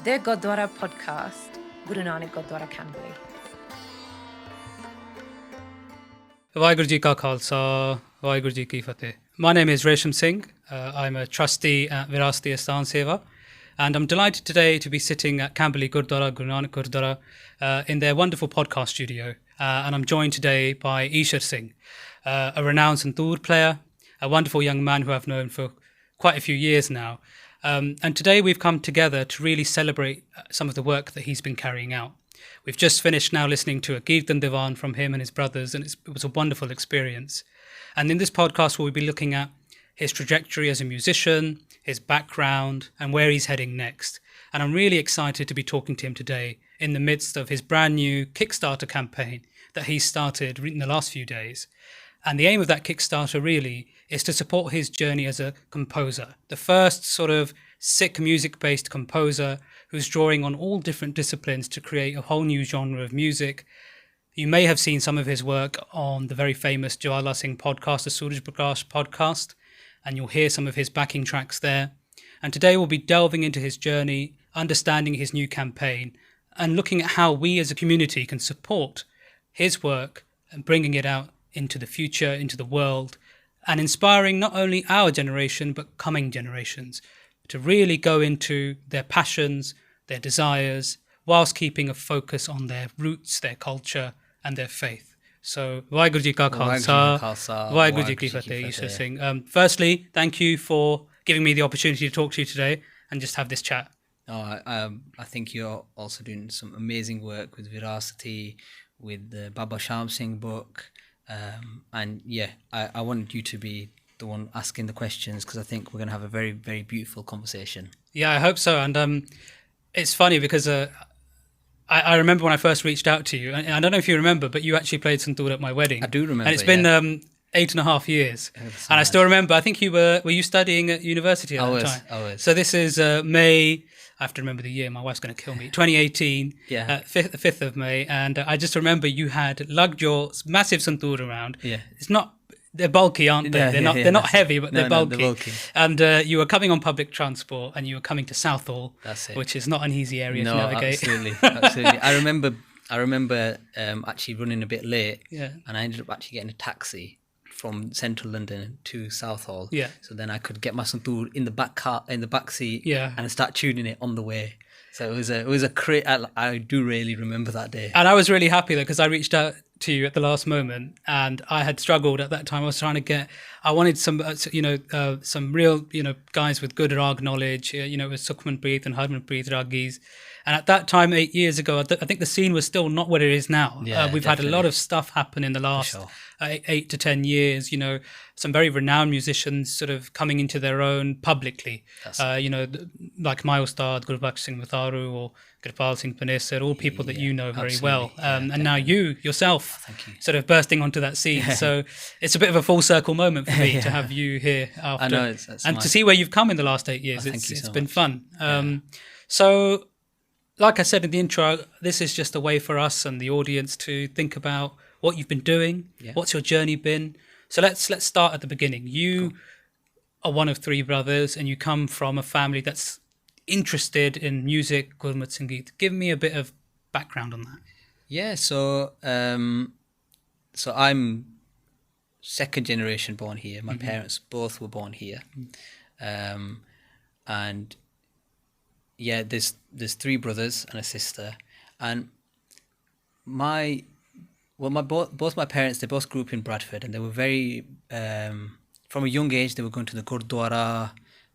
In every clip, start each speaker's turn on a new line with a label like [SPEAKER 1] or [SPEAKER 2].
[SPEAKER 1] the Gurdwara Podcast, Guru Nanak Gurdwara Camberley.
[SPEAKER 2] Vaheguru Ji Ka Khalsa, Vaheguru Ji Ki Fateh. My name is Resham Singh. I'm a trustee at Virasati Asthan Seva, and I'm delighted today to be sitting at Camberley Gurdwara, Guru Nanak Gurdwara, in their wonderful podcast studio. And I'm joined today by Eeshar Singh, a renowned Santoor player, a wonderful young man who I've known for quite a few years now. And today we've come together to really celebrate some of the work that he's been carrying out. We've just finished now listening to a Kirtan Diwan from him and his brothers, and it was a wonderful experience. And in this podcast, we'll be looking at his trajectory as a musician, his background, and where he's heading next. And I'm really excited to be talking to him today in the midst of his brand new Kickstarter campaign that he started in the last few days. And the aim of that Kickstarter really is to support his journey as a composer, the first sort of Sikh music-based composer who's drawing on all different disciplines to create a whole new genre of music. You may have seen some of his work on the very famous Jawala Singh podcast, the Suraj Podcast podcast, and you'll hear some of his backing tracks there. And today we'll be delving into his journey, understanding his new campaign, and looking at how we as a community can support his work and bringing it out into the future, into the world, and inspiring not only our generation, but coming generations to really go into their passions, their desires, whilst keeping a focus on their roots, their culture, and their faith. So, Vaheguru Ji Ka Khalsa, Vaheguru Ji Ki Fateh, Eeshar Singh. Firstly, thank you for giving me the opportunity to talk to you today and just have this chat.
[SPEAKER 3] I think you're also doing some amazing work with Virasati, with the Baba Sham Singh book. And yeah, I wanted you to be the one asking the questions because I think we're going to have a very, very beautiful conversation.
[SPEAKER 2] Yeah, I hope so. And it's funny because I remember when I first reached out to you, and I don't know if you remember, but you actually played Santoor at my wedding.
[SPEAKER 3] I do remember.
[SPEAKER 2] And it's been 8.5 years. And I still remember, I think were you studying at university at that time?
[SPEAKER 3] I was.
[SPEAKER 2] So this is May, I have to remember the year, my wife's going to kill me, 2018,
[SPEAKER 3] Yeah.
[SPEAKER 2] 5th of May. And I just remember you had lugged your massive Santoor around.
[SPEAKER 3] Yeah.
[SPEAKER 2] They're bulky, aren't they?
[SPEAKER 3] Yeah,
[SPEAKER 2] they're not heavy, but they're bulky.
[SPEAKER 3] They're bulky.
[SPEAKER 2] And you were coming on public transport, and you were coming to Southall,
[SPEAKER 3] That's it.
[SPEAKER 2] which is not an easy area to navigate.
[SPEAKER 3] Absolutely. I remember actually running a bit late,
[SPEAKER 2] Yeah.
[SPEAKER 3] and I ended up actually getting a taxi from central London to Southall.
[SPEAKER 2] Yeah.
[SPEAKER 3] So then I could get my Santoor in the back seat,
[SPEAKER 2] Yeah.
[SPEAKER 3] and start tuning it on the way. So it was I do really remember that day.
[SPEAKER 2] And I was really happy though, because I reached out to you at the last moment, and I had struggled at that time. I wanted some, some real, guys with good rag knowledge, with Sukhman Preet and Harman Preet Ragis. And at that time, 8 years ago, I think the scene was still not what it is now.
[SPEAKER 3] Yeah,
[SPEAKER 2] we've had a lot of stuff happen in the last
[SPEAKER 3] sure.
[SPEAKER 2] 8 to 10 years, some very renowned musicians sort of coming into their own publicly, like my Ustad, Gurdwara Singh Matharu or Kirpal Singh Panesar, all people that you know very well. And now you yourself
[SPEAKER 3] Thank you.
[SPEAKER 2] sort of bursting onto that scene.
[SPEAKER 3] Yeah.
[SPEAKER 2] So it's a bit of a full circle moment for me to have you here after.
[SPEAKER 3] I know,
[SPEAKER 2] and to see where you've come in the last 8 years.
[SPEAKER 3] Thank you
[SPEAKER 2] It's
[SPEAKER 3] so
[SPEAKER 2] been
[SPEAKER 3] much.
[SPEAKER 2] fun. So like I said in the intro, this is just a way for us and the audience to think about what you've been doing, what's your journey been. So let's start at the beginning. You are one of 3 brothers, and you come from a family that's interested in music, Gurmat Sangeet. Give me a bit of background on that.
[SPEAKER 3] Yeah, so I'm second generation born here. My parents both were born here, and yeah, there's 3 brothers and a sister, and both my parents, they both grew up in Bradford, and they were very from a young age they were going to the Gurdwara.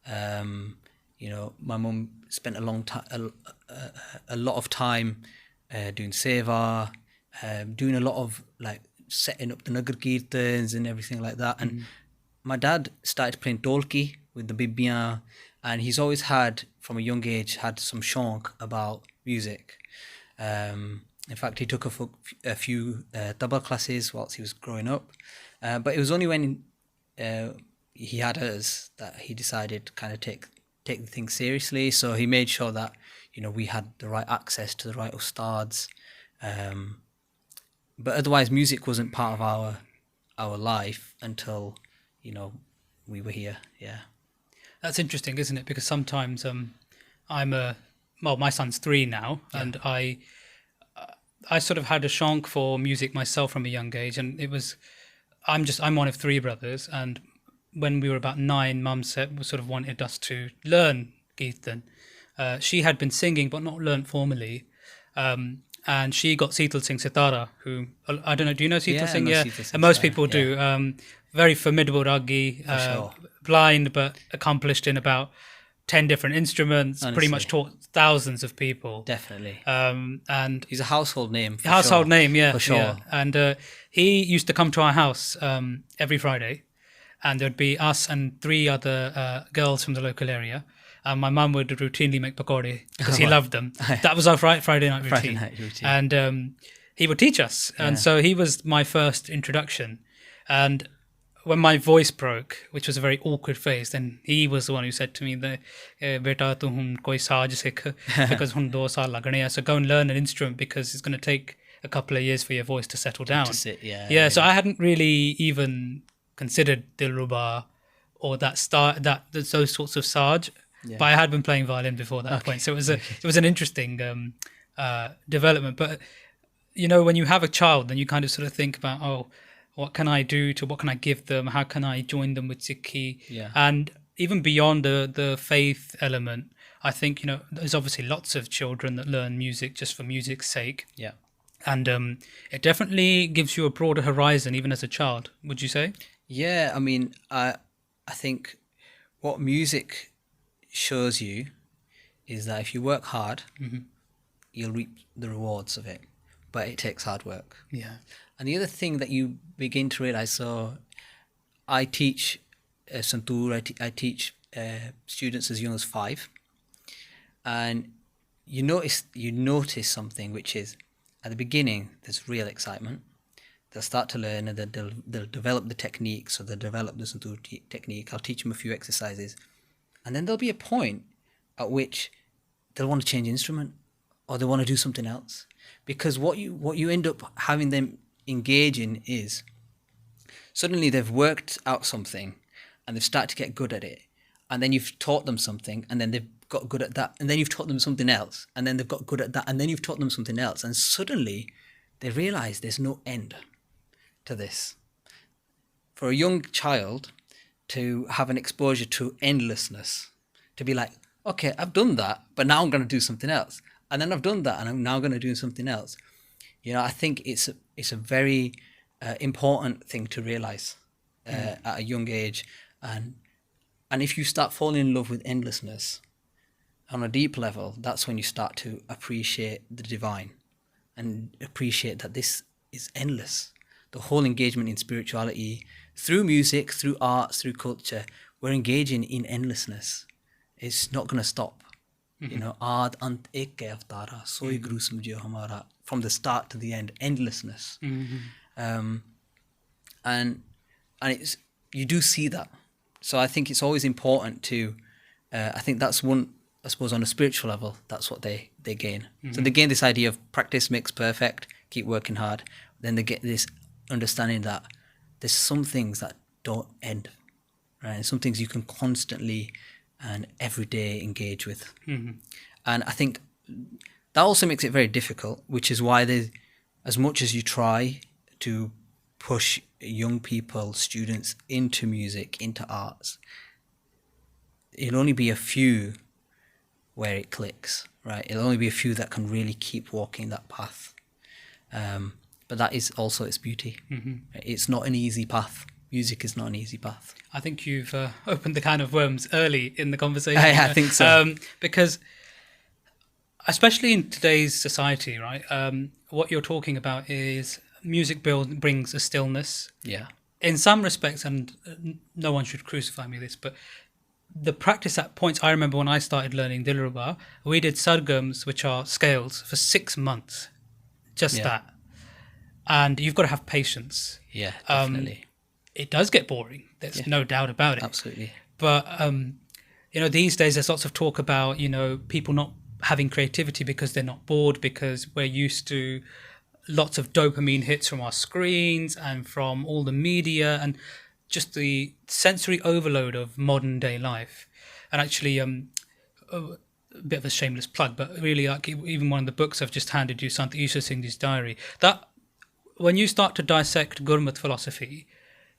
[SPEAKER 3] My mum spent a lot of time doing seva, doing a lot of like setting up the Nagar Kirtans and everything like that. And my dad started playing dolki with the Bibbiyan, and he's always had, from a young age, had some shonk about music. In fact, he took a few tabla classes whilst he was growing up. But it was only when he had us that he decided to kind of take the thing seriously. So he made sure that, we had the right access to the right ustads. But otherwise, music wasn't part of our life until, we were here. Yeah.
[SPEAKER 2] That's interesting, isn't it? Because sometimes I'm a my son's 3 now, and I sort of had a shonk for music myself from a young age, and I'm one of 3 brothers, and when we were about 9, Mum sort of wanted us to learn Kirtan. She had been singing, but not learnt formally. And she got Seetal Singh Sitara, who, I don't know, do you know Seetal Singh? Yeah, and most people do. Very formidable raggi,
[SPEAKER 3] sure.
[SPEAKER 2] blind but accomplished in about 10 different instruments,
[SPEAKER 3] Honestly.
[SPEAKER 2] pretty much taught thousands of people.
[SPEAKER 3] Definitely.
[SPEAKER 2] And
[SPEAKER 3] He's a household name.
[SPEAKER 2] household name, yeah.
[SPEAKER 3] For sure.
[SPEAKER 2] Yeah. And he used to come to our house every Friday, and there'd be us and 3 other girls from the local area. And my mum would routinely make pakode because he loved them. That was our Friday night routine. And he would teach us. And so he was my first introduction. And when my voice broke, which was a very awkward phase, then he was the one who said to me, "Beta, tu hun koi saaj sikh, because hun 2 saal lagane hai. So go and learn an instrument because it's going to take a couple of years for your voice to settle down."
[SPEAKER 3] To sit,
[SPEAKER 2] So I hadn't really even considered Dilruba or those sorts of saaj. But I had been playing violin before that point, so it was an interesting development. But when you have a child, then you kind of sort of think about, what can I do what can I give them? How can I join them with Sikhi? And even beyond the faith element, I think there's obviously lots of children that learn music just for music's sake. And it definitely gives you a broader horizon, even as a child. Would you say?
[SPEAKER 3] Yeah, I mean, I think what music shows you is that if you work hard, you'll reap the rewards of it, but it takes hard work. And the other thing that you begin to realize, so I teach Santoor, I teach students as young as 5, and you notice something, which is at the beginning there's real excitement. They'll start to learn, and they'll develop the technique. So they'll develop the Santoor technique. I'll teach them a few exercises. And then there'll be a point at which they'll want to change instrument, or they want to do something else. Because what you end up having them engage in is, suddenly they've worked out something and they've started to get good at it. And then you've taught them something, and then they've got good at that. And then you've taught them something else, and then they've got good at that. And then you've taught them something else. And suddenly they realize there's no end to this. For a young child to have an exposure to endlessness, to be like, okay, I've done that, but now I'm going to do something else. And then I've done that, and I'm now going to do something else. I think it's a very important thing to realize at a young age. And if you start falling in love with endlessness on a deep level, that's when you start to appreciate the divine and appreciate that this is endless. The whole engagement in spirituality, through music, through arts, through culture, we're engaging in endlessness. It's not going to stop. Aad ant ek ke avtara, soi guru samjho hamara, from the start to the end, endlessness. And it's, you do see that. So I think it's always important to, I think that's one, I suppose on a spiritual level, that's what they gain. So they gain this idea of practice makes perfect, keep working hard. Then they get this understanding that there's some things that don't end, right? And some things you can constantly and every day engage with. And I think that also makes it very difficult, which is why as much as you try to push young people, students into music, into arts, it'll only be a few where it clicks, right? It'll only be a few that can really keep walking that path. But that is also its beauty. It's not an easy path. Music is not an easy path.
[SPEAKER 2] I think you've opened the can of worms early in the conversation.
[SPEAKER 3] I think so.
[SPEAKER 2] Because especially in today's society, right, what you're talking about is music brings a stillness.
[SPEAKER 3] Yeah.
[SPEAKER 2] In some respects, and no one should crucify me this, but the practice at points, I remember when I started learning Dilruba, we did sargams, which are scales, for 6 months. Just that. And you've got to have patience.
[SPEAKER 3] Yeah, definitely.
[SPEAKER 2] It does get boring. There's no doubt about it.
[SPEAKER 3] Absolutely.
[SPEAKER 2] But, these days there's lots of talk about, people not having creativity because they're not bored, because we're used to lots of dopamine hits from our screens and from all the media and just the sensory overload of modern day life. And actually, a bit of a shameless plug, but really, like, even one of the books I've just handed you, Sant Eeshar Singh's diary, that when you start to dissect Gurmat philosophy,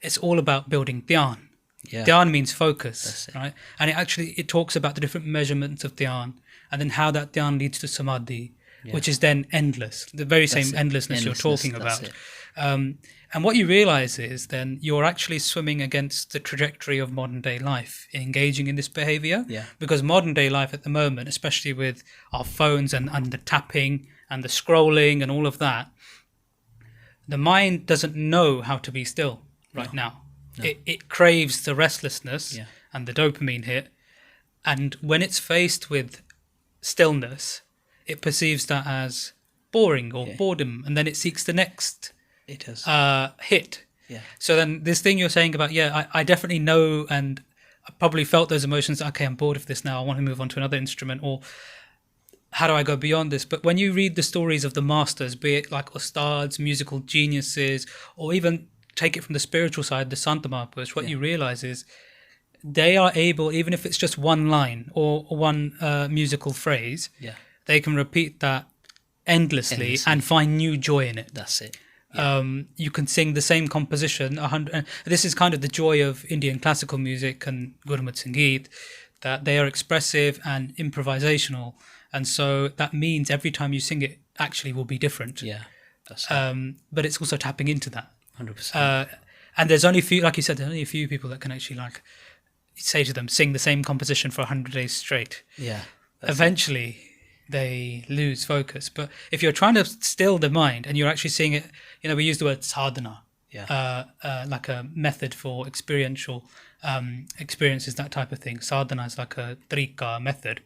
[SPEAKER 2] it's all about building Dhyan.
[SPEAKER 3] Yeah.
[SPEAKER 2] Dhyan means focus, right? And it talks about the different measurements of Dhyan, and then how that Dhyan leads to Samadhi, which is then endless, the very same endlessness you're talking about. And what you realize is then you're actually swimming against the trajectory of modern day life, engaging in this behavior.
[SPEAKER 3] Yeah.
[SPEAKER 2] Because modern day life at the moment, especially with our phones and the tapping and the scrolling and all of that, the mind doesn't know how to be still right now. No. It craves the restlessness and the dopamine hit. And when it's faced with stillness, it perceives that as boring or boredom. And then it seeks the next hit. Yeah. So then this thing you're saying about, I definitely know, and I probably felt those emotions. Okay, I'm bored of this now. I want to move on to another instrument, or how do I go beyond this? But when you read the stories of the masters, be it like Ustads, musical geniuses, or even take it from the spiritual side, the Sant Mahapurush, what you realize is they are able, even if it's just one line or one musical phrase, they can repeat that endlessly and find new joy in it.
[SPEAKER 3] That's it.
[SPEAKER 2] You can sing the same composition 100. This is kind of the joy of Indian classical music and Gurmat Sangeet, that they are expressive and improvisational, and so that means every time you sing it actually will be different.
[SPEAKER 3] Yeah, that's it.
[SPEAKER 2] But it's also tapping into that.
[SPEAKER 3] 100%.
[SPEAKER 2] And there's only a few, like you said, there's only a few people that can actually like say to them, sing the same composition for 100 days straight.
[SPEAKER 3] Yeah.
[SPEAKER 2] Eventually, they lose focus. But if you're trying to still the mind and you're actually seeing it, we use the word sadhana, like a method for experiential experiences, that type of thing. Sadhana is like a trika method.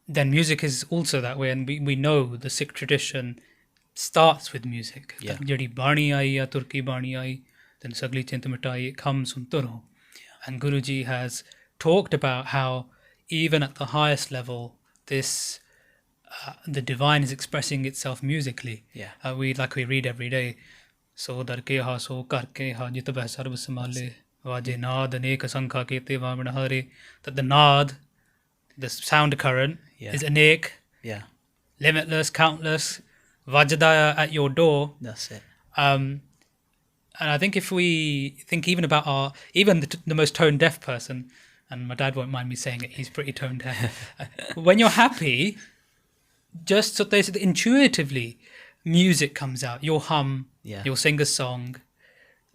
[SPEAKER 2] Then music is also that way, and we know the Sikh tradition starts with music. Jadi bani aayi turki bani aayi, then sagli chint mitai comes Untold. And Guruji has talked about how even at the highest level, this the divine is expressing itself musically. We read every day, so dar ke ha so kar ke ha jit beh sarv samale vaje naad anek sankha kete vamana hare, that the naad, the sound current, is anek, limitless, countless, vajadaya at your door.
[SPEAKER 3] That's it.
[SPEAKER 2] And I think if we think even about even the most tone deaf person, and my dad won't mind me saying it, he's pretty tone deaf. When you're happy, just so they said, intuitively, music comes out. You'll hum, you'll sing a song,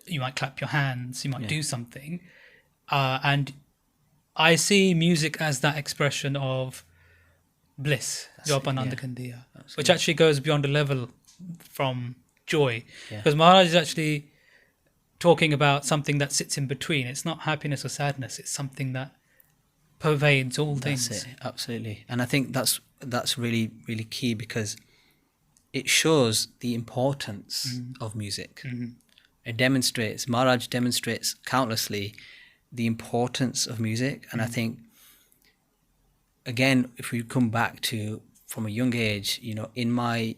[SPEAKER 2] you might clap your hands, you might do something. And I see music as that expression of bliss, which actually goes beyond a level from joy. Because Maharaj is actually talking about something that sits in between. It's not happiness or sadness. It's something that pervades all things.
[SPEAKER 3] That's it, absolutely. And I think that's really, really key, because it shows the importance of music. It Maharaj demonstrates countlessly the importance of music. And I think, again, if we come back to from a young age, in my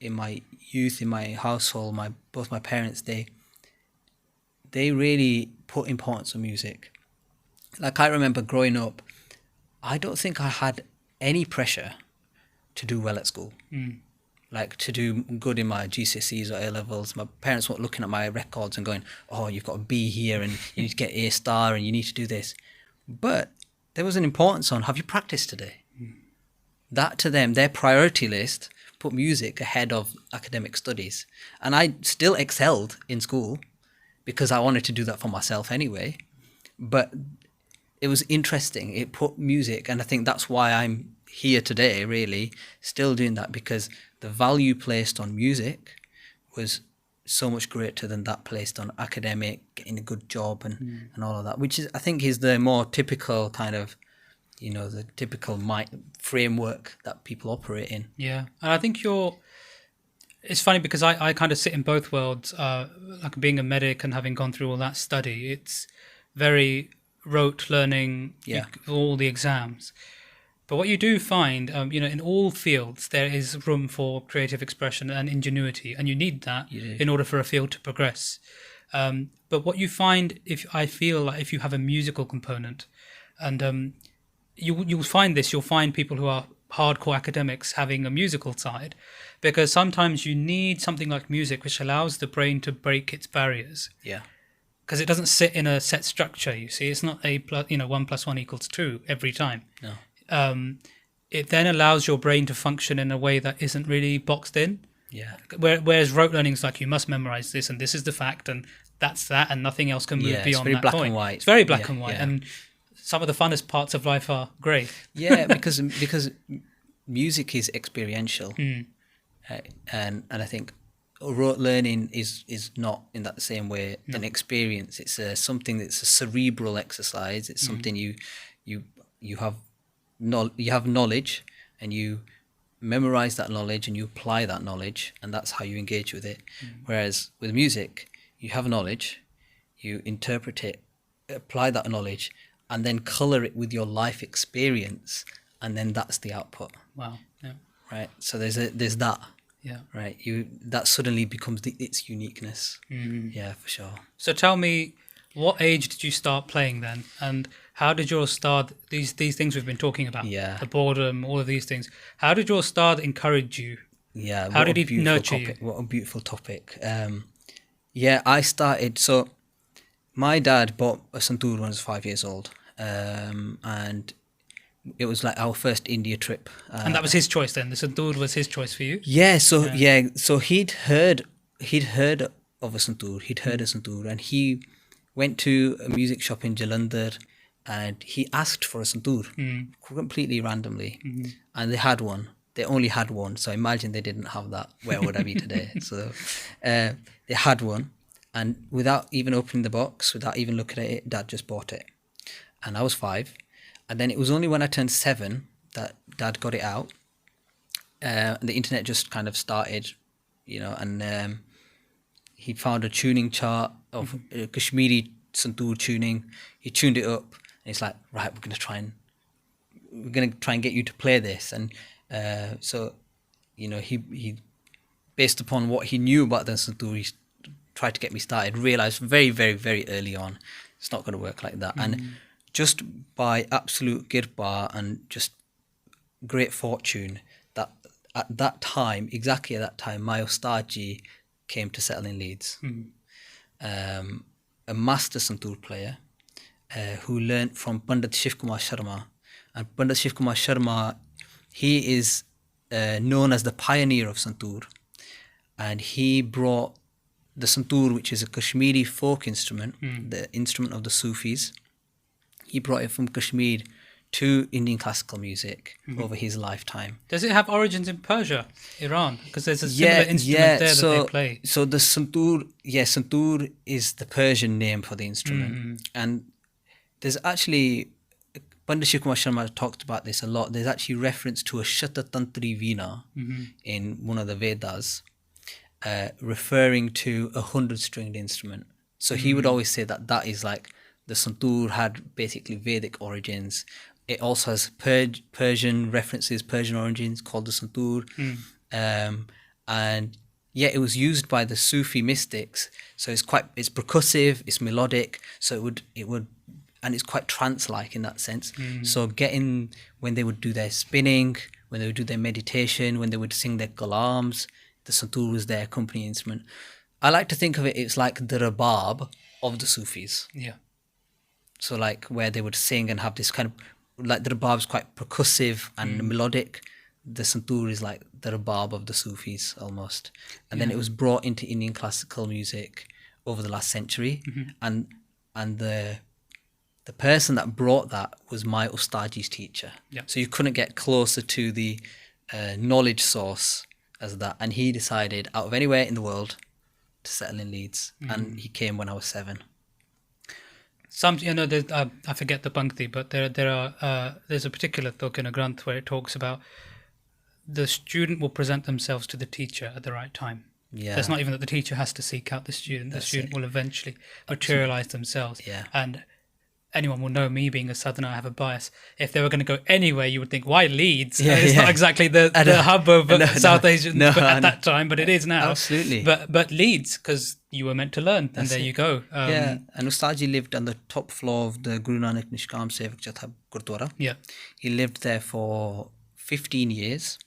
[SPEAKER 3] youth, in my household, both my parents, they really put importance on music. Like, I remember growing up, I don't think I had any pressure to do well at school. Like, to do good in my GCSEs or A-levels. My parents weren't looking at my records and going, oh, you've got a B here and you need to get A star and you need to do this. But there was an importance on, have you practiced today? That, to them, their priority list put music ahead of academic studies. And I still excelled in school, because I wanted to do that for myself anyway. But it was interesting. It put music, and I think that's why I'm here today, really, still doing that, because the value placed on music was so much greater than that placed on academic, getting a good job and all of that, which is, I think, is the more typical kind of, the typical framework that people operate in.
[SPEAKER 2] Yeah, and I think it's funny because I kind of sit in both worlds, like being a medic and having gone through all that study. It's very rote learning, all the exams. But what you do find, in all fields, there is room for creative expression and ingenuity, and you need that in order for a field to progress. But what you find, if you have a musical component, and you'll find this. You'll find people who are hardcore academics having a musical side, because sometimes you need something like music which allows the brain to break its barriers.
[SPEAKER 3] Yeah.
[SPEAKER 2] Because it doesn't sit in a set structure. You see, it's not 1 + 1 = 2 every time.
[SPEAKER 3] No.
[SPEAKER 2] It then allows your brain to function in a way that isn't really boxed in.
[SPEAKER 3] Yeah.
[SPEAKER 2] Whereas rote learning is like, you must memorize this and this is the fact and that's that and nothing else can move beyond that point.
[SPEAKER 3] It's very black and white.
[SPEAKER 2] It's very black and white. Yeah. And some of the funnest parts of life are grey.
[SPEAKER 3] Yeah, because music is experiential. And I think rote learning is not in that same way an experience. It's something that's a cerebral exercise. It's something you have knowledge and you memorize that knowledge and you apply that knowledge, and that's how you engage with it. Whereas with music, you have knowledge, you interpret it, apply that knowledge, and then color it with your life experience, and then that's the output.
[SPEAKER 2] Wow. Yeah.
[SPEAKER 3] Right. So there's that.
[SPEAKER 2] Yeah.
[SPEAKER 3] Right. That suddenly becomes its uniqueness. Yeah, for sure.
[SPEAKER 2] So tell me, what age did you start playing then, and how did your start, these things we've been talking about, the boredom, all of these things, how did your start encourage you?
[SPEAKER 3] Yeah.
[SPEAKER 2] How did it nurture you?
[SPEAKER 3] What a beautiful topic. I started, so my dad bought a Santoor when I was 5 years old, and it was like our first India trip.
[SPEAKER 2] And that was his choice then? The Santoor was his choice for you?
[SPEAKER 3] Yeah, so he'd heard of a Santoor, he'd heard of Santoor, and he went to a music shop in Jalandhar and he asked for a Santoor completely randomly, and they had one. They only had one, so imagine they didn't have that. Where would I be today? So they had one, and without even opening the box, without even looking at it, Dad just bought it. And I was 5, and then it was only when I turned 7 that Dad got it out. The internet just kind of started, and he found a tuning chart of Kashmiri Santoor tuning. He tuned it up, and he's like, right, we're gonna try and get you to play this. And so he based upon what he knew about the Santoor, he tried to get me started. Realized very, very, very early on it's not going to work like that. And just by absolute girpa and just great fortune, that at that time, exactly at that time, my Ustad Ji came to settle in Leeds. A master Santoor player who learnt from Pandit Shiv Kumar Sharma. And Pandit Shiv Kumar Sharma, he is known as the pioneer of Santoor. And he brought the Santoor, which is a Kashmiri folk instrument, the instrument of the Sufis. He brought it from Kashmir to Indian classical music over his lifetime.
[SPEAKER 2] Does it have origins in Persia, Iran? Because there's a similar instrument there that they play.
[SPEAKER 3] So the Santoor, Santoor is the Persian name for the instrument. And there's actually, Pandit Shiv Kumar Sharma talked about this a lot. There's actually reference to a Shatatantri Veena in one of the Vedas, referring to a 100-stringed instrument. So he would always say that is like, the Santoor had basically Vedic origins. It also has Persian references, Persian origins, called the Santoor. And it was used by the Sufi mystics. So it's percussive, it's melodic. So it would, and it's quite trance-like in that sense. So when they would do their spinning, when they would do their meditation, when they would sing their kalams, the Santoor was their accompanying instrument. I like to think of it's like the rabab of the Sufis.
[SPEAKER 2] Yeah.
[SPEAKER 3] So like where they would sing and have this kind of, like the rabab is quite percussive and melodic. The Santoor is like the rabab of the Sufis almost. And then it was brought into Indian classical music over the last century. And the person that brought that was my Ustad Ji's teacher.
[SPEAKER 2] Yeah.
[SPEAKER 3] So you couldn't get closer to the knowledge source as that. And he decided out of anywhere in the world to settle in Leeds. And he came when I was 7.
[SPEAKER 2] I forget the Pankti, but there's a particular book in a Granth where it talks about the student will present themselves to the teacher at the right time. Yeah. So it's not even that the teacher has to seek out the student. The student will eventually materialize themselves.
[SPEAKER 3] Yeah.
[SPEAKER 2] And anyone will know me being a southerner, I have a bias. If they were going to go anywhere, you would think, why Leeds?
[SPEAKER 3] Yeah,
[SPEAKER 2] It's
[SPEAKER 3] yeah.
[SPEAKER 2] not exactly the hub of South Asians at that time, but it is now.
[SPEAKER 3] Absolutely.
[SPEAKER 2] But Leeds, because you were meant to learn, and there you go.
[SPEAKER 3] Yeah, and Ustad Ji lived on the top floor of the Guru Nanak Nishkam Seva Gurdwara.
[SPEAKER 2] Yeah.
[SPEAKER 3] He lived there for 15 years.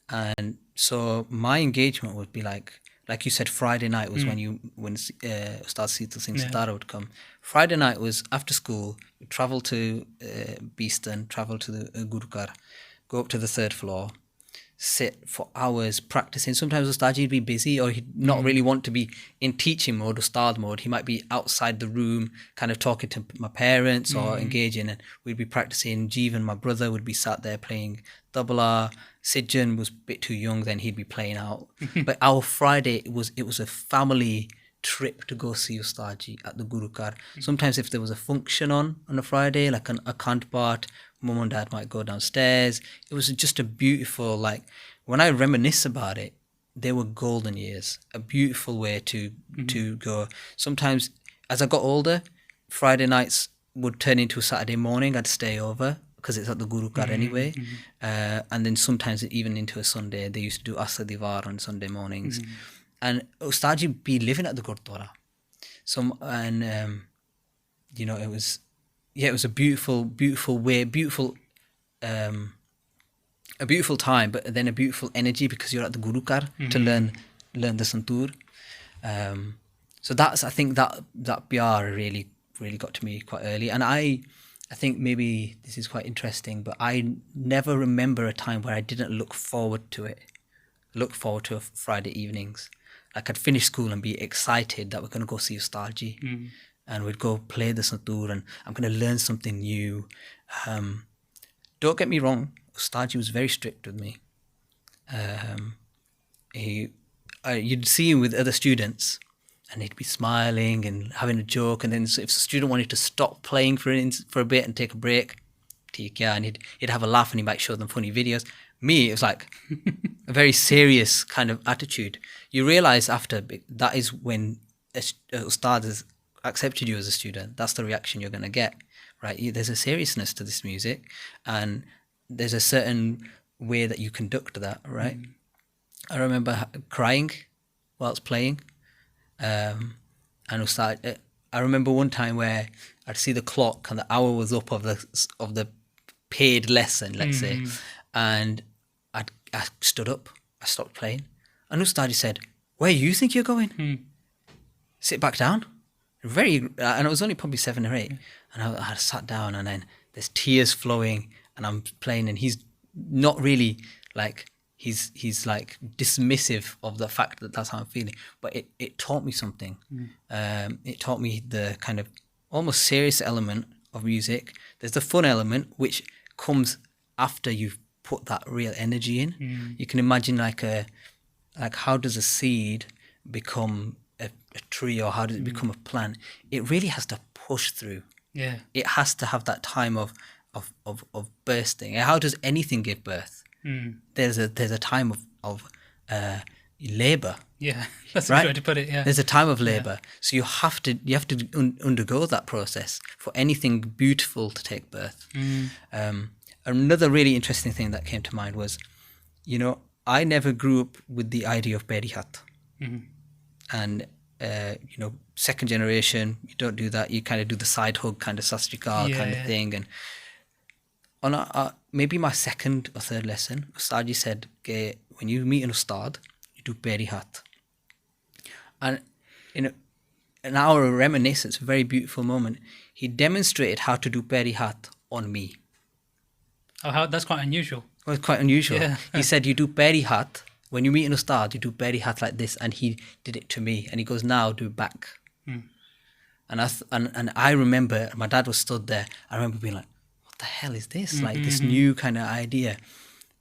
[SPEAKER 3] And so my engagement would be like you said, Friday night was when Ustad Singh Satara would come. Friday night was after school, we'd travel to Beeston, travel to the Gurukar, go up to the third floor, sit for hours practicing. Sometimes Ustad Ji would be busy, or he'd not really want to be in teaching mode, Ustad mode. He might be outside the room kind of talking to my parents or engaging, and we'd be practicing. Jeevan, my brother, would be sat there playing tabla. Sidjan was a bit too young, then he'd be playing out. But our Friday, it was a family trip to go see Ustad Ji at the Gurukar. Sometimes if there was a function on a Friday, like a Akhand Path, mum and dad might go downstairs. It was just a beautiful, like, when I reminisce about it, they were golden years. A beautiful way to go. Sometimes as I got older, Friday nights would turn into a Saturday morning. I'd stay over because it's at the Gurukar anyway. And then sometimes even into a Sunday. They used to do Asa Divar on Sunday mornings. And Ustad Ji be living at the Gurdwara. You know, it was a beautiful way, a beautiful time, but then a beautiful energy because you're at the Gurukar to learn the Santoor. So I think that PR really got to me quite early. And I think maybe this is quite interesting, but I never remember a time where I didn't look forward to Friday evenings. Like I'd finish school and be excited that we're going to go see Ustad Ji. And we'd go play the Santoor and I'm going to learn something new. Don't get me wrong, Ustad Ji was very strict with me. You'd see him with other students and he'd be smiling and having a joke, and then if a student wanted to stop playing for a bit and take a break, and he'd have a laugh and he might show them funny videos. Me, it was like a very serious kind of attitude. You realise after, that is when Ustad has accepted you as a student, that's the reaction you're going to get, right? There's a seriousness to this music and there's a certain way that you conduct that, right? I remember crying whilst playing. And I remember one time where I'd see the clock and the hour was up of the paid lesson, let's say, and I stood up, I stopped playing, and Ustad Ji said, "Where you think you're going? Sit back down." And I was only probably 7 or 8, and I sat down, and then there's tears flowing, and I'm playing, and he's not really like. He's like dismissive of the fact that that's how I'm feeling, but it taught me something. It taught me the kind of almost serious element of music. There's the fun element which comes after you've put that real energy in. You can imagine like how does a seed become a tree, or how does it become a plant? It really has to push through. Yeah, it has to have that time of bursting. And how does anything give birth? There's a time of labour. Yeah, that's right? A good way to put it. Yeah, there's a time of labour. Yeah. So you have to undergo that process for anything beautiful to take birth. Another really interesting thing that came to mind was, I never grew up with the idea of Peri Hath. And second generation, you don't do that. You kind of do the side hug, kind of sastrikal kind of thing. And on maybe my second or third lesson, Ustad Ji said, okay, when you meet an Ustad, you do Peri Hath. And in our reminiscence, a very beautiful moment, he demonstrated how to do Peri Hath on me.
[SPEAKER 2] Oh, that's quite unusual.
[SPEAKER 3] Well, it's quite unusual. Yeah. He said, you do Peri Hath. When you meet an Ustad, you do Peri Hath like this. And he did it to me. And he goes, now do it back. And I remember, my dad was stood there. I remember being like, what the hell is this? Like this new kind of idea.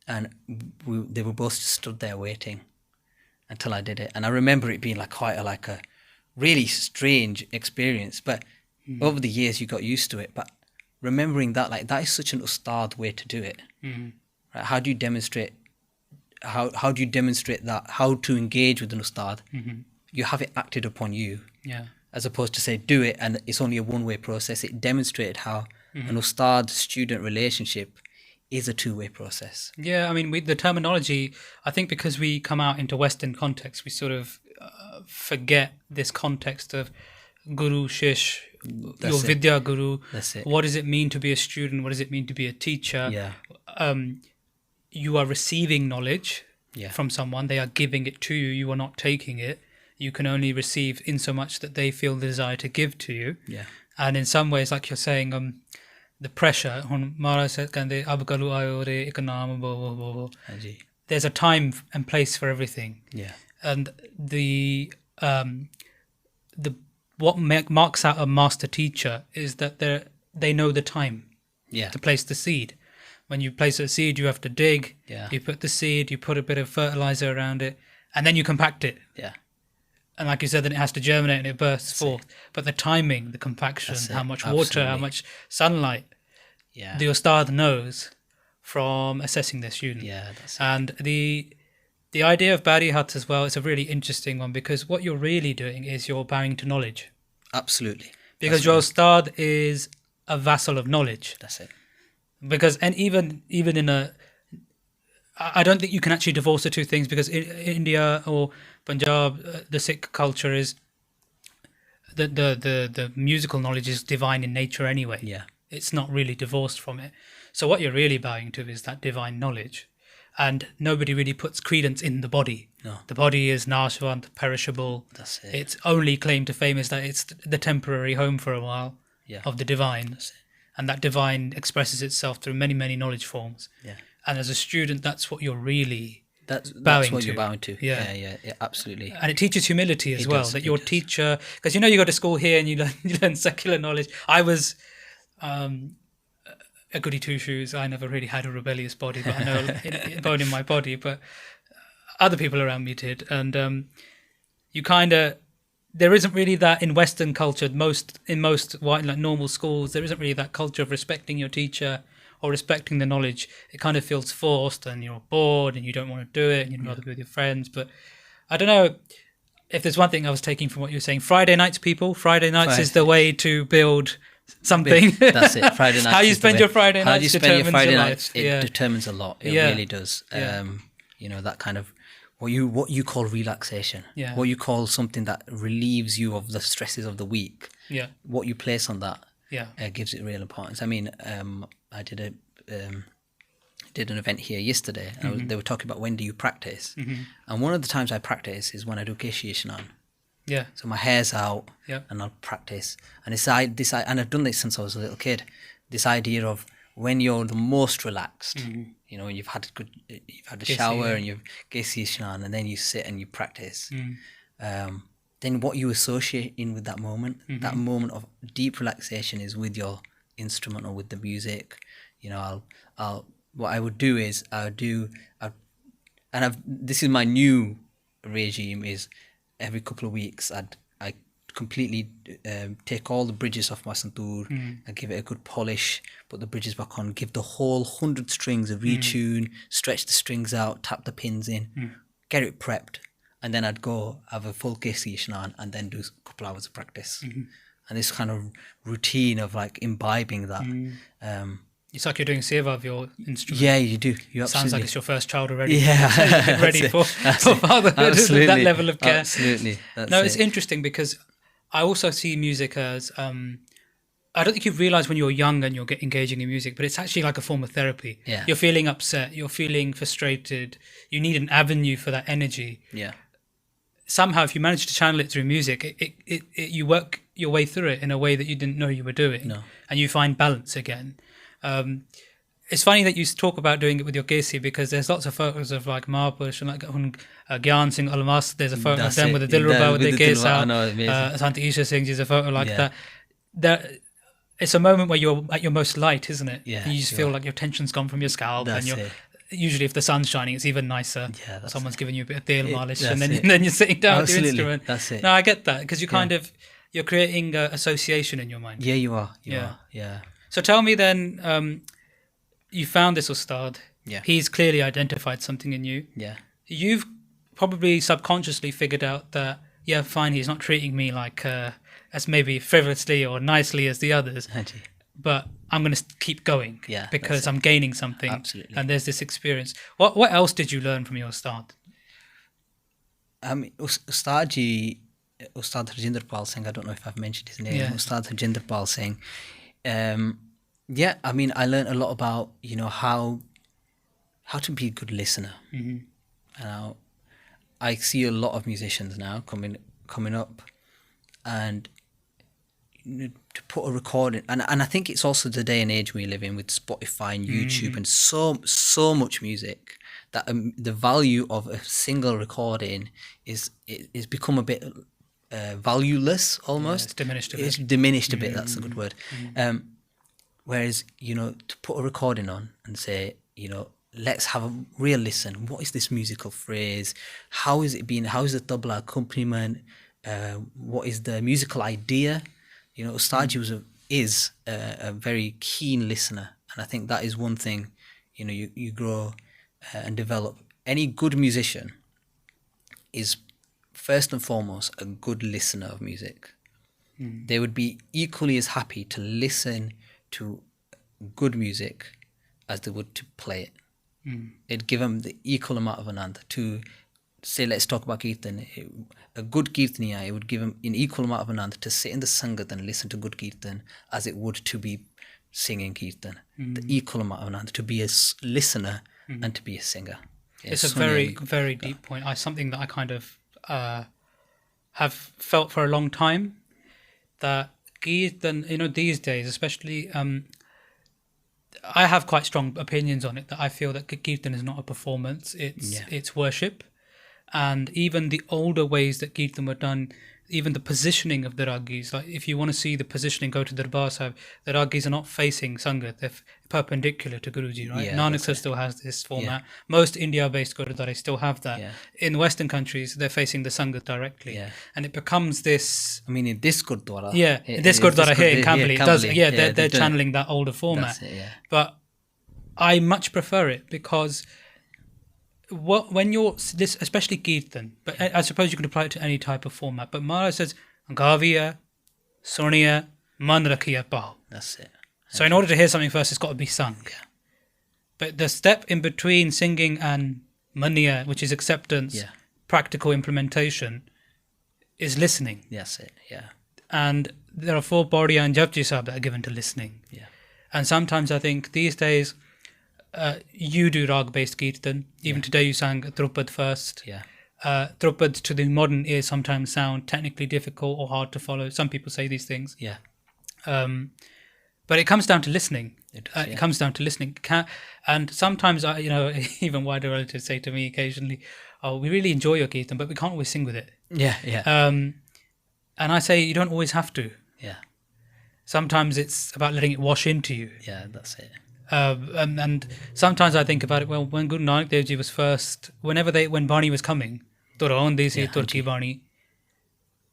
[SPEAKER 3] And they were both stood there waiting until I did it. And I remember it being like quite a really strange experience. But over the years, you got used to it. But remembering that, like, that is such an Ustad way to do it. Right? How do you demonstrate? How do you demonstrate that? How to engage with an Ustad? You have it acted upon you. Yeah. as opposed to say do it and it's only a one-way process. It demonstrated how an Ustad-student relationship is a two-way process.
[SPEAKER 2] Yeah, I mean, the terminology, I think because we come out into Western context, we sort of forget this context of Guru, Shish, your Vidya Guru.
[SPEAKER 3] That's it.
[SPEAKER 2] What does it mean to be a student? What does it mean to be a teacher?
[SPEAKER 3] Yeah.
[SPEAKER 2] You are receiving knowledge
[SPEAKER 3] Yeah.
[SPEAKER 2] from someone. They are giving it to you. You are not taking it. You can only receive in so much that they feel the desire to give to you.
[SPEAKER 3] Yeah.
[SPEAKER 2] And in some ways, like you're saying, the pressure on Maharaj said, "Kande ab kalu aayo re ek naam bo."
[SPEAKER 3] Haji.
[SPEAKER 2] There's a time and place for everything.
[SPEAKER 3] Yeah.
[SPEAKER 2] And what marks out a master teacher is that they know the time
[SPEAKER 3] Yeah.
[SPEAKER 2] to place the seed. When you place a seed, you have to dig.
[SPEAKER 3] Yeah.
[SPEAKER 2] You put the seed, you put a bit of fertilizer around it, and then you compact it.
[SPEAKER 3] Yeah.
[SPEAKER 2] And like you said, then it has to germinate and it bursts forth. But the timing, the compaction,
[SPEAKER 3] That's it.
[SPEAKER 2] how much water, how
[SPEAKER 3] Absolutely.
[SPEAKER 2] much sunlight,
[SPEAKER 3] Yeah.
[SPEAKER 2] the Ustad knows from assessing their student.
[SPEAKER 3] Yeah. That's it.
[SPEAKER 2] And the idea of Barihat as well is a really interesting one, because what you're really doing is you're bowing to knowledge.
[SPEAKER 3] Absolutely.
[SPEAKER 2] Because your Ustad is a vassal of knowledge.
[SPEAKER 3] That's it.
[SPEAKER 2] Because, and even in I don't think you can actually divorce the two things, because in India or Punjab, the Sikh culture is the musical knowledge is divine in nature anyway.
[SPEAKER 3] Yeah.
[SPEAKER 2] It's not really divorced from it. So what you're really bowing to is that divine knowledge. And nobody really puts credence in the body.
[SPEAKER 3] No.
[SPEAKER 2] The body is nashwant, perishable.
[SPEAKER 3] That's it.
[SPEAKER 2] Its only claim to fame is that it's the temporary home for a while
[SPEAKER 3] Yeah.
[SPEAKER 2] of the divine.
[SPEAKER 3] That's it.
[SPEAKER 2] And that divine expresses itself through many, many knowledge forms.
[SPEAKER 3] Yeah.
[SPEAKER 2] And as a student, that's what you're really...
[SPEAKER 3] That's
[SPEAKER 2] Bowing
[SPEAKER 3] what
[SPEAKER 2] to.
[SPEAKER 3] you're bowing to.
[SPEAKER 2] Yeah.
[SPEAKER 3] Yeah, absolutely.
[SPEAKER 2] And it teaches humility as
[SPEAKER 3] It
[SPEAKER 2] well,
[SPEAKER 3] does,
[SPEAKER 2] that
[SPEAKER 3] it
[SPEAKER 2] your
[SPEAKER 3] does.
[SPEAKER 2] teacher... Because you go to school here and you learn secular knowledge. I was a goody two-shoes. I never really had a rebellious body, but I know a bone in my body. But other people around me did. And you kind of... There isn't really that in Western culture. In most white, like normal schools, there isn't really that culture of respecting your teacher or respecting the knowledge. It kind of feels forced, and you're bored, and you don't want to do it, and you'd rather be with your friends. But I don't know if there's one thing I was taking from what you were saying. Friday nights, people. Friday nights is the way to build something.
[SPEAKER 3] That's it. Friday nights.
[SPEAKER 2] How you
[SPEAKER 3] is the
[SPEAKER 2] spend
[SPEAKER 3] way.
[SPEAKER 2] your Friday
[SPEAKER 3] How
[SPEAKER 2] nights
[SPEAKER 3] you spend your
[SPEAKER 2] determines
[SPEAKER 3] Friday
[SPEAKER 2] your
[SPEAKER 3] nights.
[SPEAKER 2] life.
[SPEAKER 3] It
[SPEAKER 2] Yeah.
[SPEAKER 3] determines a lot. It
[SPEAKER 2] Yeah.
[SPEAKER 3] really does.
[SPEAKER 2] Yeah.
[SPEAKER 3] That kind of what you call relaxation.
[SPEAKER 2] Yeah.
[SPEAKER 3] What you call something that relieves you of the stresses of the week.
[SPEAKER 2] Yeah.
[SPEAKER 3] What you place on that
[SPEAKER 2] Yeah.
[SPEAKER 3] gives it real importance. I mean, I did an event here yesterday, and they were talking about when do you practice, and one of the times I practice is when I do Keshi Ishnan.
[SPEAKER 2] Yeah.
[SPEAKER 3] So my hair's out,
[SPEAKER 2] Yeah.
[SPEAKER 3] and I'll practice. And and I've done this since I was a little kid. This idea of when you're the most relaxed, you've had a shower
[SPEAKER 2] yeah.
[SPEAKER 3] and you've Keshi Ishnan, and then you sit and you practice. Then what you associate in with that moment of deep relaxation is with your instrument or with the music. What I would do is this is my new regime, is every couple of weeks I completely take all the bridges off my Santoor and give it a good polish, put the bridges back on, give the whole 100 strings a retune, stretch the strings out, tap the pins in, get it prepped, and then I'd go have a full Kesi Ishnan and then do a couple hours of practice. And this kind of routine of like imbibing that.
[SPEAKER 2] It's like you're doing seva of your instrument.
[SPEAKER 3] Yeah, you do. You
[SPEAKER 2] Sounds
[SPEAKER 3] absolutely.
[SPEAKER 2] like it's your first child already.
[SPEAKER 3] Yeah,
[SPEAKER 2] Ready for fatherhood.
[SPEAKER 3] Absolutely.
[SPEAKER 2] That level of care.
[SPEAKER 3] Absolutely.
[SPEAKER 2] No, it's interesting because I also see music as I don't think you realise when you're young and you're engaging in music, but it's actually like a form of therapy.
[SPEAKER 3] Yeah.
[SPEAKER 2] You're feeling upset, you're feeling frustrated, you need an avenue for that energy.
[SPEAKER 3] Yeah.
[SPEAKER 2] Somehow, if you manage to channel it through music, you work your way through it in a way that you didn't know you were doing.
[SPEAKER 3] No.
[SPEAKER 2] And you find balance again. It's funny that you talk about doing it with your Kesi, because there's lots of photos of like Mahapurush and like Dhyan Singh Almas. There's a photo
[SPEAKER 3] That's
[SPEAKER 2] of them
[SPEAKER 3] it.
[SPEAKER 2] with the Dilruba with
[SPEAKER 3] With
[SPEAKER 2] the
[SPEAKER 3] the
[SPEAKER 2] Kes
[SPEAKER 3] Dilruba, I
[SPEAKER 2] out.
[SPEAKER 3] know, amazing.
[SPEAKER 2] Eeshar Singh is a photo like
[SPEAKER 3] Yeah.
[SPEAKER 2] that. It's a moment where you're at your most light, isn't it?
[SPEAKER 3] Yeah,
[SPEAKER 2] You just
[SPEAKER 3] you
[SPEAKER 2] feel
[SPEAKER 3] are.
[SPEAKER 2] like your tension's gone from your scalp,
[SPEAKER 3] That's
[SPEAKER 2] and
[SPEAKER 3] it.
[SPEAKER 2] usually if the sun's shining, it's even nicer.
[SPEAKER 3] Yeah, that's
[SPEAKER 2] Someone's
[SPEAKER 3] it.
[SPEAKER 2] giving you a bit of tail malish, and
[SPEAKER 3] that's it.
[SPEAKER 2] then you're sitting down
[SPEAKER 3] Absolutely,
[SPEAKER 2] with your instrument.
[SPEAKER 3] that's it.
[SPEAKER 2] No, I get that, because you kind of you're creating association in your mind.
[SPEAKER 3] Yeah, you are. You
[SPEAKER 2] Yeah.
[SPEAKER 3] are. Yeah.
[SPEAKER 2] So tell me then, you found this Ustad.
[SPEAKER 3] Yeah.
[SPEAKER 2] He's clearly identified something in you.
[SPEAKER 3] Yeah.
[SPEAKER 2] You've probably subconsciously figured out that, yeah, fine, he's not treating me like as maybe frivolously or nicely as the others,
[SPEAKER 3] Hanji.
[SPEAKER 2] but I'm going to keep going because
[SPEAKER 3] that's
[SPEAKER 2] I'm gaining something.
[SPEAKER 3] Absolutely.
[SPEAKER 2] And there's this experience. What else did you learn from your Ustad?
[SPEAKER 3] Ustad Ji, Ustad Harjinder Pal Singh, I don't know if I've mentioned his name, Ustad Harjinder Pal Singh. I mean, I learned a lot about, how to be a good listener. Now, I see a lot of musicians now coming up, and to put a recording, and I think it's also the day and age we live in with Spotify and YouTube and so much music, that the value of a single recording is become a bit valueless almost.
[SPEAKER 2] It's diminished a bit.
[SPEAKER 3] It's diminished a bit. That's a good word. Whereas to put a recording on and say, let's have a real listen. What is this musical phrase? How is it being? How is the tabla accompaniment? What is the musical idea? Ustad Ji is a very keen listener, and I think that is one thing. You grow and develop. Any good musician is first and foremost a good listener of music. They would be equally as happy to listen to good music as they would to play it. It'd give them the equal amount of anand. To say, let's talk about kirtan, a good kirtaniya, it would give them an equal amount of anand to sit in the sangat and listen to good kirtan as it would to be singing kirtan. The equal amount of anand, to be a listener and to be a singer.
[SPEAKER 2] It's a very, very deep point. Something that I kind of have felt for a long time, that kirtan, these days, especially, I have quite strong opinions on it, that I feel that kirtan is not a performance, it's worship. And even the older ways that kirtan were done, even the positioning of the ragis, like if you want to see the positioning, go to the Darbar Sahib, the ragis are not facing Sangat, they're perpendicular to Guruji, right? Nanak still has this format. Most India-based Gurdwara still have that. In Western countries, they're facing the Sangat directly. And it becomes this...
[SPEAKER 3] I mean, in this Gurdwara...
[SPEAKER 2] this Gurdwara here in Camberley, they're channeling that older format. But I much prefer it, because... when you're this, especially kirtan, but I suppose you can apply it to any type of format. But Maharaj says, "Gaviya, Soniya, Man Rakhiya Pao."
[SPEAKER 3] That's it.
[SPEAKER 2] So in order to hear something first, it's got to be sung. But the step in between singing and maniya, which is acceptance, practical implementation, is listening.
[SPEAKER 3] That's it.
[SPEAKER 2] And there are 4 Paudiya and Japji Sahib that are given to listening. And sometimes I think these days, you do rag-based kirtan. Even today you sang Drupad first. Drupad to the modern ear sometimes sound technically difficult or hard to follow. Some people say these things. But it comes down to listening. It comes down to listening. And sometimes, even wider relatives say to me occasionally, "Oh, we really enjoy your kirtan, but we can't always sing with it." And I say, you don't always have to. Sometimes it's about letting it wash into you.
[SPEAKER 3] That's it.
[SPEAKER 2] And sometimes I think about it, well, when Guru Nanak Dev Ji was first, when Bani was coming, Turki Bani,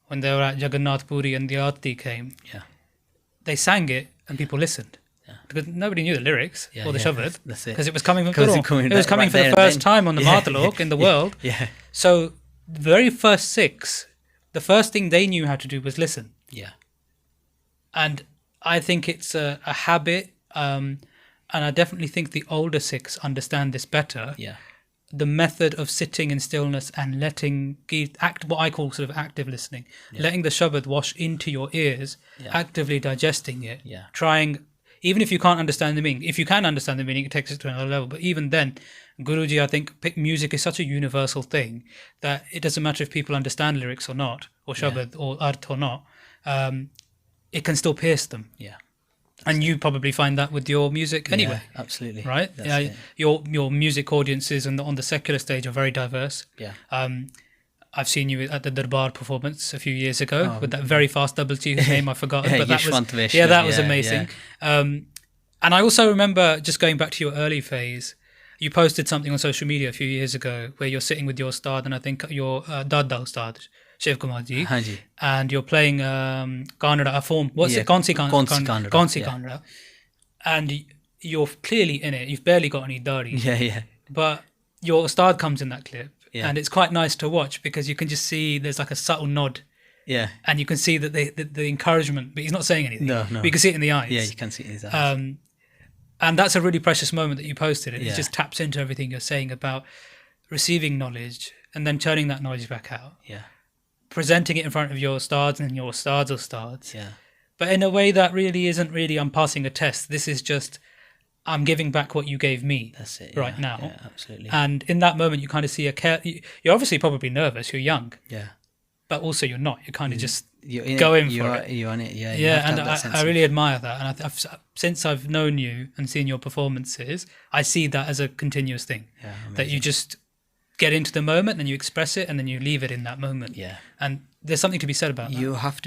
[SPEAKER 2] when they were at Jagannath Puri and the Aarti came, they sang it and people listened. Because nobody knew the lyrics or the Shabad, because it was coming from Guru. It was coming for the first time on the Matalok in the world. So the very first Sikhs, the first thing they knew how to do was listen. And I think it's a habit, and I definitely think the older Sikhs understand this better. The method of sitting in stillness and letting what I call sort of active listening, letting the Shabad wash into your ears, actively digesting it, trying, even if you can't understand the meaning. If you can understand the meaning, it takes it to another level. But even then, Guruji, I think music is such a universal thing that it doesn't matter if people understand lyrics or not, or Shabad or Arth or not, it can still pierce them. And you probably find that with your music anyway.
[SPEAKER 3] Absolutely.
[SPEAKER 2] Right? Your music audiences on the secular stage are very diverse. I've seen you at the Darbar performance a few years ago with that very fast double T, whose name I've forgotten. But that was amazing. And I also remember, just going back to your early phase, you posted something on social media a few years ago where you're sitting with your Ustad, and I think your Dada Ustad, Shiv Kumar Ji, and you're playing Kannada, a form. What's it? Konsi Kannada. And you're clearly in it. You've barely got any dari. But your Ustad comes in that clip, and it's quite nice to watch because you can just see there's like a subtle nod
[SPEAKER 3] Yeah.
[SPEAKER 2] And you can see that the encouragement, but he's not saying anything.
[SPEAKER 3] No.
[SPEAKER 2] But you can see it in the eyes.
[SPEAKER 3] Yeah, you can see it in his eyes.
[SPEAKER 2] And that's a really precious moment that you posted. It
[SPEAKER 3] Yeah.
[SPEAKER 2] just taps into everything you're saying about receiving knowledge and then turning that knowledge back out.
[SPEAKER 3] Yeah.
[SPEAKER 2] Presenting it in front of your ustads and your ustads.
[SPEAKER 3] Yeah.
[SPEAKER 2] But in a way that really isn't really I'm passing a test. This is just I'm giving back what you gave me.
[SPEAKER 3] That's it.
[SPEAKER 2] Right now.
[SPEAKER 3] Yeah, absolutely.
[SPEAKER 2] And in that moment, you kind of see you're obviously probably nervous. You're young.
[SPEAKER 3] Yeah.
[SPEAKER 2] But also you're not. You're kind of just
[SPEAKER 3] You're in
[SPEAKER 2] going
[SPEAKER 3] it.
[SPEAKER 2] for it.
[SPEAKER 3] You're on it. Yeah.
[SPEAKER 2] Yeah, and I really admire that. And since I've known you and seen your performances, I see that as a continuous thing.
[SPEAKER 3] Yeah,
[SPEAKER 2] that you just get into the moment, then you express it, and then you leave it in that moment.
[SPEAKER 3] Yeah.
[SPEAKER 2] And there's something to be said about that.
[SPEAKER 3] You have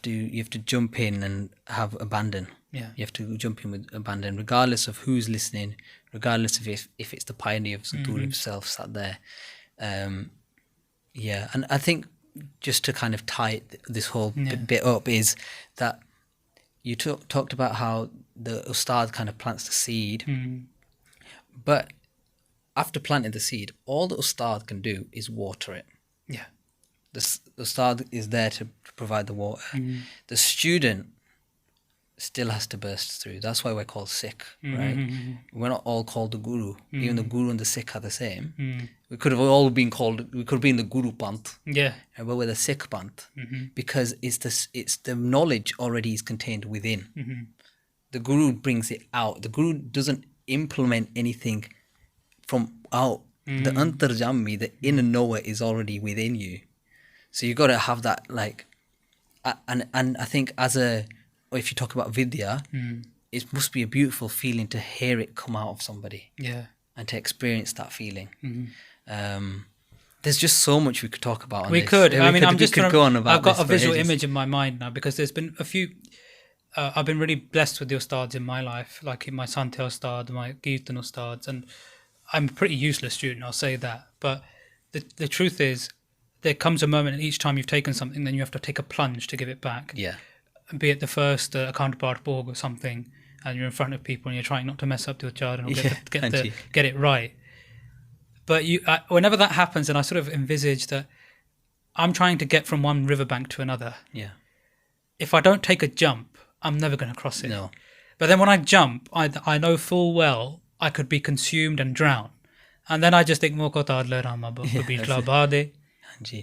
[SPEAKER 3] to jump in and have abandon.
[SPEAKER 2] Yeah.
[SPEAKER 3] You have to jump in with abandon, regardless of who's listening, regardless of if it's the pioneer of Santoor himself sat there. Yeah, and I think just to kind of tie this whole bit up is that you talked about how the Ustad kind of plants the seed, but after planting the seed, all the Ustad can do is water it.
[SPEAKER 2] Yeah.
[SPEAKER 3] The Ustad is there to provide the water. The student still has to burst through. That's why we're called Sikh, right? We're not all called the Guru. Even the Guru and the Sikh are the same. We could have all been called. We could have been the Guru Panth.
[SPEAKER 2] Yeah.
[SPEAKER 3] But we're the Sikh Panth because it's the knowledge already is contained within. The Guru brings it out. The Guru doesn't implement anything from out. The antarjami, the inner knower, is already within you. So you got to have that, like, and I think if you talk about vidya, it must be a beautiful feeling to hear it come out of somebody.
[SPEAKER 2] Yeah.
[SPEAKER 3] And to experience that feeling. There's just so much we could talk about.
[SPEAKER 2] We could. I mean,
[SPEAKER 3] go on about.
[SPEAKER 2] I've got a visual image in my mind now because there's been a few. I've been really blessed with the ustads in my life, like in my Santokh ustad, my Kirtan ustads, and I'm a pretty useless student, I'll say that. But the truth is, there comes a moment, and each time you've taken something, then you have to take a plunge to give it back.
[SPEAKER 3] Yeah.
[SPEAKER 2] Be it the first Akhand Path Bhog or something, and you're in front of people and you're trying not to mess up your charan or get it right. But whenever that happens, and I sort of envisage that I'm trying to get from one riverbank to another.
[SPEAKER 3] Yeah.
[SPEAKER 2] If I don't take a jump, I'm never going to cross it.
[SPEAKER 3] No.
[SPEAKER 2] But then when I jump, I know full well I could be consumed and drown. And then I just think,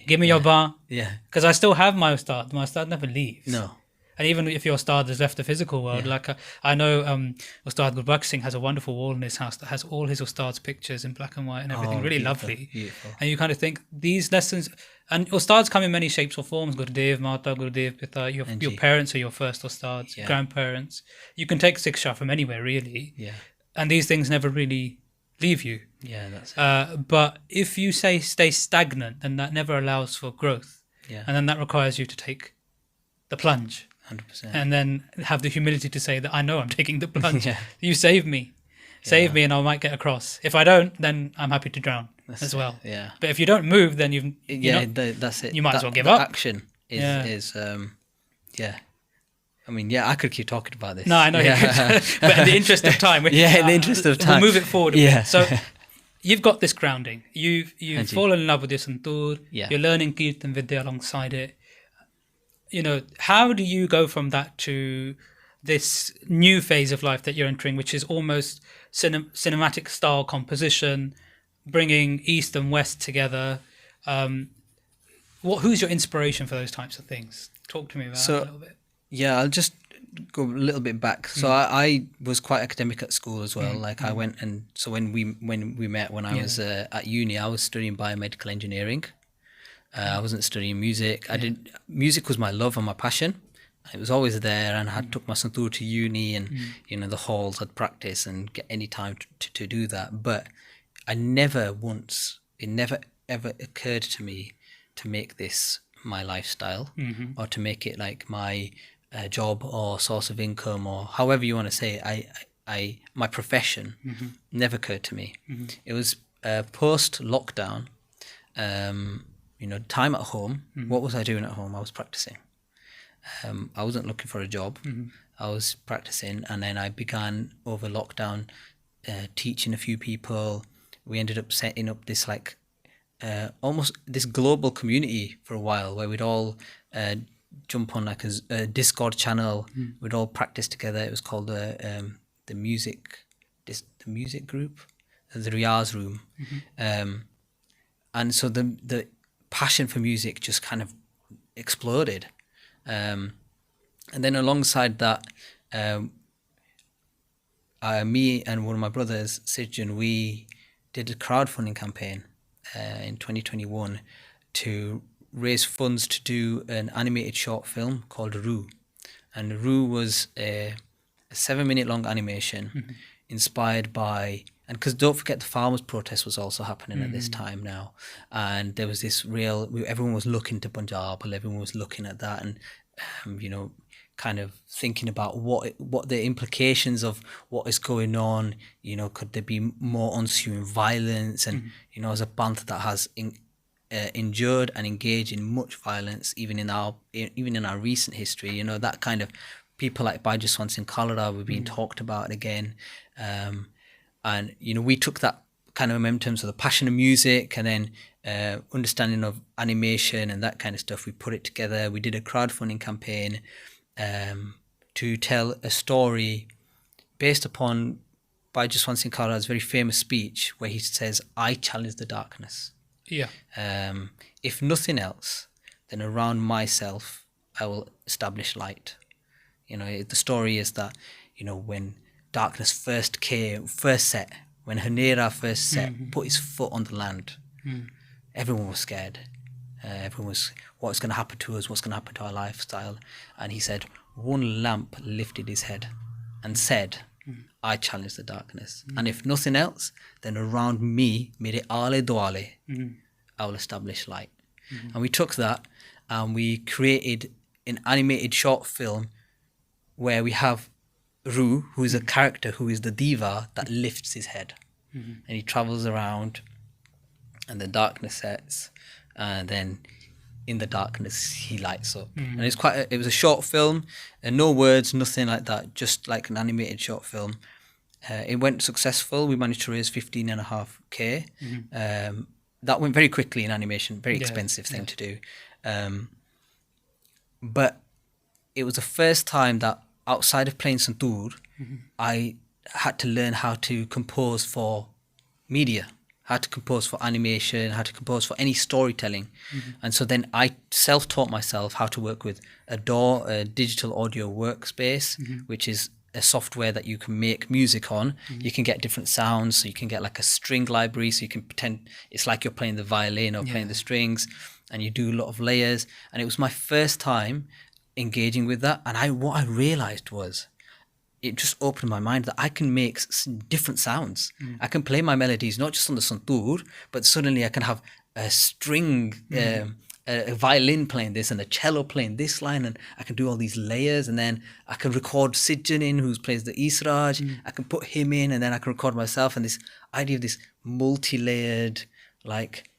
[SPEAKER 2] give me your ba.
[SPEAKER 3] Yeah.
[SPEAKER 2] Because I still have my ustad. My ustad never leaves.
[SPEAKER 3] No.
[SPEAKER 2] And even if your ustad has left the physical world, like I know Ustad Gurdwara Singh has a wonderful wall in his house that has all his ustad's pictures in black and white and everything, really lovely.
[SPEAKER 3] Beautiful.
[SPEAKER 2] And you kind of think these lessons, and ustads come in many shapes or forms, Gurdev, Mata, Gurdev, Pita, your parents are your first ustads, grandparents. You can take Siksha from anywhere, really.
[SPEAKER 3] Yeah.
[SPEAKER 2] And these things never really leave you.
[SPEAKER 3] Yeah, that's it.
[SPEAKER 2] But if you stay stagnant, then that never allows for growth.
[SPEAKER 3] Yeah.
[SPEAKER 2] And then that requires you to take the plunge.
[SPEAKER 3] 100%.
[SPEAKER 2] And then have the humility to say that I know I'm taking the plunge. You save me. Save me and I might get across. If I don't, then I'm happy to drown as well.
[SPEAKER 3] Yeah.
[SPEAKER 2] But if you don't move, then
[SPEAKER 3] that's it.
[SPEAKER 2] You might as well give up.
[SPEAKER 3] Action is I mean, I could keep talking about this.
[SPEAKER 2] No, I know you could. But in the interest of time.
[SPEAKER 3] In the interest of time.
[SPEAKER 2] We'll move it forward a bit. So you've got this grounding. You've fallen in love with your Santoor.
[SPEAKER 3] Yeah.
[SPEAKER 2] You're learning Kirtan Vidya alongside it. You know, how do you go from that to this new phase of life that you're entering, which is almost cinematic style composition, bringing East and West together? Who's your inspiration for those types of things? Talk to me about that a little bit.
[SPEAKER 3] Yeah, I'll just go a little bit back. So I was quite academic at school as well. I went, and so when we met when I was at uni, I was studying biomedical engineering. I wasn't studying music. Music was my love and my passion. It was always there, and I took my Santoor to uni, and the halls I'd practice and get any time to do that. But it never ever occurred to me to make this my lifestyle or to make it like my job or source of income, or however you want to say it. My profession never occurred to me. It was post lockdown. Time at home. What was I doing at home? I was practicing. I wasn't looking for a job. I was practicing, and then I began over lockdown teaching a few people. We ended up setting up this almost this global community for a while, where we'd all jump on like a Discord channel. We'd all practice together. It was called the music group, the Riyaz room. And so the passion for music just kind of exploded. And then alongside that, me and one of my brothers, Sijun, we did a crowdfunding campaign in 2021 to raise funds to do an animated short film called Roo. And Roo was a 7-minute long animation inspired by, and because don't forget the farmers' protest was also happening at this time now, and there was this everyone was looking to Punjab, and everyone was looking at that, and kind of thinking about what the implications of what is going on. Could there be more ensuing violence? And as a band that has endured and engaged in much violence, even in our recent history, that kind of people like Baba Sham Singh were being talked about again. And we took that kind of momentum, so the passion of music and then understanding of animation and that kind of stuff. We put it together. We did a crowdfunding campaign to tell a story based upon Baba Sham Singh's very famous speech, where he says, "I challenge the darkness.
[SPEAKER 2] Yeah.
[SPEAKER 3] If nothing else, then around myself, I will establish light." The story is that, when darkness first set, when Hanera first set, put his foot on the land, everyone was scared. Everyone was, what's going to happen to us? What's going to happen to our lifestyle? And he said, one lamp lifted his head and said, "I challenge the darkness. And if nothing else, then around me, mere ale doale, I will establish light." And we took that and we created an animated short film where we have Roo, who is a character who is the diva that lifts his head. And he travels around, and the darkness sets, and then in the darkness he lights up. And it was a short film, and no words, nothing like that, just like an animated short film. It went successful. We managed to raise 15.5k. That went very quickly in animation, very expensive thing to do. But it was the first time that outside of playing Santoor, I had to learn how to compose for media, how to compose for animation, how to compose for any storytelling. And so then I self-taught myself how to work with a DAW, a digital audio workspace, which is a software that you can make music on. You can get different sounds, so you can get like a string library, so you can pretend it's like you're playing the violin or playing the strings, and you do a lot of layers. And it was my first time engaging with that, and what I realized was, it just opened my mind that I can make different sounds. I can play my melodies not just on the Santoor, but suddenly I can have a string, a violin playing this and a cello playing this line, and I can do all these layers, and then I can record Sijjan in, who plays the Israj. I can put him in, and then I can record myself, and this idea of this multi-layered, like,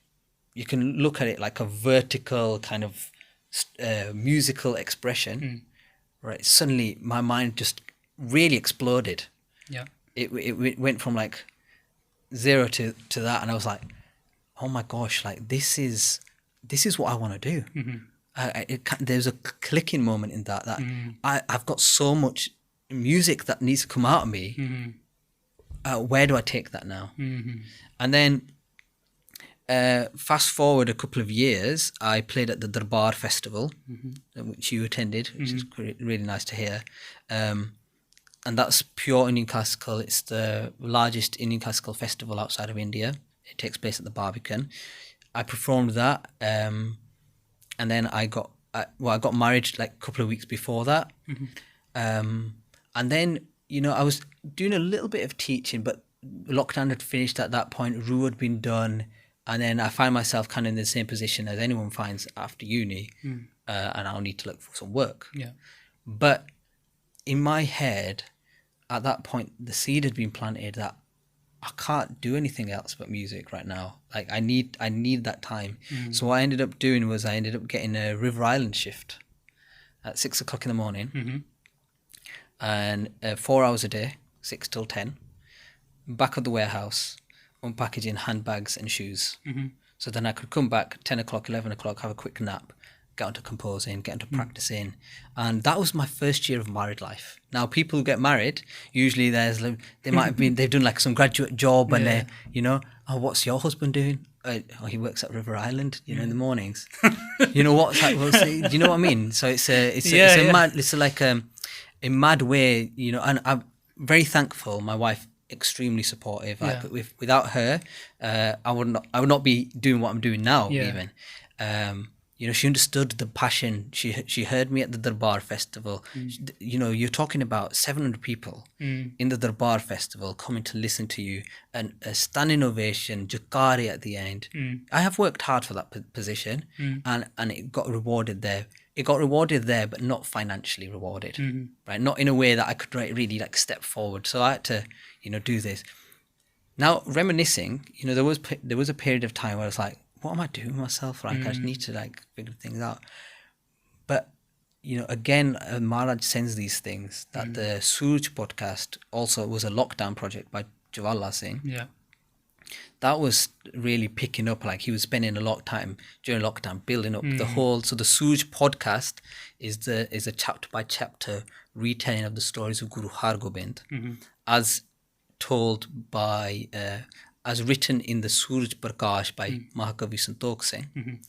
[SPEAKER 3] you can look at it like a vertical kind of musical expression, right? Suddenly my mind just really exploded. It went from like zero to that, and I was like, oh my gosh, like this is what I want to do. There's a clicking moment in that I've got so much music that needs to come out of me. Where do I take that now? And then fast forward a couple of years, I played at the Darbar Festival, which you attended, which is really nice to hear. And that's pure Indian classical. It's the largest Indian classical festival outside of India. It takes place at the Barbican. I performed that, and then I got married like a couple of weeks before that. And then, I was doing a little bit of teaching, but lockdown had finished at that point. Roo had been done. And then I find myself kind of in the same position as anyone finds after uni, and I'll need to look for some work. But in my head, at that point, the seed had been planted that I can't do anything else but music right now. Like I need that time. So what I ended up doing was I ended up getting a River Island shift at 6 o'clock in the morning, and 4 hours a day, 6 till 10, back at the warehouse, unpackaging handbags and shoes. So then I could come back 10 o'clock, 11 o'clock, have a quick nap, get onto composing, get onto practicing. And that was my first year of married life. Now, people who get married, usually they might have been, they've done like some graduate job and they're, you know, oh, what's your husband doing? Oh, he works at River Island, you know, in the mornings. You know what? Do you know what I mean? So it's like a mad way, you know, and I'm very thankful. My wife, extremely supportive. Like, without her, I would not be doing what I'm doing now. Even, you know, she understood the passion. She heard me at the Darbar Festival. You know, you're talking about 700 people in the Darbar Festival coming to listen to you, and a standing ovation, jakari at the end. I have worked hard for that position, and it got rewarded there. It got rewarded there, but not financially rewarded, right? Not in a way that I could really like step forward. So I had to, you know, do this. Now, reminiscing, you know, there was a period of time where I was like, what am I doing with myself? Like, I just need to like figure things out. But, you know, again, Maharaj sends these things, that the Suraj Podcast also was a lockdown project by Jawahar Singh.
[SPEAKER 2] Yeah.
[SPEAKER 3] That was really picking up. Like, he was spending a lot of time during lockdown building up the whole. So the Suraj Podcast is a chapter by chapter retelling of the stories of Guru Har Gobind, as told by as written in the Suraj Parkash by Mahakavi Santokh Singh.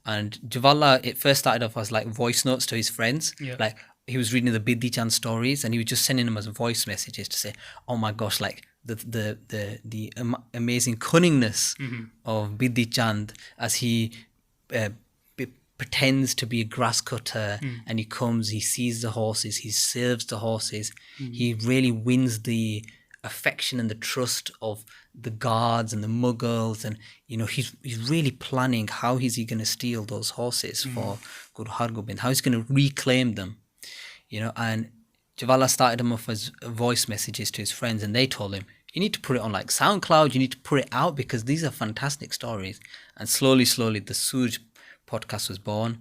[SPEAKER 3] And Jawala, it first started off as like voice notes to his friends. Like, he was reading the Bidhi Chand stories and he was just sending them as voice messages to say, oh my gosh, like the amazing cunningness of Bidhi Chand as he pretends to be a grass cutter, and he comes, he sees the horses, he serves the horses, he really wins the affection and the trust of the guards and the Mughals, and you know, he's really planning how is he going to steal those horses for Guru Har Gobind, how he's going to reclaim them, you know. And Jawala started him off as voice messages to his friends, and they told him, you need to put it on like SoundCloud, you need to put it out because these are fantastic stories. And slowly the Suraj Podcast was born.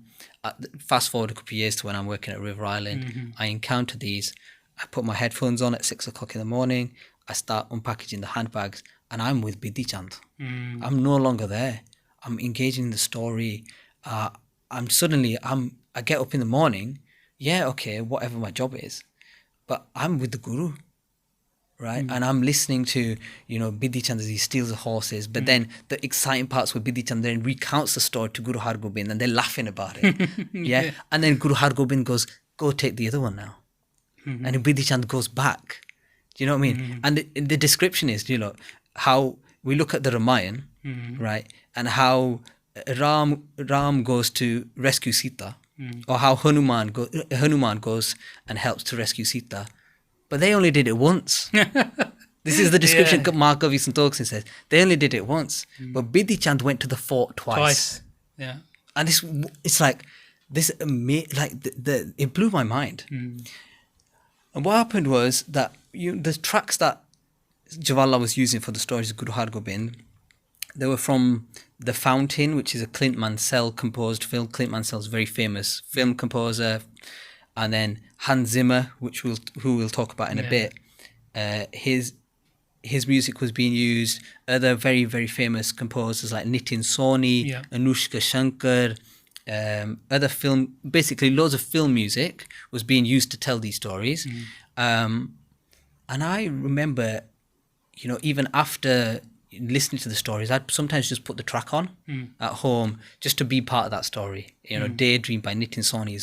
[SPEAKER 3] Fast forward a couple of years to when I'm working at River Island, I encounter these. I put my headphones on at 6 o'clock in the morning. I start unpackaging the handbags, and I'm with Bidhi Chand. I'm no longer there. I'm engaging in the story. I get up in the morning. Yeah, okay, whatever my job is, but I'm with the Guru, right? And I'm listening to, you know, Bidhi Chand as he steals the horses. But then the exciting parts where Bidhi Chand then recounts the story to Guru Har Gobind, and they're laughing about it. And then Guru Har Gobind goes, go take the other one now. And Bidhi Chand goes back. Do you know what I mean? And the description is, you know, how we look at the Ramayana, right? And how Ram goes to rescue Sita, or how Hanuman goes and helps to rescue Sita. But they only did it once. This is the description Mahakavi Santokh Singh says. They only did it once. But Bidhi Chand went to the fort twice. Yeah. And it's like, this, it blew my mind. And what happened was that the tracks that Jawala was using for the stories of Guru Har Gobind, they were from The Fountain, which is a Clint Mansell composed film. Clint Mansell's a very famous film composer. And then Hans Zimmer, who we'll talk about in a bit. His music was being used. Other very, very famous composers like Nitin Soni, Anushka Shankar, other film, basically loads of film music was being used to tell these stories. And I remember, you know, even after listening to the stories, I'd sometimes just put the track on at home just to be part of that story. You know, Daydream by Nitin Soni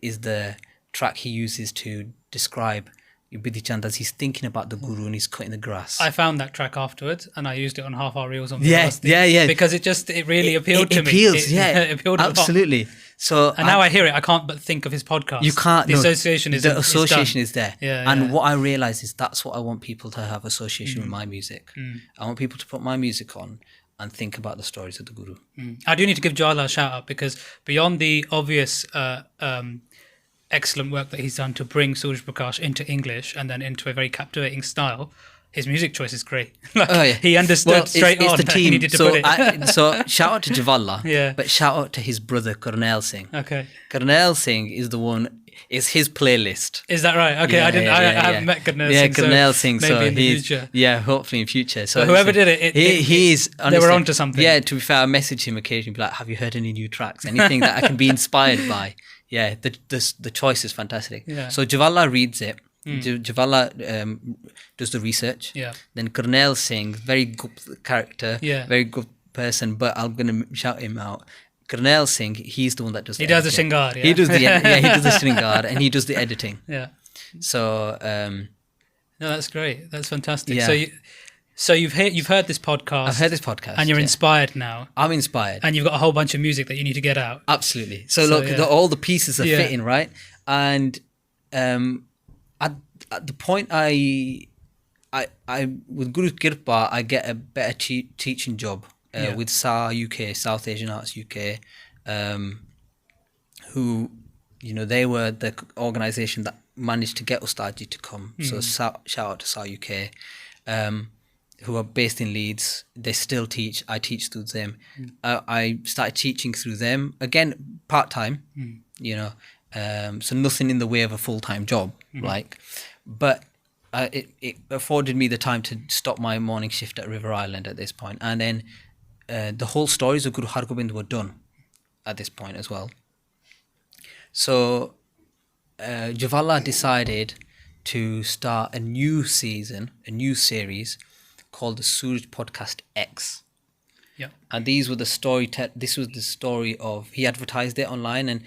[SPEAKER 3] is the track he uses to describe Bidhi Chand as he's thinking about the Guru and he's cutting the grass.
[SPEAKER 2] I found that track afterwards and I used it on half our reels on Virasati. Because it really appealed to me. It appealed
[SPEAKER 3] absolutely.
[SPEAKER 2] A lot. So now I hear it, I can't but think of his podcast.
[SPEAKER 3] You can't.
[SPEAKER 2] The association is
[SPEAKER 3] there. And what I realise is that's what I want people to have association with my music. I want people to put my music on and think about the stories of the Guru.
[SPEAKER 2] I do need to give Jawala a shout out because beyond the obvious excellent work that he's done to bring Suraj Prakash into English and then into a very captivating style, his music choice is great. He understood straight on
[SPEAKER 3] it's the
[SPEAKER 2] that he
[SPEAKER 3] team.
[SPEAKER 2] needed to put it.
[SPEAKER 3] So shout out to Jawala,
[SPEAKER 2] Yeah.
[SPEAKER 3] but shout out to his brother Karnail Singh.
[SPEAKER 2] Okay.
[SPEAKER 3] Karnail Singh is the one. Is his playlist.
[SPEAKER 2] Is that right? Okay, I didn't. I haven't met Gurdwara.
[SPEAKER 3] Yeah, Gurdwara Singh.
[SPEAKER 2] Maybe
[SPEAKER 3] So
[SPEAKER 2] in the
[SPEAKER 3] he's
[SPEAKER 2] future.
[SPEAKER 3] hopefully in future. So
[SPEAKER 2] whoever did it,
[SPEAKER 3] he's
[SPEAKER 2] they
[SPEAKER 3] honestly,
[SPEAKER 2] were onto something.
[SPEAKER 3] Yeah, to be fair, I message him occasionally, be like, "Have you heard any new tracks? Anything that I can be inspired by?" Yeah, the choice is fantastic.
[SPEAKER 2] Yeah.
[SPEAKER 3] So Jawala reads it. Jawala does the research.
[SPEAKER 2] Yeah.
[SPEAKER 3] Then Karnail Singh, very good character.
[SPEAKER 2] Yeah.
[SPEAKER 3] Very good person, but I'm gonna shout him out. Karnail Singh, he's the one that does.
[SPEAKER 2] He does the Shingar. Yeah.
[SPEAKER 3] He does the he does the Shingar and he does the editing.
[SPEAKER 2] Yeah.
[SPEAKER 3] So
[SPEAKER 2] no, that's great. That's fantastic.
[SPEAKER 3] Yeah.
[SPEAKER 2] So you've heard this podcast.
[SPEAKER 3] I've heard this podcast,
[SPEAKER 2] and you're inspired now.
[SPEAKER 3] I'm inspired,
[SPEAKER 2] and you've got a whole bunch of music that you need to get out.
[SPEAKER 3] Absolutely. So look, all the pieces are fitting, right? And at the point I with Guru Kirpa, I get a better teaching job with SA UK, South Asian Arts UK, who, they were the organisation that managed to get Ustad Ji to come. So shout out to SA UK, who are based in Leeds. They still teach. I teach through them. I started teaching through them again, part time. So nothing in the way of a full time job, but it afforded me the time to stop my morning shift at River Island at this point, and then the whole stories of Guru Hargobind were done at this point as well. So Jawala decided to start a new season, a new series called the Suraj Podcast X.
[SPEAKER 2] Yeah.
[SPEAKER 3] And these were the this was the story of, he advertised it online, and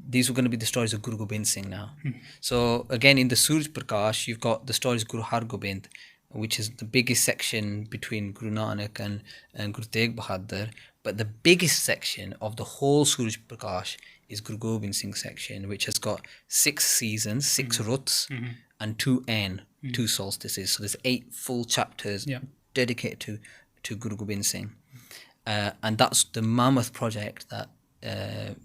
[SPEAKER 3] these were going to be the stories of Guru Gobind Singh now. So again, in the Suraj Prakash, you've got the stories of Guru Hargobind, which is the biggest section between Guru Nanak and Guru Tegh Bahadur. But the biggest section of the whole Suraj Prakash is Guru Gobind Singh section, which has got 6 seasons, 6 ruts, and 2 solstices. So there's 8 full chapters dedicated to Guru Gobind Singh. And that's the mammoth project that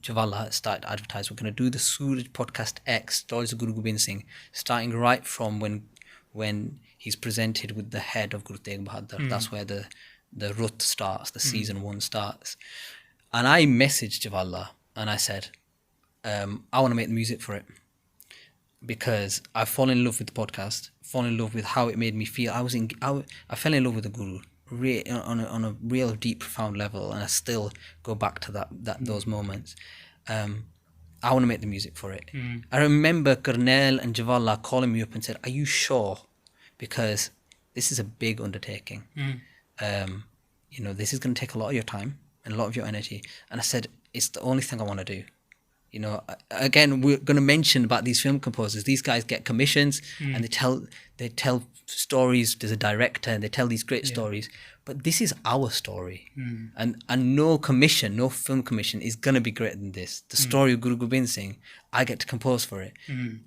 [SPEAKER 3] Jawala started to advertise. We're going to do the Suraj Podcast X, Stories of Guru Gobind Singh, starting right from when he's presented with the head of Guru Tegh Bahadur. That's where the rut starts, the season 1 starts. And I messaged Jawala and I said, I want to make the music for it, because I fall in love with the podcast, fall in love with how it made me feel. I fell in love with the Guru on a real deep, profound level, and I still go back to those moments. I want to make the music for it. I remember Karnail and Jawala calling me up and said, "Are you sure? Because this is a big undertaking. This is going to take a lot of your time and a lot of your energy." And I said, "It's the only thing I want to do." Again, we're going to mention about these film composers. These guys get commissions and they tell stories. There's a director and they tell these great stories. But this is our story. And no commission, no film commission is going to be greater than this. The story of Guru Gobind Singh, I get to compose for it.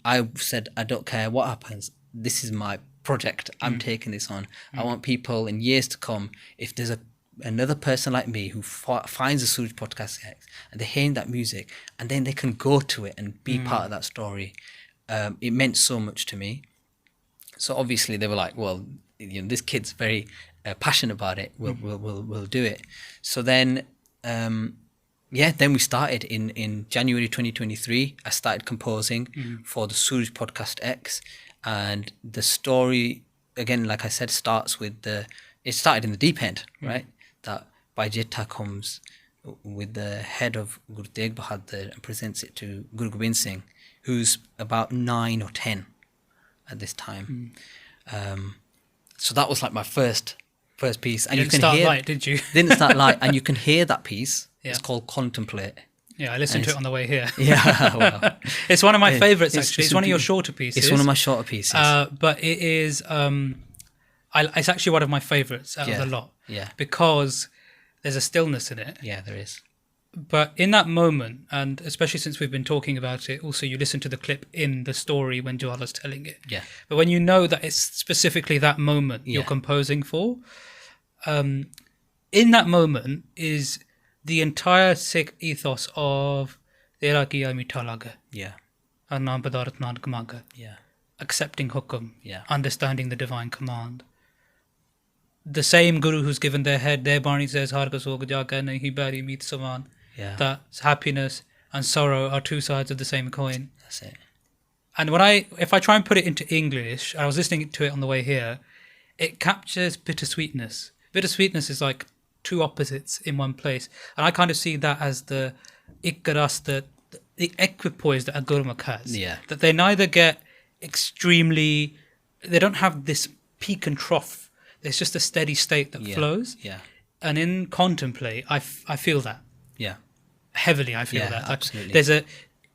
[SPEAKER 3] I said, I don't care what happens. This is my project. I'm taking this on. I want people in years to come, if there's another person like me who finds the Suraj Podcast X and they're hearing that music and then they can go to it and be part of that story, it meant so much to me. So obviously they were like, well, this kid's very passionate about it. We'll do it. So then then we started in January 2023. I started composing for the Suraj Podcast X, and the story, again, like I said, starts with it started in the deep end, right? That Bajeta comes with the head of Guru Tegh Bahadur and presents it to Guru Gobind Singh, who's about 9 or 10 at this time. So that was like my first piece. And
[SPEAKER 2] you didn't start light, did you?
[SPEAKER 3] Didn't start light, and you can hear that piece. It's called Contemplate.
[SPEAKER 2] Yeah, I listened to it on the way here.
[SPEAKER 3] Yeah, well,
[SPEAKER 2] it's one of my favourites, actually. It's one of your shorter pieces.
[SPEAKER 3] It's one of my shorter pieces.
[SPEAKER 2] But it is... it's actually one of my favourites out of the lot.
[SPEAKER 3] Yeah.
[SPEAKER 2] Because there's a stillness in it.
[SPEAKER 3] Yeah, there is.
[SPEAKER 2] But in that moment, and especially since we've been talking about it, also you listen to the clip in the story when Jawala's telling it.
[SPEAKER 3] Yeah.
[SPEAKER 2] But when you know that it's specifically that moment you're composing for, in that moment is the entire Sikh ethos of Tera kiya meetha laga.
[SPEAKER 3] Yeah.
[SPEAKER 2] Aur naam badarat nanak maga.
[SPEAKER 3] Yeah.
[SPEAKER 2] Accepting hukum.
[SPEAKER 3] Yeah.
[SPEAKER 2] Understanding the divine command. the same Guru who's given their head, their Bani says, Har ka sog jaga nahi bari meet saman.
[SPEAKER 3] Yeah.
[SPEAKER 2] That happiness and sorrow are two sides of the same coin.
[SPEAKER 3] That's it.
[SPEAKER 2] And if I try and put it into English, I was listening to it on the way here, it captures bittersweetness. Bittersweetness is like two opposites in one place. And I kind of see that as the ikkaras, the equipoise that a Gurmukh has.
[SPEAKER 3] Yeah.
[SPEAKER 2] That they neither get extremely, they don't have this peak and trough. There's just a steady state that flows.
[SPEAKER 3] Yeah.
[SPEAKER 2] And in contemplate, I feel that.
[SPEAKER 3] Yeah.
[SPEAKER 2] Heavily, I feel that.
[SPEAKER 3] Absolutely.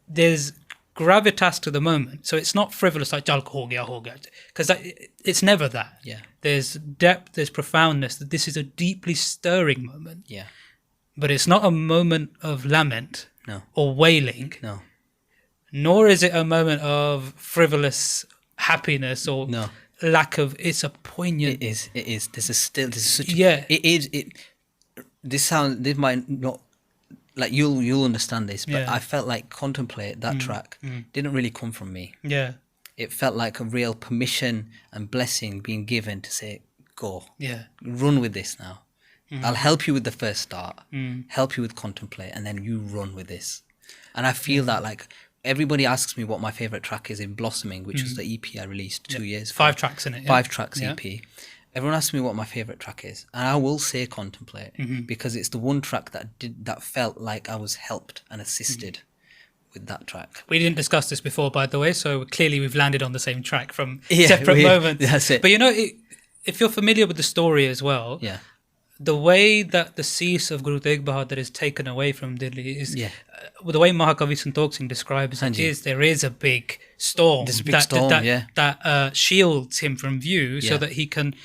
[SPEAKER 2] There's gravitas to the moment. So it's not frivolous like Jal ho gaya. Because it's never that.
[SPEAKER 3] Yeah.
[SPEAKER 2] There's depth, there's profoundness. That this is a deeply stirring moment.
[SPEAKER 3] Yeah.
[SPEAKER 2] But it's not a moment of lament or wailing.
[SPEAKER 3] No.
[SPEAKER 2] Nor is it a moment of frivolous happiness or lack of. It's a poignant.
[SPEAKER 3] It is. This is such.
[SPEAKER 2] Yeah.
[SPEAKER 3] It is. This might not. Like you'll understand this, but I felt like Contemplate, that track, didn't really come from me.
[SPEAKER 2] Yeah.
[SPEAKER 3] It felt like a real permission and blessing being given to say, go.
[SPEAKER 2] Yeah.
[SPEAKER 3] Run with this now. I'll help you with the first start, help you with Contemplate, and then you run with this. And I feel that like everybody asks me what my favourite track is in Blossoming, which was the EP I released 2 years ago.
[SPEAKER 2] 5 tracks in it.
[SPEAKER 3] 5 tracks EP. Everyone asks me what my favourite track is, and I will say Contemplate because it's the one track that felt like I was helped and assisted with that track.
[SPEAKER 2] We didn't discuss this before, by the way, so clearly we've landed on the same track from separate moments.
[SPEAKER 3] That's it.
[SPEAKER 2] But you know, if you're familiar with the story as well, the way that the cease of Guru Tegh Bahadur is taken away from Delhi is the way Mahakavi Santokh Singh describes it is there is a big storm that shields him from view so that he can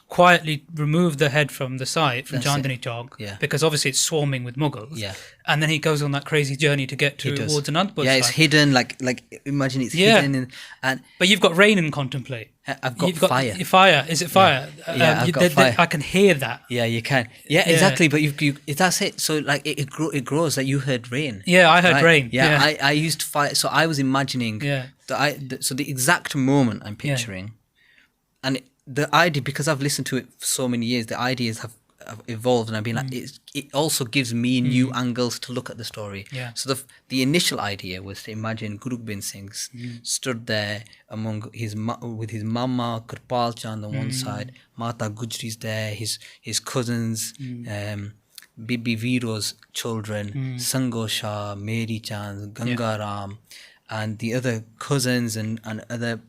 [SPEAKER 2] quietly remove the head from the site, from Chandni Chowk, because obviously it's swarming with Mughals. Yeah. And then he goes on that crazy journey to get towards Anandpur.
[SPEAKER 3] Yeah, it's hidden, like imagine it's hidden.
[SPEAKER 2] But you've got rain in Contemplate.
[SPEAKER 3] I've got fire.
[SPEAKER 2] Fire. Is it fire?
[SPEAKER 3] Yeah, I've got fire.
[SPEAKER 2] I can hear that.
[SPEAKER 3] Yeah, you can. Yeah, exactly. But that's it. So like it grows. Like you heard rain.
[SPEAKER 2] Yeah, I heard rain.
[SPEAKER 3] Yeah, I used fire. So I was imagining. So the exact moment I'm picturing, and the idea, because I've listened to it for so many years, the ideas have evolved, and I've been like, it also gives me new angles to look at the story. Yeah. So the initial idea was to imagine Guru Gobind Singh stood there among with his mama Kirpal Chand on one side, Mata Gujri's there, his cousins, Bibi Viro's children, Sango Shah, Mary Chand, Ganga Ram, and the other cousins and other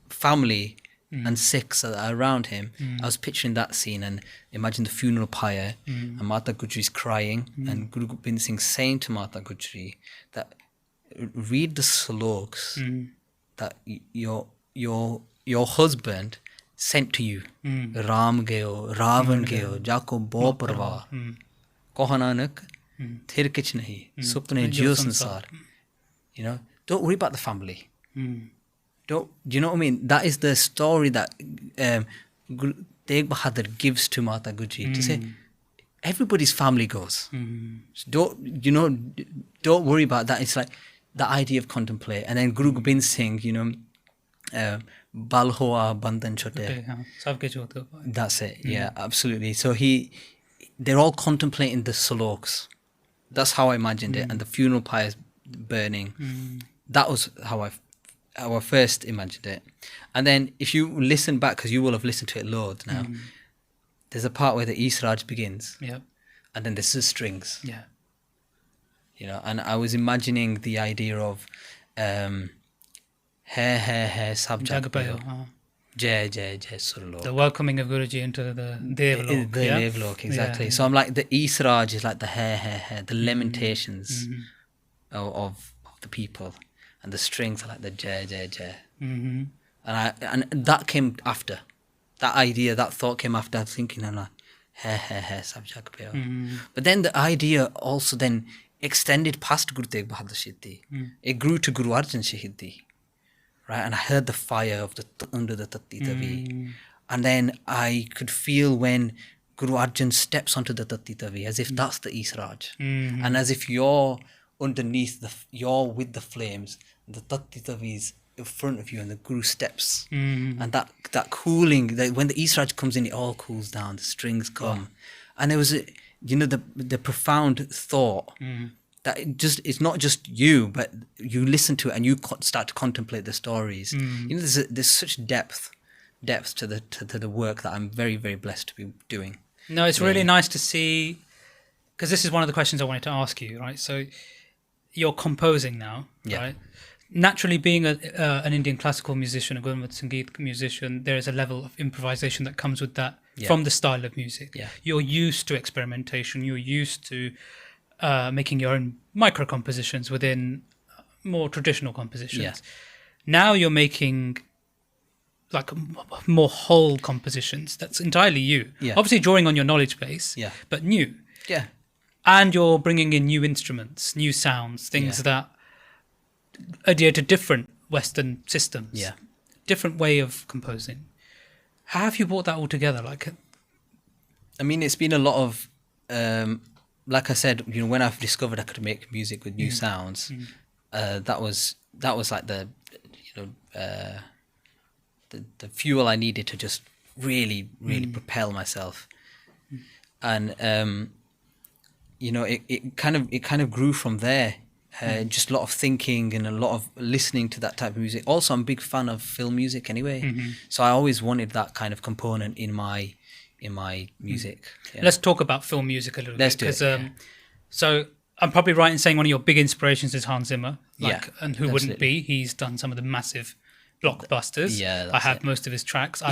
[SPEAKER 3] family and Sikhs that are around him. I was picturing that scene and imagine the funeral pyre and Mata Gujri's crying and Guru Gobind Singh saying to Mata Gujri that read the sloks that your husband sent to you. Ram gayo, Ravan gayo, jako bo parva, koha nanak, thir kich nahi, supne jio sansar. You know, don't worry about the family. Do you know what I mean? That is the story that Guru Tegh Bahadur gives to Mata Gujri to say everybody's family goes. So don't worry about that. It's like the idea of Contemplate, and then Guru Gobind Singh, Bal hoa bandhan chote. That's it. Yeah, absolutely. So they're all contemplating the sloks. That's how I imagined it, and the funeral pyres burning. That was how I first imagined it. And then if you listen back, because you will have listened to it loads now, there's a part where the East begins, and then there's the strings. And I was imagining the idea of hai sab jag payo, jai jai jai surlok,
[SPEAKER 2] the welcoming of Guruji into the Devlok.
[SPEAKER 3] The Devlok, exactly. So I'm like, the East is like the hai, the lamentations of the people. And the strings are like the jai, jai, jai. And that came after. That idea, that thought came after thinking, I'm like, hai, sab jag payo. But then the idea also then extended past Guru Tegh Bahadur Shahidi. It grew to Guru Arjan Shahidi. Right? And I heard the fire of under the Tatti Tavi. And then I could feel when Guru Arjan steps onto the Tatti Tavi, as if that's the Israj. And as if you're underneath, you're with the flames, the Tatti Tavi's in front of you and the Guru steps and that cooling, when the Israj comes in, it all cools down, the strings come. And there was the profound thought that it's not just you, but you listen to it and you start to contemplate the stories. There's such depth to the work that I'm very, very blessed to be doing.
[SPEAKER 2] No, it's really nice to see, because this is one of the questions I wanted to ask you, right? So you're composing now, right? Naturally, being an Indian classical musician, a Gurmat Sangeet musician, there is a level of improvisation that comes with that from the style of music. You're used to experimentation. You're used to making your own micro compositions within more traditional compositions. Now you're making like more whole compositions. That's entirely you. Obviously drawing on your knowledge base, but new. And you're bringing in new instruments, new sounds, things that adhere to different Western systems. Different way of composing. How have you brought that all together?
[SPEAKER 3] I mean, it's been a lot of, like I said, when I've discovered I could make music with new sounds, that was like the fuel I needed to just really propel myself. And it kind of grew from there. Just a lot of thinking and a lot of listening to that type of music. Also, I'm a big fan of film music anyway, so I always wanted that kind of component in my music.
[SPEAKER 2] Let's talk about film music a little bit.
[SPEAKER 3] Let's do it.
[SPEAKER 2] So I'm probably right in saying one of your big inspirations is Hans Zimmer. And who wouldn't be? He's done some of the massive blockbusters. I have most of his tracks.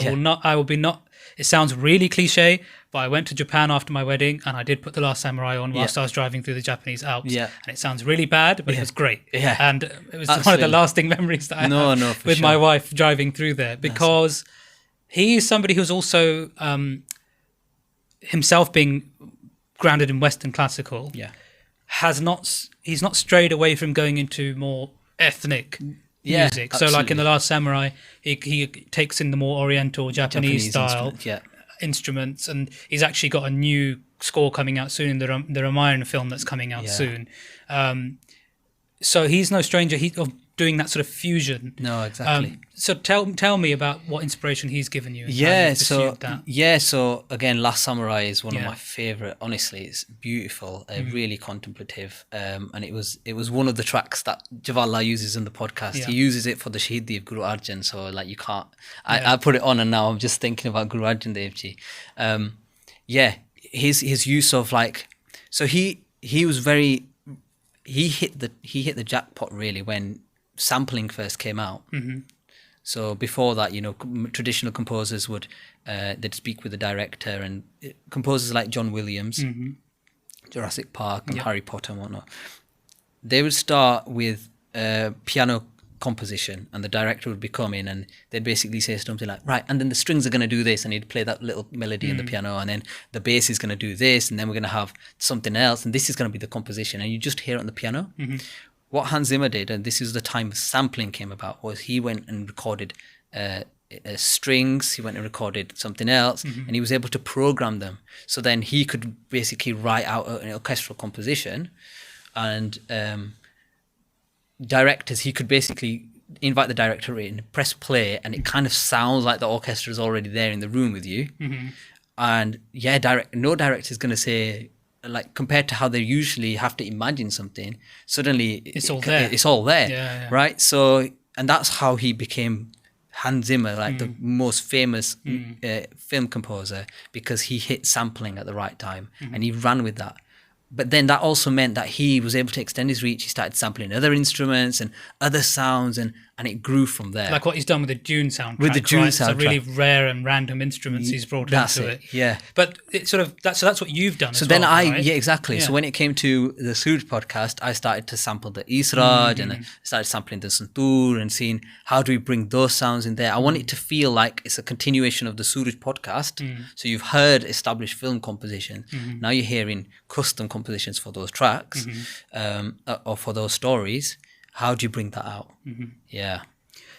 [SPEAKER 2] It sounds really cliche, but I went to Japan after my wedding and I did put The Last Samurai on whilst I was driving through the Japanese Alps. And it sounds really bad, but it was great. And it was one of the lasting memories that I have with my wife driving through there, because he is somebody who's also himself being grounded in Western classical. He's not strayed away from going into more ethnic music. So like in The Last Samurai, he takes in the more Oriental Japanese style instruments, and he's actually got a new score coming out soon in the Ramayana film that's coming out soon. So he's no stranger of doing that sort of fusion.
[SPEAKER 3] No, exactly.
[SPEAKER 2] So tell me about what inspiration he's given you.
[SPEAKER 3] So again, Last Samurai is one of my favorite. Honestly, it's beautiful, really contemplative, and it was one of the tracks that Jawaharlal uses in the podcast. He uses it for the Shahidi of Guru Arjan, so like you can't. I put it on, and now I'm just thinking about Guru Arjan Dev Ji. His use of so he was very. He hit the jackpot really when sampling first came out. So before that, traditional composers they'd speak with the director, and composers like John Williams, Jurassic Park and Harry Potter and whatnot, they would start with piano composition, and the director would be coming and they'd basically say something like, right, and then the strings are going to do this, and he'd play that little melody in the piano, and then the bass is going to do this, and then we're going to have something else, and this is going to be the composition, and you just hear it on the piano. What Hans Zimmer did, and this is the time sampling came about, was he went and recorded strings, he went and recorded something else, and he was able to program them, so then he could basically write out an orchestral composition. And directors, he could basically invite the director in, press play, and it kind of sounds like the orchestra is already there in the room with you. And no director is going to say, like, compared to how they usually have to imagine something, suddenly it's all there, right? So, and that's how he became Hans Zimmer, like the most famous film composer, because he hit sampling at the right time and he ran with that. But then that also meant that he was able to extend his reach. He started sampling other instruments and other sounds, and it grew from there.
[SPEAKER 2] Like what he's done with the Dune soundtrack. With the Dune soundtrack. So really rare and random instruments he's brought into it.
[SPEAKER 3] Yeah.
[SPEAKER 2] But it's sort of that's what you've done.
[SPEAKER 3] So then exactly. Yeah. So when it came to the Suraj podcast, I started to sample the Israj and I started sampling the Santoor and seeing how do we bring those sounds in there. I want it to feel like it's a continuation of the Suraj podcast. So you've heard established film composition. Now you're hearing custom compositions for those tracks or for those stories. How do you bring that out?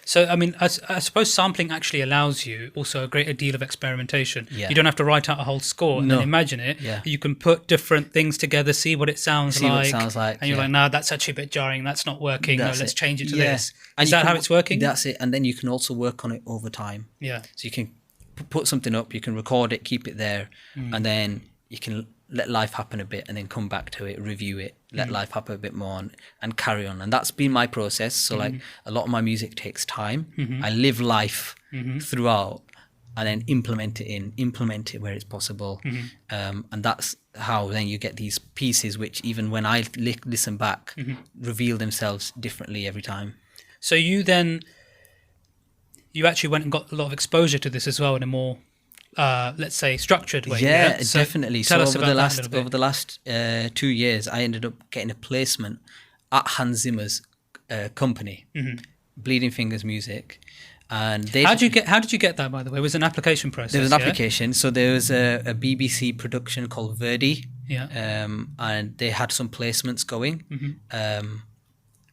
[SPEAKER 2] So, I mean, I suppose sampling actually allows you also a greater deal of experimentation.
[SPEAKER 3] Yeah.
[SPEAKER 2] You don't have to write out a whole score and then imagine it.
[SPEAKER 3] Yeah.
[SPEAKER 2] You can put different things together, see what it sounds like.
[SPEAKER 3] What it sounds like.
[SPEAKER 2] And you're like, no, that's actually a bit jarring. That's not working. Let's change it to this.
[SPEAKER 3] And
[SPEAKER 2] Is that how it's working?
[SPEAKER 3] That's it. And then you can also work on it over time.
[SPEAKER 2] Yeah.
[SPEAKER 3] So you can put something up, you can record it, keep it there, and then you can let life happen a bit and then come back to it, review it, let life happen a bit more and carry on. And that's been my process. So like a lot of my music takes time. I live life throughout and then implement it where it's possible. And that's how then you get these pieces which even when I listen back reveal themselves differently every time.
[SPEAKER 2] So you actually went and got a lot of exposure to this as well in a more let's say structured way.
[SPEAKER 3] Yeah,
[SPEAKER 2] So
[SPEAKER 3] definitely.
[SPEAKER 2] Tell
[SPEAKER 3] So
[SPEAKER 2] us about that a little bit.
[SPEAKER 3] over the last 2 years, I ended up getting a placement at Hans Zimmer's company, Bleeding Fingers Music, and they.
[SPEAKER 2] How did you get that? By the way, it was an application process.
[SPEAKER 3] There was an application. So there was a BBC production called Verdi.
[SPEAKER 2] Yeah.
[SPEAKER 3] And they had some placements going.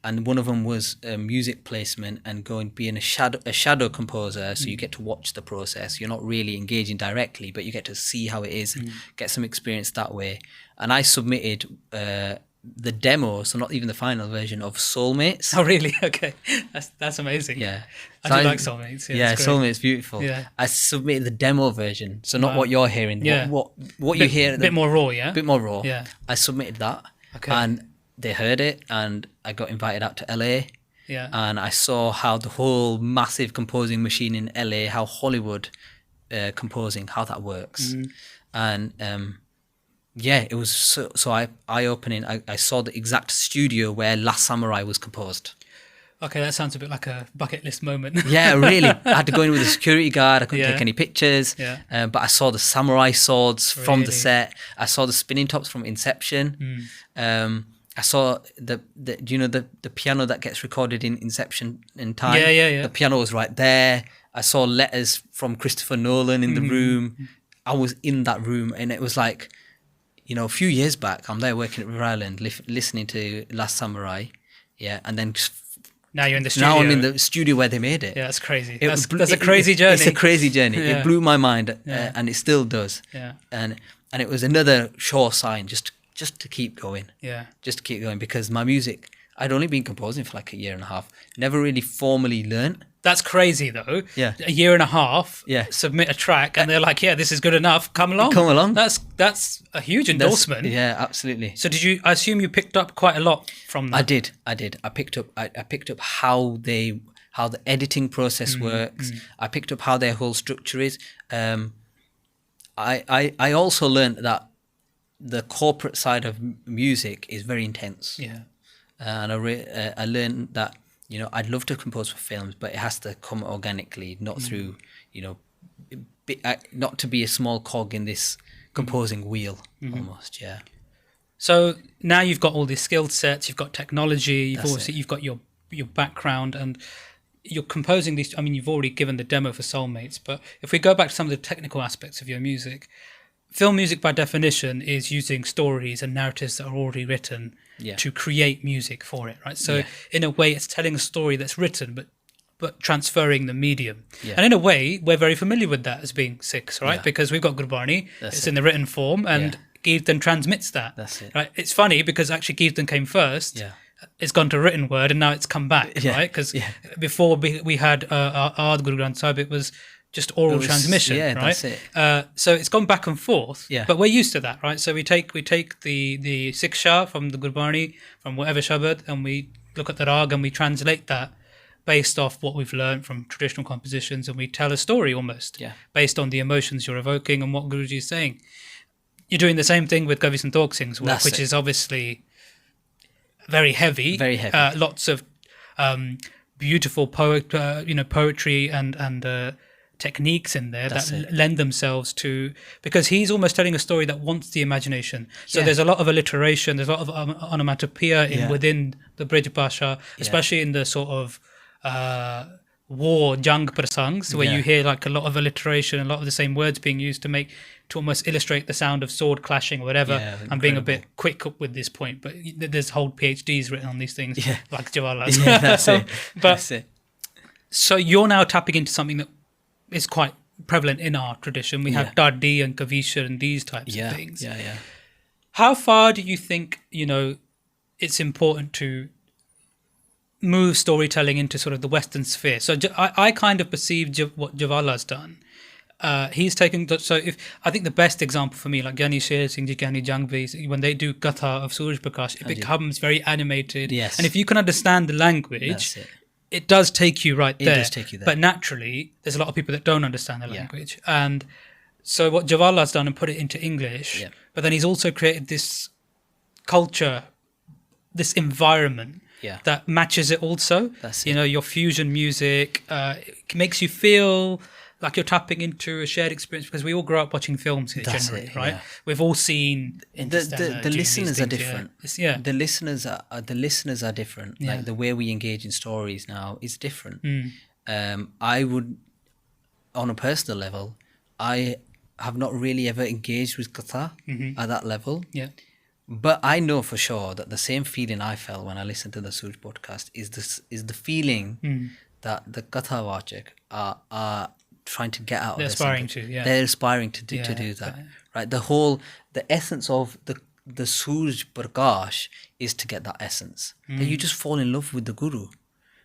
[SPEAKER 3] And one of them was a music placement and going being a shadow composer. So you get to watch the process. You're not really engaging directly, but you get to see how it is, and get some experience that way. And I submitted the demo, so not even the final version of Soulmates.
[SPEAKER 2] Oh, really? Okay, that's amazing.
[SPEAKER 3] Yeah,
[SPEAKER 2] I
[SPEAKER 3] so
[SPEAKER 2] do like Soulmates.
[SPEAKER 3] Yeah,
[SPEAKER 2] it's great.
[SPEAKER 3] Soulmates, beautiful.
[SPEAKER 2] Yeah.
[SPEAKER 3] I submitted the demo version, so not
[SPEAKER 2] Wow.
[SPEAKER 3] what you're hearing.
[SPEAKER 2] Yeah.
[SPEAKER 3] What you hear.
[SPEAKER 2] A bit more raw, yeah.
[SPEAKER 3] Bit more raw.
[SPEAKER 2] Yeah.
[SPEAKER 3] I submitted that,
[SPEAKER 2] Okay.
[SPEAKER 3] and they heard it, and I got invited out to LA.
[SPEAKER 2] Yeah.
[SPEAKER 3] And I saw how the whole massive composing machine in LA, how Hollywood composing, how that works. And yeah, it was so eye-opening. I saw the exact studio where Last Samurai was composed.
[SPEAKER 2] Okay, that sounds a bit like a bucket list moment.
[SPEAKER 3] Yeah, really. I had to go in with a security guard. I couldn't
[SPEAKER 2] Yeah.
[SPEAKER 3] take any pictures.
[SPEAKER 2] Yeah.
[SPEAKER 3] But I saw the samurai swords from the
[SPEAKER 2] Really?
[SPEAKER 3] set. I saw the spinning tops from Inception. I saw the piano that gets recorded in Inception in time.
[SPEAKER 2] Yeah.
[SPEAKER 3] The piano was right there. I saw letters from Christopher Nolan in the room. I was in that room, and it was like, a few years back, I'm there working at River Island, listening to Last Samurai. Yeah, and then just
[SPEAKER 2] Now you're in the studio.
[SPEAKER 3] now I'm in the studio where they made it.
[SPEAKER 2] Yeah, that's crazy.
[SPEAKER 3] It
[SPEAKER 2] That's
[SPEAKER 3] blew-
[SPEAKER 2] a crazy journey.
[SPEAKER 3] It's a crazy journey.
[SPEAKER 2] Yeah.
[SPEAKER 3] It blew my mind,
[SPEAKER 2] Yeah.
[SPEAKER 3] and it still does.
[SPEAKER 2] Yeah.
[SPEAKER 3] And it was another sure sign just to keep going.
[SPEAKER 2] Yeah.
[SPEAKER 3] Just to keep going, because my music, I'd only been composing for like a year and a half. Never really formally learnt.
[SPEAKER 2] That's crazy though.
[SPEAKER 3] Yeah.
[SPEAKER 2] A year and a half.
[SPEAKER 3] Yeah.
[SPEAKER 2] Submit a track, and they're like, "Yeah, this is good enough. Come along."
[SPEAKER 3] Come along.
[SPEAKER 2] That's a huge endorsement.
[SPEAKER 3] Yeah, absolutely.
[SPEAKER 2] So I assume you picked up quite a lot from that.
[SPEAKER 3] I did. I picked up how the editing process works. I picked up how their whole structure is. I also learned that the corporate side of music is very intense.
[SPEAKER 2] Yeah.
[SPEAKER 3] And I learned that, I'd love to compose for films, but it has to come organically, not through, not to be a small cog in this composing wheel, almost. Yeah.
[SPEAKER 2] So now you've got all these skill sets, you've got technology,
[SPEAKER 3] That's
[SPEAKER 2] you've got your background, and you're composing these. I mean, you've already given the demo for Soulmates, but if we go back to some of the technical aspects of your music, film music by definition is using stories and narratives that are already written to create music for it, right? So in a way, it's telling a story that's written, but transferring the medium. Yeah. And in a way, we're very familiar with that as being Sikhs, right?
[SPEAKER 3] Yeah.
[SPEAKER 2] Because we've got Gurdwara, it's
[SPEAKER 3] it.
[SPEAKER 2] in the written form, and Kirtan transmits that.
[SPEAKER 3] That's it.
[SPEAKER 2] Right? It's funny because actually Kirtan came first.
[SPEAKER 3] Yeah.
[SPEAKER 2] It's gone to written word, and now it's come back, right? Because before we had our Guru Granth Sahib, it was just oral transmission, right?
[SPEAKER 3] That's it.
[SPEAKER 2] So it's gone back and forth,
[SPEAKER 3] Yeah.
[SPEAKER 2] but we're used to that, right? So we take the Siksha from the Gurdwara, from whatever Shabad, and we look at the rag and we translate that based off what we've learned from traditional compositions, and we tell a story almost based on the emotions you're evoking and what Guruji is saying. You're doing the same thing with Kavi Santokh Singh's work,
[SPEAKER 3] That's
[SPEAKER 2] which
[SPEAKER 3] it.
[SPEAKER 2] is obviously very heavy.
[SPEAKER 3] Very heavy.
[SPEAKER 2] Lots of beautiful poetry and techniques in there
[SPEAKER 3] That's
[SPEAKER 2] that
[SPEAKER 3] it.
[SPEAKER 2] lend themselves to, because he's almost telling a story that wants the imagination. So
[SPEAKER 3] Yeah.
[SPEAKER 2] there's a lot of alliteration, there's a lot of onomatopoeia within the Brij Bhasha, especially in the sort of war jang prasangs, where you hear like a lot of alliteration, a lot of the same words being used to almost illustrate the sound of sword clashing or whatever.
[SPEAKER 3] Yeah,
[SPEAKER 2] I'm being a
[SPEAKER 3] incredible.
[SPEAKER 2] bit quick up with this point, but there's whole PhDs written on these things, like Jawaharlal.
[SPEAKER 3] Yeah, that's it.
[SPEAKER 2] But
[SPEAKER 3] That's it.
[SPEAKER 2] So you're now tapping into something that is quite prevalent in our tradition. We have Dadi and Kavisha and these types of things.
[SPEAKER 3] Yeah.
[SPEAKER 2] How far do you think, it's important to move storytelling into sort of the Western sphere? So I kind of perceive what Jawala's done. He's taken, I think the best example for me, like Gyani Sher Singh Ji, Gyani Jangvi, when they do Katha of Suraj Prakash, it becomes very animated.
[SPEAKER 3] Yes.
[SPEAKER 2] And if you can understand the language, it does take you right there. It does take you there. But naturally, there's a lot of people that don't understand the language. And so what Jawala's done and put it into English, but then he's also created this culture, this environment that matches it also.
[SPEAKER 3] That's it.
[SPEAKER 2] Your fusion music, it makes you feel like you're tapping into a shared experience, because we all grow up watching films here generally, right? Yeah. We've all seen
[SPEAKER 3] the listeners are different. The listeners are different.
[SPEAKER 2] Yeah.
[SPEAKER 3] Like the way we engage in stories now is different. I would, on a personal level, I have not really ever engaged with Katha at that level.
[SPEAKER 2] Yeah.
[SPEAKER 3] But I know for sure that the same feeling I felt when I listened to the Suraj podcast is the feeling that the Katha Vachak are trying to get out of this. They're aspiring to do that. Right? The essence of the Suraj Prakash is to get that essence. That you just fall in love with the Guru.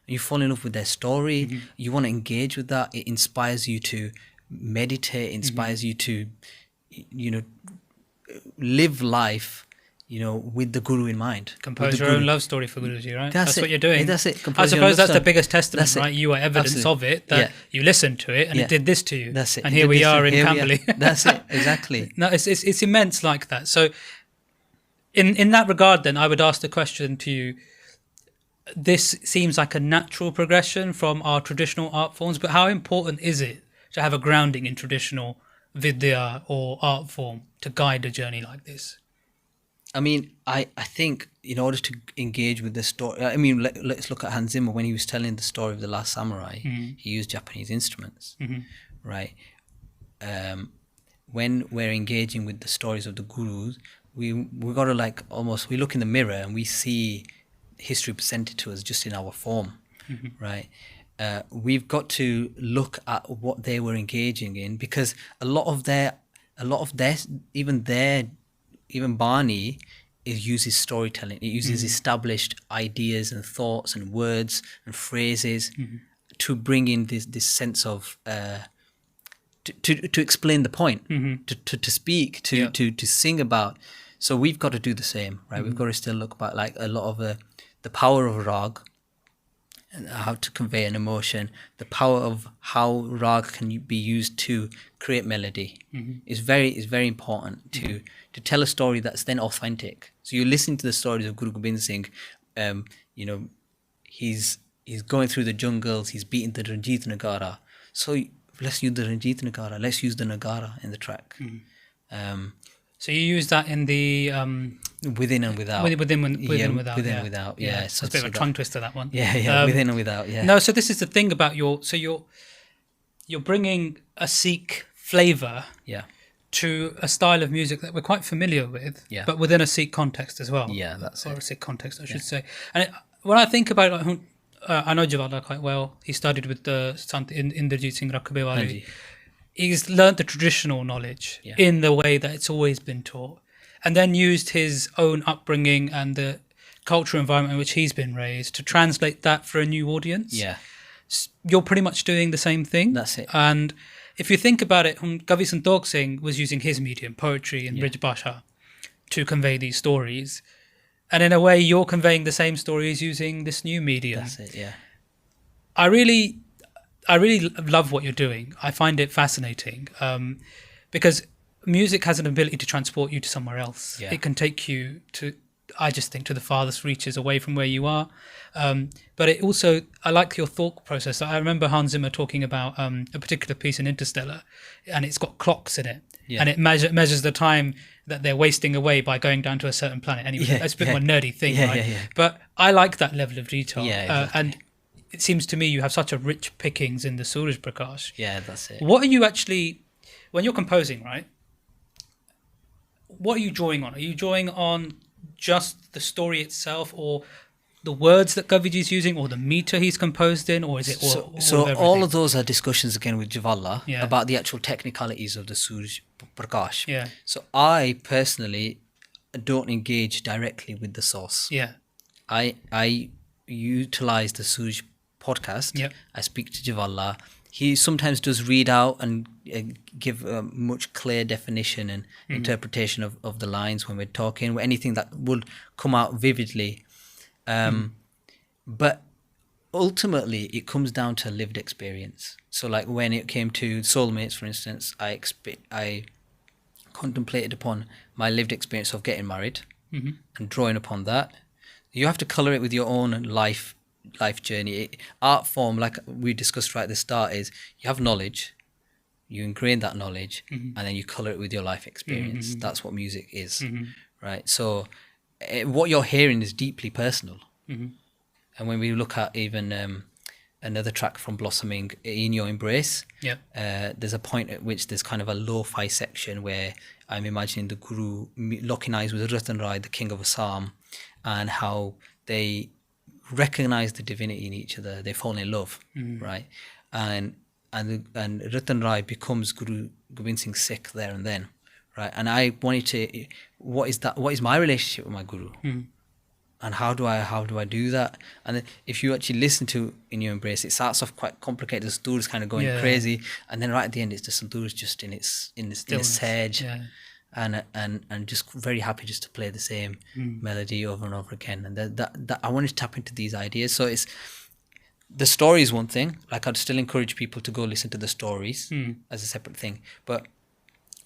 [SPEAKER 3] You fall in love with their story. You want to engage with that. It inspires you to meditate, inspires you to, live life, with the Guru in mind.
[SPEAKER 2] Compose your own love story for Guruji, right? That's what you're doing.
[SPEAKER 3] That's it.
[SPEAKER 2] I suppose that's the biggest testament, right? You are evidence of it, that you listened to it and it did this to you.
[SPEAKER 3] That's it.
[SPEAKER 2] And here we are in Camberley.
[SPEAKER 3] That's it, exactly.
[SPEAKER 2] No, it's immense like that. So in that regard then, I would ask the question to you, this seems like a natural progression from our traditional art forms, but how important is it to have a grounding in traditional vidya or art form to guide a journey like this?
[SPEAKER 3] I mean, I think in order to engage with the story, I mean, let's look at Hans Zimmer. When he was telling the story of The Last Samurai, he used Japanese instruments, right? When we're engaging with the stories of the gurus, we got to we look in the mirror and we see history presented to us just in our form, right? We've got to look at what they were engaging in, because a lot of their even Bani, it uses storytelling. It uses established ideas and thoughts and words and phrases to bring in this sense of to explain the point, to speak, to sing about. So we've got to do the same, right? We've got to still look about a lot of the power of rag and how to convey an emotion. The power of how rag can be used to create melody is very important to tell a story that's then authentic. So you listen to the stories of Guru Gobind Singh. He's going through the jungles. He's beating the Ranjit Nagara. So let's use the Ranjit Nagara. Let's use the Nagara in the track.
[SPEAKER 2] So you use that in the
[SPEAKER 3] within and without.
[SPEAKER 2] Within and without.
[SPEAKER 3] Within and without. Yeah.
[SPEAKER 2] So it's a bit of a tongue twister, that one.
[SPEAKER 3] Yeah. Within and without. Yeah.
[SPEAKER 2] No. So this is the thing about you're bringing a Sikh flavor.
[SPEAKER 3] Yeah.
[SPEAKER 2] To a style of music that we're quite familiar with, but within a Sikh context as well.
[SPEAKER 3] Yeah, that's
[SPEAKER 2] or a Sikh context, I should say. And when I think about I know Jawala quite well. He studied with the Sant Inderjit Singh Rakhabewali. He's learnt the traditional knowledge in the way that it's always been taught, and then used his own upbringing and the cultural environment in which he's been raised to translate that for a new audience.
[SPEAKER 3] Yeah,
[SPEAKER 2] you're pretty much doing the same thing.
[SPEAKER 3] That's it.
[SPEAKER 2] And if you think about it, Kavi Santokh Singh was using his medium, poetry and Brij Bhasha, to convey these stories. And in a way, you're conveying the same stories using this new medium.
[SPEAKER 3] That's it, yeah.
[SPEAKER 2] I really love what you're doing. I find it fascinating because music has an ability to transport you to somewhere else. Yeah. It can take you to, I just think, to the farthest reaches away from where you are. But it also, I like your thought process. I remember Hans Zimmer talking about a particular piece in Interstellar, and it's got clocks in it. Yeah. And it measures the time that they're wasting away by going down to a certain planet. Anyway, that's a bit more nerdy thing, right? Yeah. But I like that level of detail.
[SPEAKER 3] Yeah, exactly.
[SPEAKER 2] And it seems to me you have such a rich pickings in the Suraj Prakash.
[SPEAKER 3] Yeah, that's it.
[SPEAKER 2] What are you actually, when you're composing, right? What are you drawing on? Are you drawing on just the story itself, or the words that Kavi Ji is using, or the meter he's composed in, or is it
[SPEAKER 3] all of those are discussions again with Jawala
[SPEAKER 2] Yeah.
[SPEAKER 3] about the actual technicalities of the Suraj Prakash.
[SPEAKER 2] Yeah.
[SPEAKER 3] So I personally don't engage directly with the source.
[SPEAKER 2] Yeah.
[SPEAKER 3] I utilize the Suraj podcast.
[SPEAKER 2] Yep.
[SPEAKER 3] I speak to Jawala. He sometimes does read out and give a much clear definition and interpretation of the lines when we're talking, or anything that would come out vividly. But ultimately, it comes down to lived experience. So, like when it came to soulmates, for instance, I contemplated upon my lived experience of getting married and drawing upon that. You have to colour it with your own life journey. Art form, like we discussed right at the start, is you have knowledge, you ingrain that knowledge, and then you colour it with your life experience. That's what music is, right? So what you're hearing is deeply personal. And when we look at even another track from Blossoming, In Your Embrace, there's a point at which there's kind of a lo-fi section where I'm imagining the Guru locking eyes with Ratan Rai, the king of Assam, and how they recognize the divinity in each other. They fall in love, right? And Ratan Rai becomes Guru Gobind Singh Sikh there and then, right? And I wanted to, what is my relationship with my Guru? And how do I do that? And then if you actually listen to In Your Embrace, it starts off quite complicated. The Santoor is kind of going crazy, and then right at the end, it's the Santoor is just in its sedge, and just very happy just to play the same melody over and over again. And that I wanted to tap into these ideas. So it's the story is one thing. Like I'd still encourage people to go listen to the stories as a separate thing, but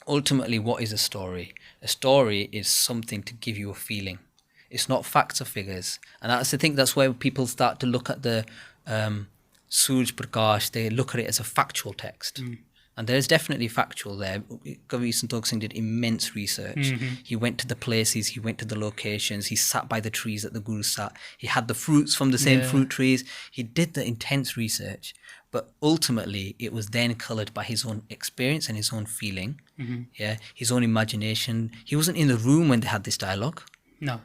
[SPEAKER 3] ultimately, what is a story? A story is something to give you a feeling. It's not facts or figures. And I think that's where people start to look at the Suraj Prakash, they look at it as a factual text. And there's definitely factual there. Kavi Santokh Singh did immense research. He went to the places, he went to the locations, he sat by the trees that the Guru sat. He had the fruits from the same fruit trees. He did the intense research. But ultimately, it was then coloured by his own experience and his own feeling, his own imagination. He wasn't in the room when they had this dialogue.
[SPEAKER 2] No.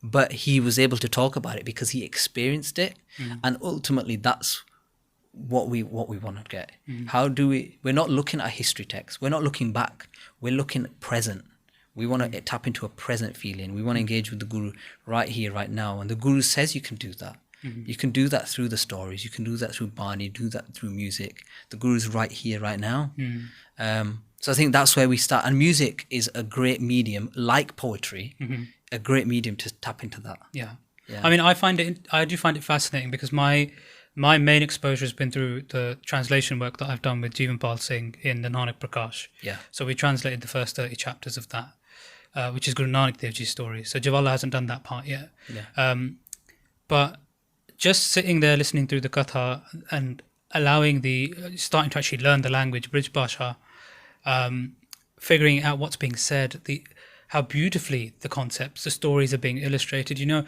[SPEAKER 3] But he was able to talk about it because he experienced it. And ultimately, that's what we want to get. How do we're not looking at a history text. We're not looking back. We're looking at present. We want to tap into a present feeling. We want to engage with the Guru right here, right now. And the Guru says you can do that. You can do that through the stories. You can do that through Bani, do that through music. The Guru's right here, right now. So I think that's where we start. And music is a great medium, like poetry, a great medium to tap into that.
[SPEAKER 2] Yeah. I mean, I do find it fascinating because my main exposure has been through the translation work that I've done with Jeevanpal Singh in the Nanak Parkash.
[SPEAKER 3] Yeah.
[SPEAKER 2] So we translated the first 30 chapters of that, which is Guru Nanak Dev Ji's story. So Jawala hasn't done that part yet.
[SPEAKER 3] Yeah.
[SPEAKER 2] But just sitting there listening through the Katha and starting to actually learn the language, Brij Bhasha, figuring out what's being said, how beautifully the concepts, the stories are being illustrated. You know,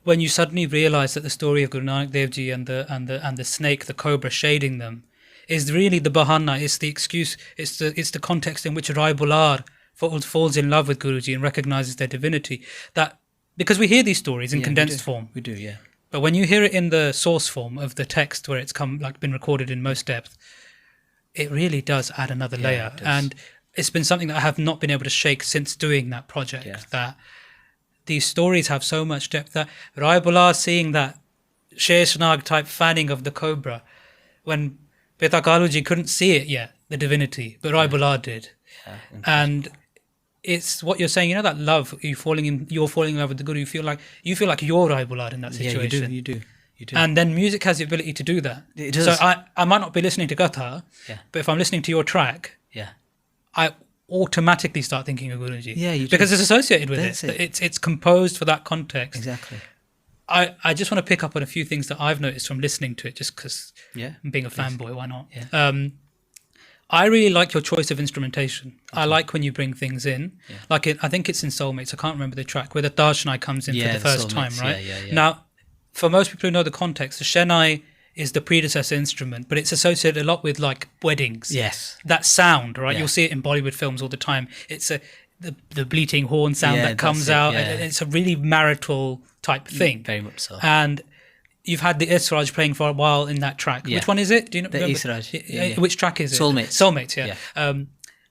[SPEAKER 2] when you suddenly realise that the story of Guru Nanak Dev Ji and the snake, the cobra shading them, is really the bahana, it's the excuse, it's the context in which Rai Bular falls in love with Guruji and recognises their divinity. That because we hear these stories in condensed form.
[SPEAKER 3] We do, yeah.
[SPEAKER 2] But when you hear it in the source form of the text where it's been recorded in most depth, it really does add another layer. And it's been something that I have not been able to shake since doing that project, that these stories have so much depth that Rai Bular seeing that Sheshnag type fanning of the cobra when Peta Kaluji couldn't see it yet, the divinity, but Rai Bular did. And it's what you're saying, you know, that love, you're falling in love with the Guru, you feel like you're Rai Bular in that situation.
[SPEAKER 3] Yeah, you do.
[SPEAKER 2] And then music has the ability to do that.
[SPEAKER 3] It does.
[SPEAKER 2] So I might not be listening to Gatha, but if I'm listening to your track, I automatically start thinking of Guruji.
[SPEAKER 3] Yeah, you do.
[SPEAKER 2] Because it's associated with it. It's composed for that context.
[SPEAKER 3] Exactly.
[SPEAKER 2] I just want to pick up on a few things that I've noticed from listening to it, just because I'm being a fanboy, why not?
[SPEAKER 3] Yeah.
[SPEAKER 2] I really like your choice of instrumentation. I like when you bring things in. Yeah. Like I think it's in Soulmates, I can't remember the track, where the Darshanai comes in for the first time, right?
[SPEAKER 3] Yeah.
[SPEAKER 2] Now, for most people who know the context, the Shenai is the predecessor instrument, but it's associated a lot with like weddings.
[SPEAKER 3] Yes.
[SPEAKER 2] That sound, right?
[SPEAKER 3] Yeah.
[SPEAKER 2] You'll see it in Bollywood films all the time. It's the bleating horn sound that comes out. And it's a really marital type thing.
[SPEAKER 3] Very much so.
[SPEAKER 2] And you've had the Israj playing for a while in that track.
[SPEAKER 3] Yeah.
[SPEAKER 2] Which one is it? Do you know?
[SPEAKER 3] The Israj.
[SPEAKER 2] Which track is it?
[SPEAKER 3] Soulmates.
[SPEAKER 2] Yeah.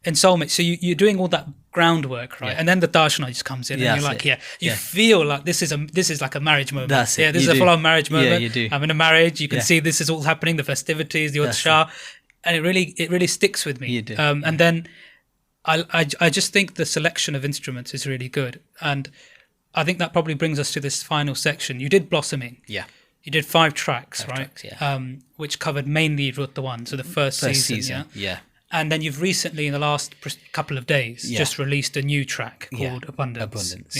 [SPEAKER 2] And Soulmates. So you're doing all that groundwork, right?
[SPEAKER 3] Yeah.
[SPEAKER 2] And then the Darshana just comes in, and you're like, you feel like this is like a marriage moment.
[SPEAKER 3] That's it.
[SPEAKER 2] Yeah, this is a full-on marriage moment.
[SPEAKER 3] Yeah, you do.
[SPEAKER 2] I'm in a marriage. You can see this is all happening, the festivities, the Utshah, and it really sticks with me.
[SPEAKER 3] You do.
[SPEAKER 2] And then I just think the selection of instruments is really good, and I think that probably brings us to this final section. You did Blossoming.
[SPEAKER 3] Yeah.
[SPEAKER 2] You did 5 tracks, right?
[SPEAKER 3] Tracks, yeah.
[SPEAKER 2] Which covered mainly Ruth One, so the first season.
[SPEAKER 3] Yeah.
[SPEAKER 2] And then you've recently, in the last couple of days, just released a new track called Abundance.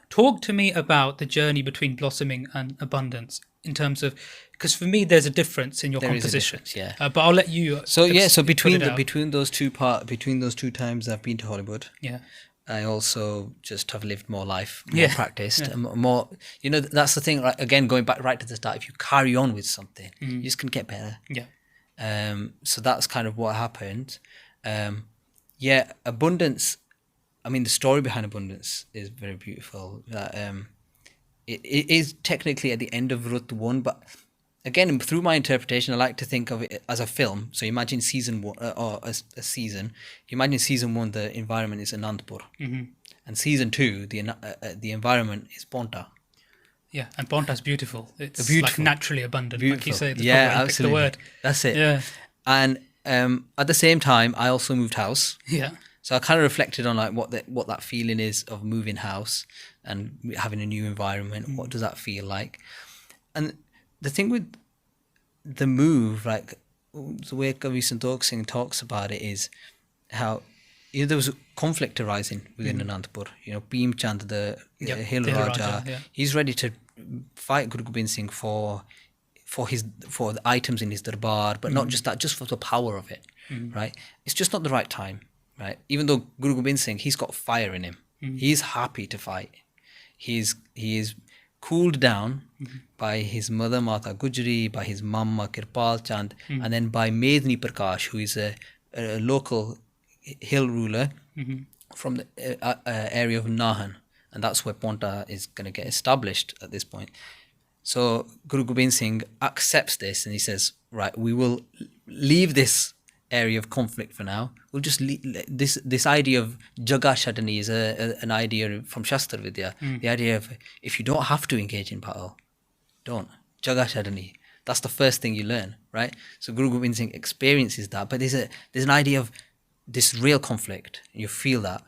[SPEAKER 2] Talk to me about the journey between Blossoming and Abundance in terms of, because for me there's a difference in your composition. But I'll let you.
[SPEAKER 3] So between those two times I've been to Hollywood.
[SPEAKER 2] Yeah.
[SPEAKER 3] I also just have lived more life, more practiced, more. You know, that's the thing. Right, again, going back right to the start. If you carry on with something, you just can get better.
[SPEAKER 2] Yeah.
[SPEAKER 3] So that's kind of what happened. Abundance. I mean, the story behind Abundance is very beautiful. It is technically at the end of Ruth 1, but again, through my interpretation, I like to think of it as a film. So imagine season 1, or a season. Imagine season 1, the environment is Anandpur. And season 2, the environment is Ponta.
[SPEAKER 2] Yeah, and Ponta's beautiful. It's
[SPEAKER 3] beautiful.
[SPEAKER 2] like naturally abundant,
[SPEAKER 3] Beautiful.
[SPEAKER 2] like you say. That's
[SPEAKER 3] Absolutely.
[SPEAKER 2] the word.
[SPEAKER 3] That's it.
[SPEAKER 2] Yeah.
[SPEAKER 3] And at the same time, I also moved house.
[SPEAKER 2] Yeah.
[SPEAKER 3] So I kind of reflected on like what that feeling is of moving house and having a new environment. What does that feel like? And the thing with the move, like the way Kavi Santokh Singh talks about it, is how there was conflict arising within Anandpur. You know, Bhim Chand, the Hill Raja, he's ready to fight Guru Gobind Singh for the items in his darbar, but not just that, just for the power of it, right? It's just not the right time, right? Even though Guru Gobind Singh, he's got fire in him. He's happy to fight. He is cooled down by his mother Mata Gujri, by his mama Kirpal Chand, and then by Nanak Parkash, who is a local hill ruler from the area of Nahan, and that's where Ponta is going to get established at this point. So Guru Gobind Singh accepts this, and he says, right, we will leave this area of conflict for now. We'll just leave this idea of Jaga Shadani is an idea from Shastra Vidya. The idea of if you don't have to engage in battle, don't. Jaga Shadani. That's the first thing you learn, right? So Guru Gobind Singh experiences that, but there's an idea of this real conflict. You feel that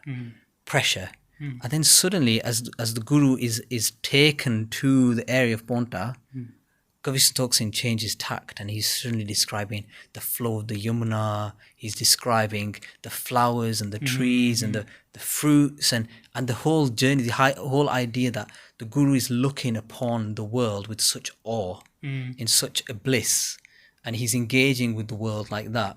[SPEAKER 3] pressure. And then suddenly, as the Guru is taken to the area of Ponta, Kavi Santokh Singh changes tact, and he's suddenly describing the flow of the Yamuna. He's describing the flowers and the trees and the fruits and the whole journey, the whole idea that the Guru is looking upon the world with such awe, in such a bliss, and he's engaging with the world like that,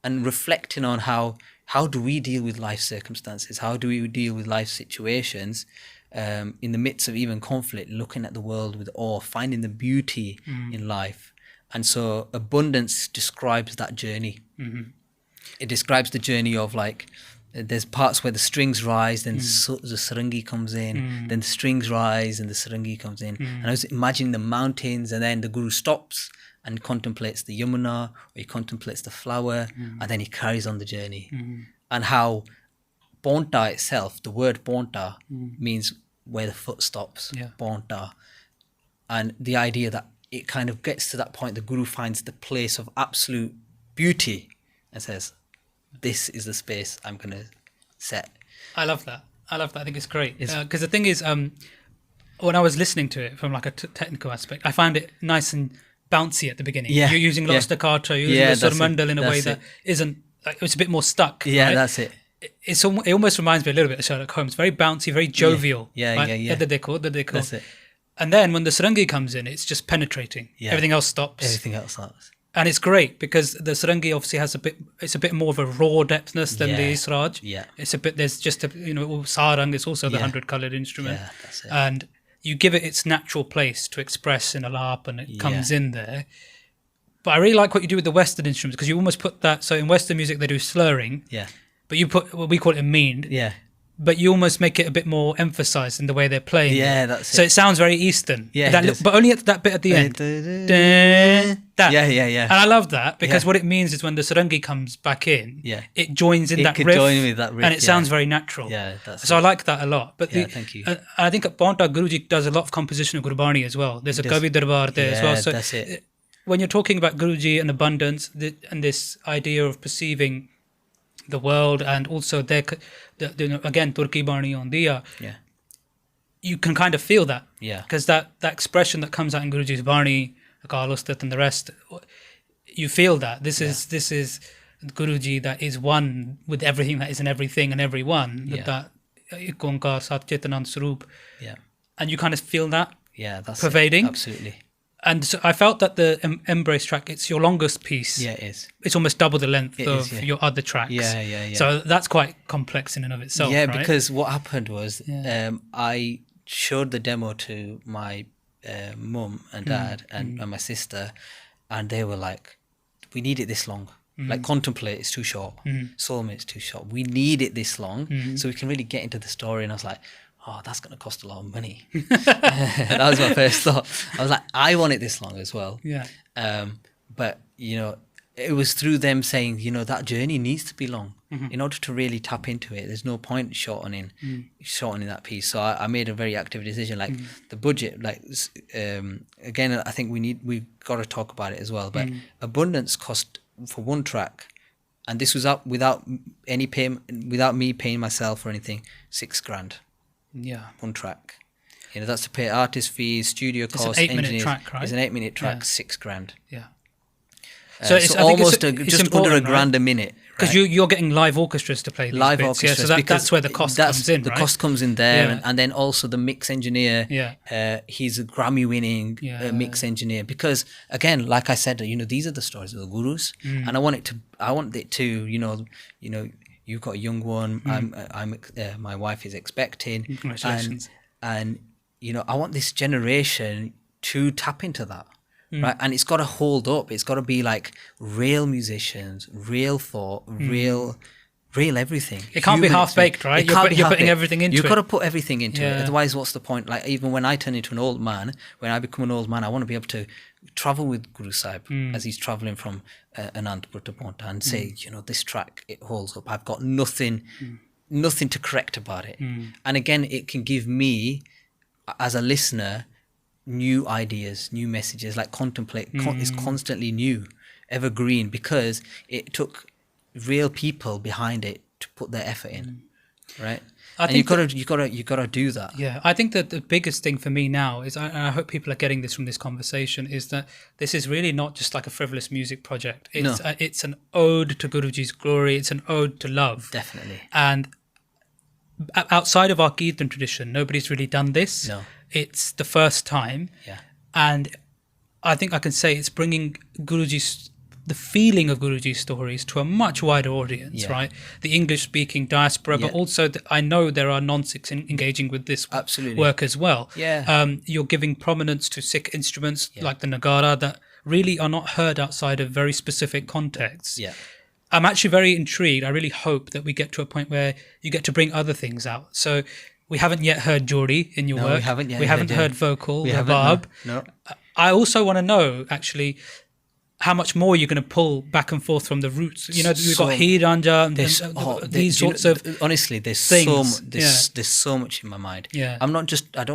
[SPEAKER 3] and reflecting on how do we deal with life circumstances? How do we deal with life situations in the midst of even conflict, looking at the world with awe, finding the beauty in life? And so Abundance describes that journey. It describes the journey of like, there's parts where the strings rise, then the sarangi comes in, then the strings rise and the sarangi comes in. And I was imagining the mountains, and then the Guru stops and contemplates the Yamuna, or he contemplates the flower, and then he carries on the journey. And how Ponta itself, the word Ponta means where the foot stops, Ponta. And the idea that it kind of gets to that point, the Guru finds the place of absolute beauty and says, this is the space I'm going to set.
[SPEAKER 2] I love that. I think it's great. Because the thing is, when I was listening to it from like a technical aspect, I found it nice and bouncy at the beginning. You're using a lot of staccato, you're using the surmandal in a way that isn't, like, it's a bit more stuck. Right?
[SPEAKER 3] That's it.
[SPEAKER 2] It almost reminds me a little bit of Sherlock Holmes. Very bouncy, very jovial.
[SPEAKER 3] That's it.
[SPEAKER 2] And then when the sarangi comes in, it's just penetrating. Everything else stops. And it's great because the sarangi obviously has it's a bit more of a raw depthness than the Israj. It's a bit, there's just sarang is also the 100-coloured instrument.
[SPEAKER 3] That's it.
[SPEAKER 2] And you give it its natural place to express in alap, and it comes in there. But I really like what you do with the Western instruments, because you almost put that, so in Western music they do slurring. But you put, what we call it a mean. but you almost make it a bit more emphasized in the way they're playing.
[SPEAKER 3] Yeah,
[SPEAKER 2] it.
[SPEAKER 3] that's
[SPEAKER 2] So
[SPEAKER 3] it.
[SPEAKER 2] it sounds very Eastern.
[SPEAKER 3] Yeah,
[SPEAKER 2] That
[SPEAKER 3] it does.
[SPEAKER 2] but only at that bit at the end. That.
[SPEAKER 3] Yeah.
[SPEAKER 2] And I love that because
[SPEAKER 3] Yeah.
[SPEAKER 2] what it means is when the sarangi comes back in,
[SPEAKER 3] Yeah.
[SPEAKER 2] it joins in
[SPEAKER 3] It
[SPEAKER 2] that
[SPEAKER 3] could
[SPEAKER 2] riff,
[SPEAKER 3] join with that riff,
[SPEAKER 2] and it
[SPEAKER 3] yeah.
[SPEAKER 2] sounds very natural.
[SPEAKER 3] Yeah, that's
[SPEAKER 2] So
[SPEAKER 3] it.
[SPEAKER 2] I like that a lot. But
[SPEAKER 3] Yeah, thank you.
[SPEAKER 2] I think at Paonta Guruji does a lot of composition of Gurbani as well. There's a
[SPEAKER 3] Does.
[SPEAKER 2] Kavi Darbar there as well.
[SPEAKER 3] Yeah,
[SPEAKER 2] So
[SPEAKER 3] that's it.
[SPEAKER 2] when you're talking about Guruji and abundance and this idea of perceiving the world and also again Turki Bani on Diya,
[SPEAKER 3] Yeah.
[SPEAKER 2] you can kind of feel that.
[SPEAKER 3] Yeah.
[SPEAKER 2] Because that expression that comes out in Guruji's Bani, Akal Ustat and the rest, you feel that. This is Guruji that is one with everything that is in everything and everyone.
[SPEAKER 3] Yeah.
[SPEAKER 2] That Ek Onkar Sat Chetanand Swaroop.
[SPEAKER 3] Yeah.
[SPEAKER 2] And you kind of feel that
[SPEAKER 3] Yeah, that's
[SPEAKER 2] pervading.
[SPEAKER 3] It. Absolutely.
[SPEAKER 2] And so I felt that the Embrace track, it's your longest piece.
[SPEAKER 3] Yeah, it is.
[SPEAKER 2] It's almost double the length
[SPEAKER 3] It
[SPEAKER 2] of
[SPEAKER 3] is, yeah.
[SPEAKER 2] your other tracks.
[SPEAKER 3] Yeah.
[SPEAKER 2] So that's quite complex in and of itself.
[SPEAKER 3] Yeah,
[SPEAKER 2] right?
[SPEAKER 3] because what happened was
[SPEAKER 2] Yeah.
[SPEAKER 3] I showed the demo to my mum and dad and my sister, and they were like, we need it this long. Like Contemplate is too short. Soulmate is too short. We need it this long so we can really get into the story. And I was like, oh, that's going to cost a lot of money. That was my first thought. I was like, I want it this long as well.
[SPEAKER 2] Yeah.
[SPEAKER 3] But, you know, it was through them saying, you know, that journey needs to be long. In order to really tap into it, there's no point shortening that piece. So I made a very active decision. Like the budget, like again, I think we've got to talk about it as well. But Abundance cost for one track, and this was up without any payment, without me paying myself or anything, $6,000.
[SPEAKER 2] Yeah.
[SPEAKER 3] One track. You know, that's to pay artist fees, studio
[SPEAKER 2] It's an
[SPEAKER 3] costs,
[SPEAKER 2] 8-minute
[SPEAKER 3] engineers.
[SPEAKER 2] track, right?
[SPEAKER 3] It's an 8-minute track,
[SPEAKER 2] Yeah.
[SPEAKER 3] $6,000.
[SPEAKER 2] Yeah.
[SPEAKER 3] So
[SPEAKER 2] I think
[SPEAKER 3] almost
[SPEAKER 2] it's
[SPEAKER 3] just under
[SPEAKER 2] important,
[SPEAKER 3] $1,000 a minute.
[SPEAKER 2] Because
[SPEAKER 3] right?
[SPEAKER 2] you're getting live orchestras to play these
[SPEAKER 3] Live
[SPEAKER 2] bits,
[SPEAKER 3] orchestras,
[SPEAKER 2] yeah, so
[SPEAKER 3] because
[SPEAKER 2] that's where the cost comes in,
[SPEAKER 3] the
[SPEAKER 2] right?
[SPEAKER 3] cost comes in there,
[SPEAKER 2] Yeah.
[SPEAKER 3] and then also the mix engineer.
[SPEAKER 2] Yeah.
[SPEAKER 3] He's a Grammy-winning
[SPEAKER 2] Yeah.
[SPEAKER 3] mix engineer. Because again, like I said, you know, these are the stories of the gurus, and I want it to, you know, you've got a young one. My wife is expecting.
[SPEAKER 2] Congratulations.
[SPEAKER 3] And you know, I want this generation to tap into that. Right, and it's got to hold up. It's got to be like real musicians, real thought, real everything.
[SPEAKER 2] It can't be
[SPEAKER 3] Human
[SPEAKER 2] half-baked,
[SPEAKER 3] experience.
[SPEAKER 2] right?
[SPEAKER 3] It can't be
[SPEAKER 2] You're putting
[SPEAKER 3] half-baked.
[SPEAKER 2] everything into
[SPEAKER 3] You've
[SPEAKER 2] it.
[SPEAKER 3] got to put everything into it.
[SPEAKER 2] Yeah.
[SPEAKER 3] Otherwise, what's the point? Like even when I turn into an old man, when I become an old man, I want to be able to travel with Guru Sahib as he's traveling from Anandpur to Paonta and say, you know, this track, it holds up. I've got nothing to correct about it. And again, it can give me, as a listener, new ideas, new messages. Like Contemplate is constantly new, evergreen, because it took real people behind it to put their effort in, right? And you gotta do that.
[SPEAKER 2] Yeah, I think that the biggest thing for me now is, and I hope people are getting this from this conversation, is that this is really not just like a frivolous music project. It's it's an ode to Guruji's glory. It's an ode to love.
[SPEAKER 3] Definitely.
[SPEAKER 2] And outside of our Kirtan tradition, nobody's really done this.
[SPEAKER 3] No.
[SPEAKER 2] It's the first time.
[SPEAKER 3] Yeah.
[SPEAKER 2] And I think I can say it's bringing the feeling of Guruji's stories to a much wider audience,
[SPEAKER 3] Yeah.
[SPEAKER 2] right? The English-speaking diaspora, but
[SPEAKER 3] Yeah.
[SPEAKER 2] also I know there are non-Sikhs engaging with this
[SPEAKER 3] Absolutely.
[SPEAKER 2] work as well.
[SPEAKER 3] Yeah.
[SPEAKER 2] You're giving prominence to Sikh instruments like the Nagara that really are not heard outside of very specific contexts.
[SPEAKER 3] Yeah.
[SPEAKER 2] I'm actually very intrigued. I really hope that we get to a point where you get to bring other things out. So we haven't yet heard Jodi in your
[SPEAKER 3] No,
[SPEAKER 2] work.
[SPEAKER 3] we haven't yet.
[SPEAKER 2] We haven't
[SPEAKER 3] Yeah.
[SPEAKER 2] heard vocal,
[SPEAKER 3] We haven't,
[SPEAKER 2] Rabab.
[SPEAKER 3] no.
[SPEAKER 2] I also want to know, actually, how much more you're going to pull back and forth from the roots. You know, we've got Heer Ranja and these sorts of
[SPEAKER 3] honestly, there's
[SPEAKER 2] things.
[SPEAKER 3] there's so much in my mind.
[SPEAKER 2] Yeah.
[SPEAKER 3] I don't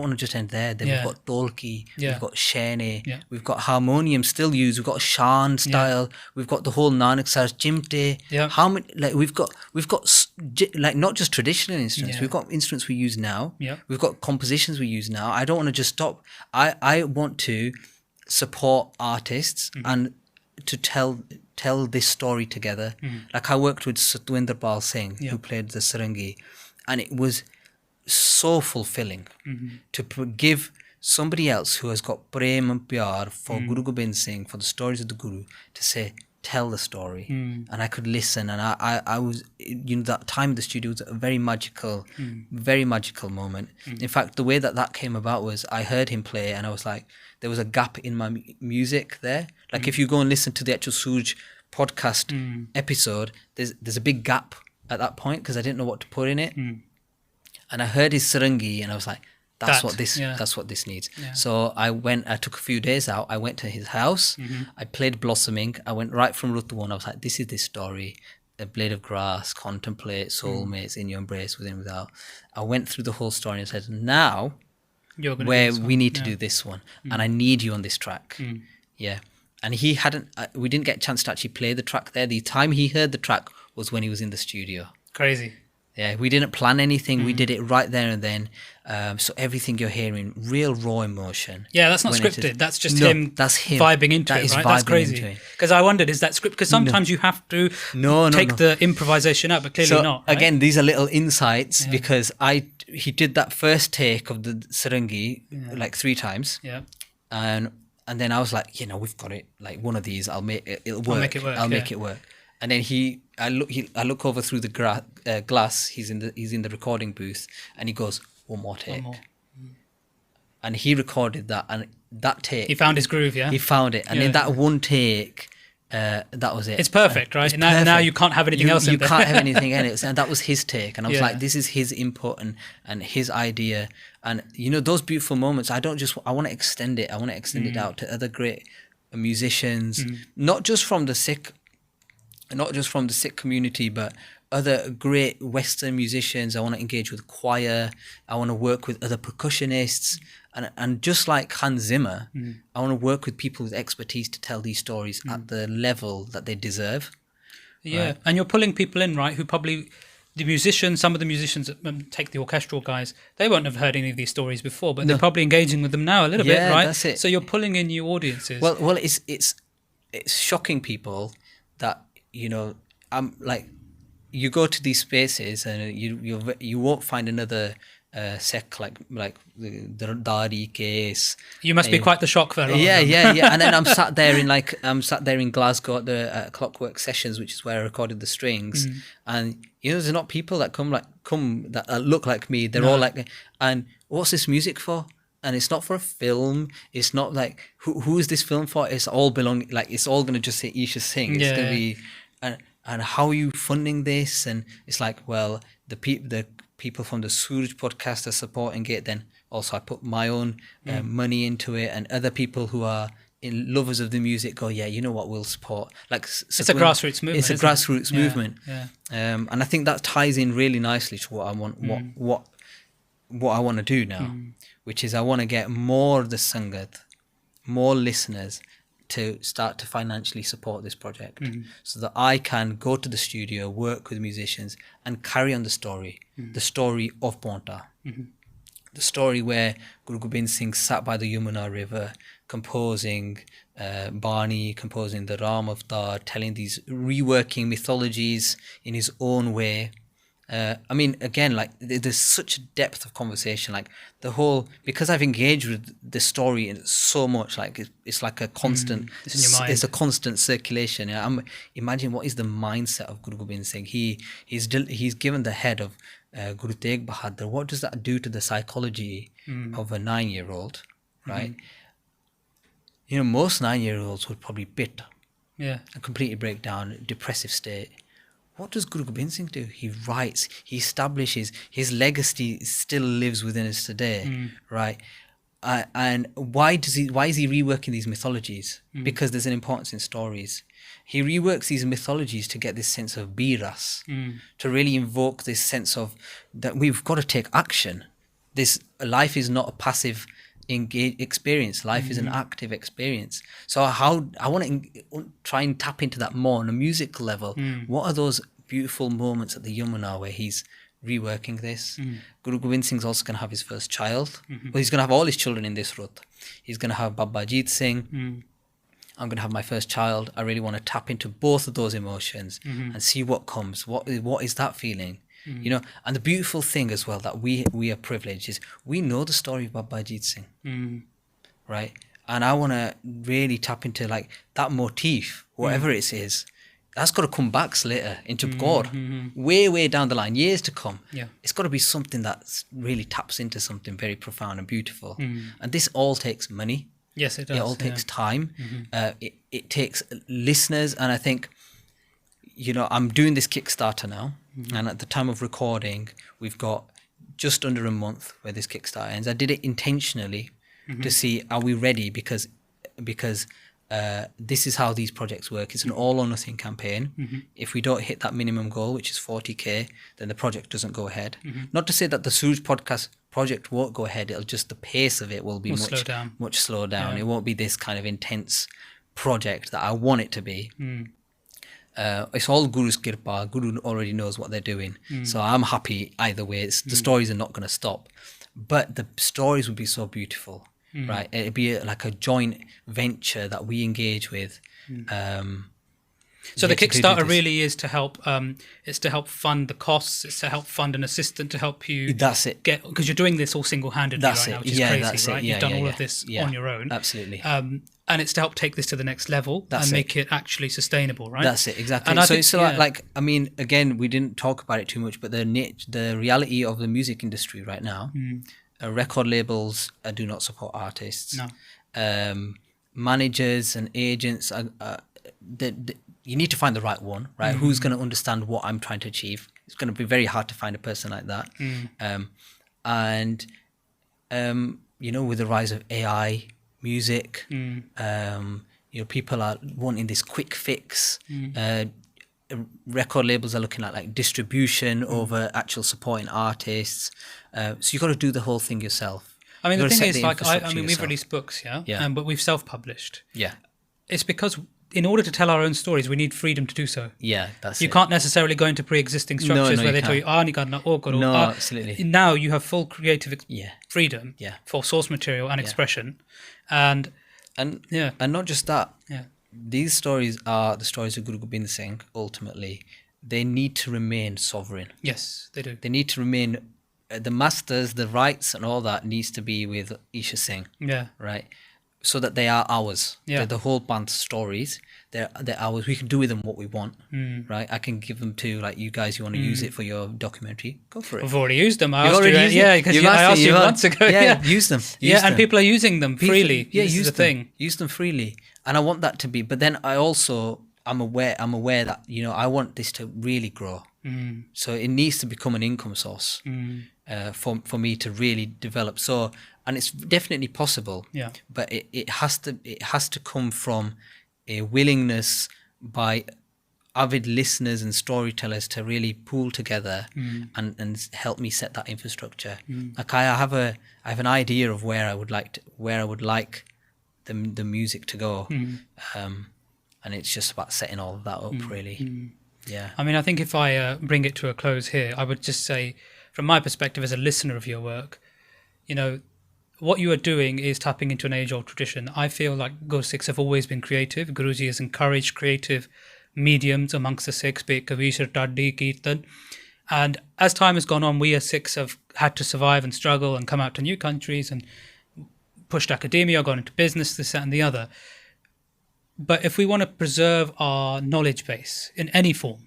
[SPEAKER 3] want to just end there. Then
[SPEAKER 2] Yeah.
[SPEAKER 3] we've got Dolki,
[SPEAKER 2] Yeah.
[SPEAKER 3] we've got Shene,
[SPEAKER 2] Yeah.
[SPEAKER 3] we've got harmonium still used, we've got Shan style, we've got the whole Nanak Sar Chimte.
[SPEAKER 2] Yeah.
[SPEAKER 3] How many, like we've got like not just traditional instruments,
[SPEAKER 2] Yeah.
[SPEAKER 3] we've got instruments we use now.
[SPEAKER 2] Yeah.
[SPEAKER 3] We've got compositions we use now. I don't want to just stop. I want to support artists and to tell this story together. Like I worked with Satwinder Pal Singh, who played the sarangi, and it was so fulfilling to give somebody else who has got prem and pyar for Guru Gobind Singh, for the stories of the Guru, to say, tell the story. And I could listen, and I was, you know, that time in the studio was a very magical moment. In fact, the way that came about was I heard him play, and I was like, there was a gap in my music there. Like if you go and listen to the actual Suraj Podcast episode, there's a big gap at that point because I didn't know what to put in it. And I heard his sarangi, and I was like, that's what this needs.
[SPEAKER 2] Yeah.
[SPEAKER 3] So I took a few days out. I went to his house. I played Blossoming. I went right from Ruth 1. I was like, this is this story. A blade of grass, contemplate, soulmates, in your embrace, within, without. I went through the whole story and said, now we need to do this one. And I need you on this track. Yeah. And he hadn't, we didn't get a chance to actually play the track there. The time he heard the track was when he was in the studio.
[SPEAKER 2] Crazy.
[SPEAKER 3] Yeah, we didn't plan anything. We did it right there and then. So everything you're hearing, real raw emotion.
[SPEAKER 2] Yeah, that's not scripted. That's just him vibing into it, right? That's crazy. Because I wondered, is that scripted? Because sometimes you have to take the improvisation out, but clearly not. Right?
[SPEAKER 3] Again, these are little insights because he did that first take of the sarangi like 3 times.
[SPEAKER 2] Yeah.
[SPEAKER 3] And then I was like, we've got it. Like one of these, it'll work. I'll make it work. And then I look over through the glass. He's in the recording booth, and he goes, one more take. And he recorded that, and that take.
[SPEAKER 2] He found his groove, yeah.
[SPEAKER 3] He found it, and in that one take, that was it.
[SPEAKER 2] It's perfect, right? Now you can't have anything else.
[SPEAKER 3] You can't have anything in it, and that was his take. And I was like, this is his input and his idea. And those beautiful moments. I want to extend it. I want to extend it out to other great musicians, not just from the Sikh community, but other great Western musicians. I want to engage with choir. I want to work with other percussionists. And just like Hans Zimmer, I want to work with people with expertise to tell these stories at the level that they deserve.
[SPEAKER 2] Yeah, right? And you're pulling people in, right, who probably... some of the musicians, take the orchestral guys, they won't have heard any of these stories before, but they're probably engaging with them now a little bit, right?
[SPEAKER 3] That's it.
[SPEAKER 2] So you're pulling in new audiences.
[SPEAKER 3] Well, it's shocking people that, I'm like, you go to these spaces and you won't find another sect like the Dari case.
[SPEAKER 2] You must be quite the shock for a lot.
[SPEAKER 3] Yeah. And then I'm sat there in Glasgow at the Clockwork Sessions, which is where I recorded the strings. And there's not people that come that look like me. They're all like, and what's this music for? And it's not for a film. It's not like who is this film for? It's all it's all gonna just say Eeshar Singh. It's gonna be and how are you funding this? And it's like, well, the people from the Suraj Podcast are supporting it. Then also I put my own money into it, and other people who are lovers of the music go, we'll support. Like
[SPEAKER 2] it's a grassroots movement.
[SPEAKER 3] It's a grassroots movement.
[SPEAKER 2] Yeah.
[SPEAKER 3] And I think that ties in really nicely to what I want. What I want to do now, which is I want to get more of the Sangat, more listeners, to start to financially support this project, so that I can go to the studio, work with musicians, and carry on the story of Paonta, the story where Guru Gobind Singh sat by the Yamuna River, composing Bani, composing the Ram Avatar, telling these reworking mythologies in his own way. Again, like there's such a depth of conversation, like the whole, because I've engaged with the story in so much, like it's like a constant,
[SPEAKER 2] it's in your mind.
[SPEAKER 3] It's a constant circulation. Imagine what is the mindset of Guru Gobind Singh. He's given the head of Guru Tegh Bahadur. What does that do to the psychology of a 9-year-old, right? Most 9-year-olds would probably bit and completely break down, depressive state. What does Guru Gobind Singh do? He writes, he establishes, his legacy still lives within us today, right? And why is he reworking these mythologies? Because there's an importance in stories. He reworks these mythologies to get this sense of biras, to really invoke this sense of that we've got to take action. This life is not a passive experience. Life is an active experience. So I want to try and tap into that more on a musical level. What are those beautiful moments at the Yamuna where he's reworking this? Guru Gobind Singh's also going to have his first child. Well, he's going to have all his children in this Ruth. He's going to have Baba Jeet Singh. I'm going to have my first child. I really want to tap into both of those emotions and see what comes. What is that feeling? And the beautiful thing as well that we are privileged is we know the story of Baba Jeet Singh, right? And I want to really tap into like that motif, whatever it is. That's got to come back later into God, way down the line, years to come. Yeah, it's got to be something that really taps into something very profound and beautiful. And this all takes money.
[SPEAKER 2] Yes, it does.
[SPEAKER 3] It all takes time. It takes listeners, and I think, I'm doing this Kickstarter now, and at the time of recording, we've got just under a month where this Kickstarter ends. I did it intentionally to see, are we ready? Because this is how these projects work. It's an all or nothing campaign. If we don't hit that minimum goal, which is 40k, then the project doesn't go ahead. Not to say that the Suraj Podcast project won't go ahead. It'll just, the pace of it will be much slow down. It won't be this kind of intense project that I want it to be. It's all Guru's kirpa. Guru already knows what they're doing. So I'm happy either way. The stories are not going to stop. But the stories would be so beautiful, right? It'd be like a joint venture that we engage with.
[SPEAKER 2] So the Kickstarter really is to help. It's to help fund the costs. It's to help fund an assistant to help you.
[SPEAKER 3] That's it.
[SPEAKER 2] Because you're doing this all single-handedly right now, which is crazy, right? You've done all of this on your own.
[SPEAKER 3] Absolutely.
[SPEAKER 2] And it's to help take this to the next level and make it actually sustainable, right?
[SPEAKER 3] That's it, exactly. And so it's like, I mean, again, we didn't talk about it too much, but the reality of the music industry right now, record labels do not support artists.
[SPEAKER 2] No.
[SPEAKER 3] Managers and agents, you need to find the right one, right? Who's going to understand what I'm trying to achieve? It's going to be very hard to find a person like that. With the rise of AI, music, people are wanting this quick fix. Record labels are looking at like distribution over actual supporting artists. So you got to do the whole thing yourself.
[SPEAKER 2] I mean, the thing is, like, we've released books, but we've self-published.
[SPEAKER 3] Yeah.
[SPEAKER 2] It's because in order to tell our own stories, we need freedom to do so.
[SPEAKER 3] Yeah, that's
[SPEAKER 2] You can't necessarily go into pre-existing structures where they tell you,
[SPEAKER 3] absolutely.
[SPEAKER 2] Now you have full creative freedom
[SPEAKER 3] Yeah.
[SPEAKER 2] for source material and expression. And
[SPEAKER 3] not just that.
[SPEAKER 2] Yeah.
[SPEAKER 3] These stories are the stories of Guru Gobind Singh. Ultimately, they need to remain sovereign.
[SPEAKER 2] Yes, they do.
[SPEAKER 3] They need to remain the masters, the rights, and all that needs to be with Eeshar Singh.
[SPEAKER 2] Yeah.
[SPEAKER 3] Right. So that they are ours.
[SPEAKER 2] Yeah.
[SPEAKER 3] They're the whole band's stories. They're ours. We can do with them what we want. Right. I can give them to like you guys. You want to use it for your documentary? Go for it.
[SPEAKER 2] We've already used them.
[SPEAKER 3] You've already used them?
[SPEAKER 2] Because I asked you months ago.
[SPEAKER 3] Yeah, use them.
[SPEAKER 2] And people are using them freely.
[SPEAKER 3] Use the thing. Use them freely. And I want that to be. But then I'm aware that I want this to really grow. So it needs to become an income source for me to really develop. So, and it's definitely possible.
[SPEAKER 2] Yeah.
[SPEAKER 3] But it has to come from a willingness by avid listeners and storytellers to really pool together and help me set that infrastructure. Like I have an idea of where I would like the music to go, and it's just about setting all of that up really. Yeah.
[SPEAKER 2] I mean, I think if I bring it to a close here, I would just say, from my perspective as a listener of your work, what you are doing is tapping into an age-old tradition. I feel like Guru Sikhs have always been creative. Guruji has encouraged creative mediums amongst the Sikhs, be it Kavi, trustee, Kaithal. And as time has gone on, we as Sikhs have had to survive and struggle and come out to new countries and pushed academia, gone into business, this, that and the other. But if we want to preserve our knowledge base in any form,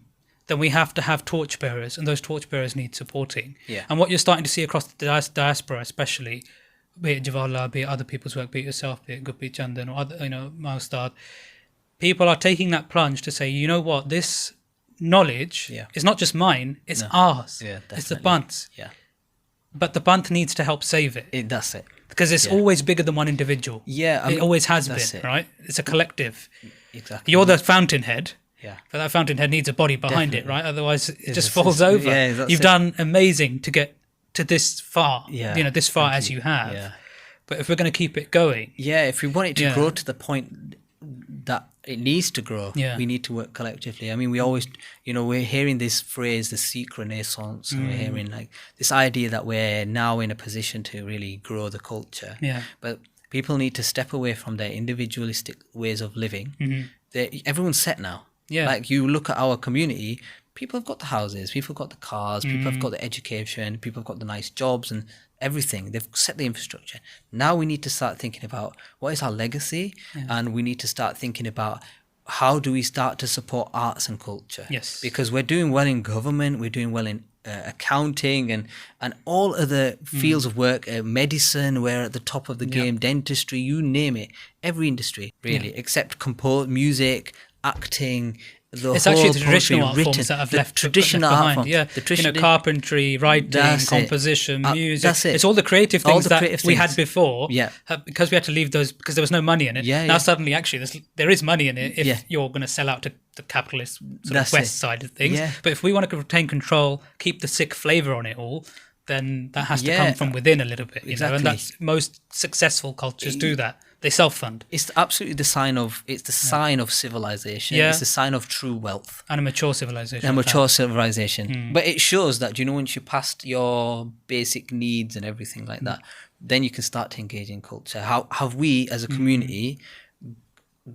[SPEAKER 2] then we have to have torchbearers, and those torchbearers need supporting.
[SPEAKER 3] Yeah.
[SPEAKER 2] And what you're starting to see across the diaspora, especially, be it Jawaharlal, be it other people's work, be it yourself, be it Gurpreet Chandan or other, my Ustad, people are taking that plunge to say, you know what, this knowledge is not just mine, it's ours.
[SPEAKER 3] Yeah,
[SPEAKER 2] it's the Panth's.
[SPEAKER 3] Yeah.
[SPEAKER 2] But the Panth needs to help save it.
[SPEAKER 3] That's it.
[SPEAKER 2] Because it's always bigger than one individual.
[SPEAKER 3] Yeah.
[SPEAKER 2] It always has been, right? It's a collective.
[SPEAKER 3] Exactly.
[SPEAKER 2] You're the fountainhead.
[SPEAKER 3] Yeah.
[SPEAKER 2] But that fountainhead needs a body behind it, right? Otherwise it just
[SPEAKER 3] It's
[SPEAKER 2] falls over.
[SPEAKER 3] Yeah,
[SPEAKER 2] You've done amazing to get to this far.
[SPEAKER 3] Yeah.
[SPEAKER 2] This far as you have.
[SPEAKER 3] Yeah.
[SPEAKER 2] But if we're going to keep it going.
[SPEAKER 3] Yeah, if we want it to grow to the point that it needs to grow, we need to work collectively. I mean, we always, we're hearing this phrase, the Sikh Renaissance, and we're hearing like this idea that we're now in a position to really grow the culture.
[SPEAKER 2] Yeah.
[SPEAKER 3] But people need to step away from their individualistic ways of living. Everyone's set now.
[SPEAKER 2] Yeah.
[SPEAKER 3] Like you look at our community, people have got the houses, people have got the cars, people have got the education, people have got the nice jobs and everything. They've set the infrastructure. Now we need to start thinking about what is our legacy, and we need to start thinking about how do we start to support arts and culture.
[SPEAKER 2] Yes.
[SPEAKER 3] Because we're doing well in government, we're doing well in accounting and all other fields of work, medicine, we're at the top of the game, dentistry, you name it, every industry really, except music, acting,
[SPEAKER 2] It's actually the traditional art forms that have left
[SPEAKER 3] traditional
[SPEAKER 2] behind.
[SPEAKER 3] art form.
[SPEAKER 2] Yeah,
[SPEAKER 3] the
[SPEAKER 2] carpentry, writing, composition, music.
[SPEAKER 3] That's it.
[SPEAKER 2] It's all the creative things that
[SPEAKER 3] creative
[SPEAKER 2] we
[SPEAKER 3] things.
[SPEAKER 2] had before.
[SPEAKER 3] Yeah.
[SPEAKER 2] Because we had to leave those because there was no money in it. Now suddenly, actually, there is money in it if you're going to sell out to the capitalist sort of west side of things.
[SPEAKER 3] Yeah.
[SPEAKER 2] But if we want to retain control, keep the Sikh flavour on it all, then that has to come from within a little bit. You know? And that's most successful cultures do that. They self-fund.
[SPEAKER 3] It's absolutely the sign of civilization.
[SPEAKER 2] Yeah.
[SPEAKER 3] It's the sign of true wealth.
[SPEAKER 2] And a mature civilization.
[SPEAKER 3] But it shows that, once you past your basic needs and everything like that, then you can start to engage in culture. How have we as a community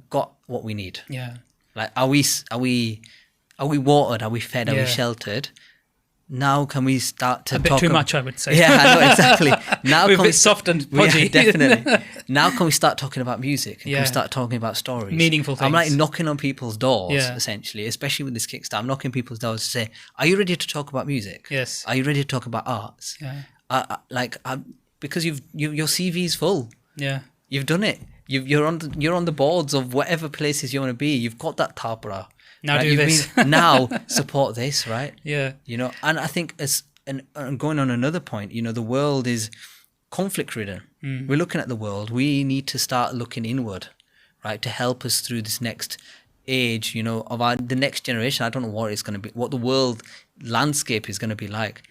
[SPEAKER 3] got what we need?
[SPEAKER 2] Yeah.
[SPEAKER 3] Like, are we watered? Are we fed? Are we sheltered? Now can we start to
[SPEAKER 2] talk... A bit too much, I would say.
[SPEAKER 3] Yeah, I know, exactly. Now
[SPEAKER 2] We're a bit soft and podgy.
[SPEAKER 3] Yeah, definitely. Now can we start talking about music? And can we start talking about stories?
[SPEAKER 2] Meaningful things.
[SPEAKER 3] I'm like knocking on people's doors, essentially, especially with this Kickstarter. I'm knocking people's doors to say, are you ready to talk about music?
[SPEAKER 2] Yes.
[SPEAKER 3] Are you ready to talk about arts?
[SPEAKER 2] Yeah.
[SPEAKER 3] Because your CV's full.
[SPEAKER 2] Yeah.
[SPEAKER 3] You've done it. You're on the boards of whatever places you want to be. You've got that tabra.
[SPEAKER 2] Now do this.
[SPEAKER 3] Now support this, right?
[SPEAKER 2] Yeah.
[SPEAKER 3] And I think and going on another point, the world is conflict ridden. We're looking at the world. We need to start looking inward, right, to help us through this next age, of the next generation. I don't know what it's going to be, what the world landscape is going to be like.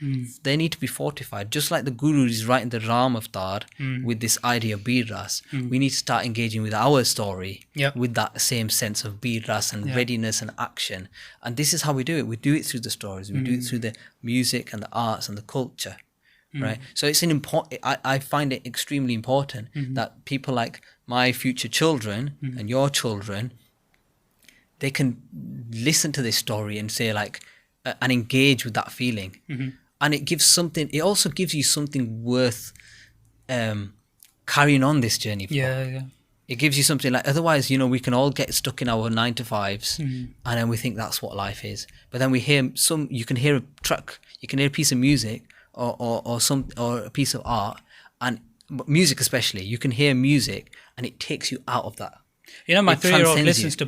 [SPEAKER 3] They need to be fortified, just like the Guru is writing the Ram Avatar with this idea of Birras. We need to start engaging with our story with that same sense of Birras and readiness and action. And this is how we do it. We do it through the stories. We do it through the music and the arts and the culture, right? So it's I find it extremely important that people like my future children and your children, they can listen to this story and say and engage with that feeling. And it also gives you something worth carrying on this journey for.
[SPEAKER 2] Yeah.
[SPEAKER 3] It gives you something otherwise, we can all get stuck in our 9-to-5s and then we think that's what life is. But then you can hear a track, you can hear a piece of music or a piece of art, and music especially, you can hear music and it takes you out of that.
[SPEAKER 2] My 3-year-old listens to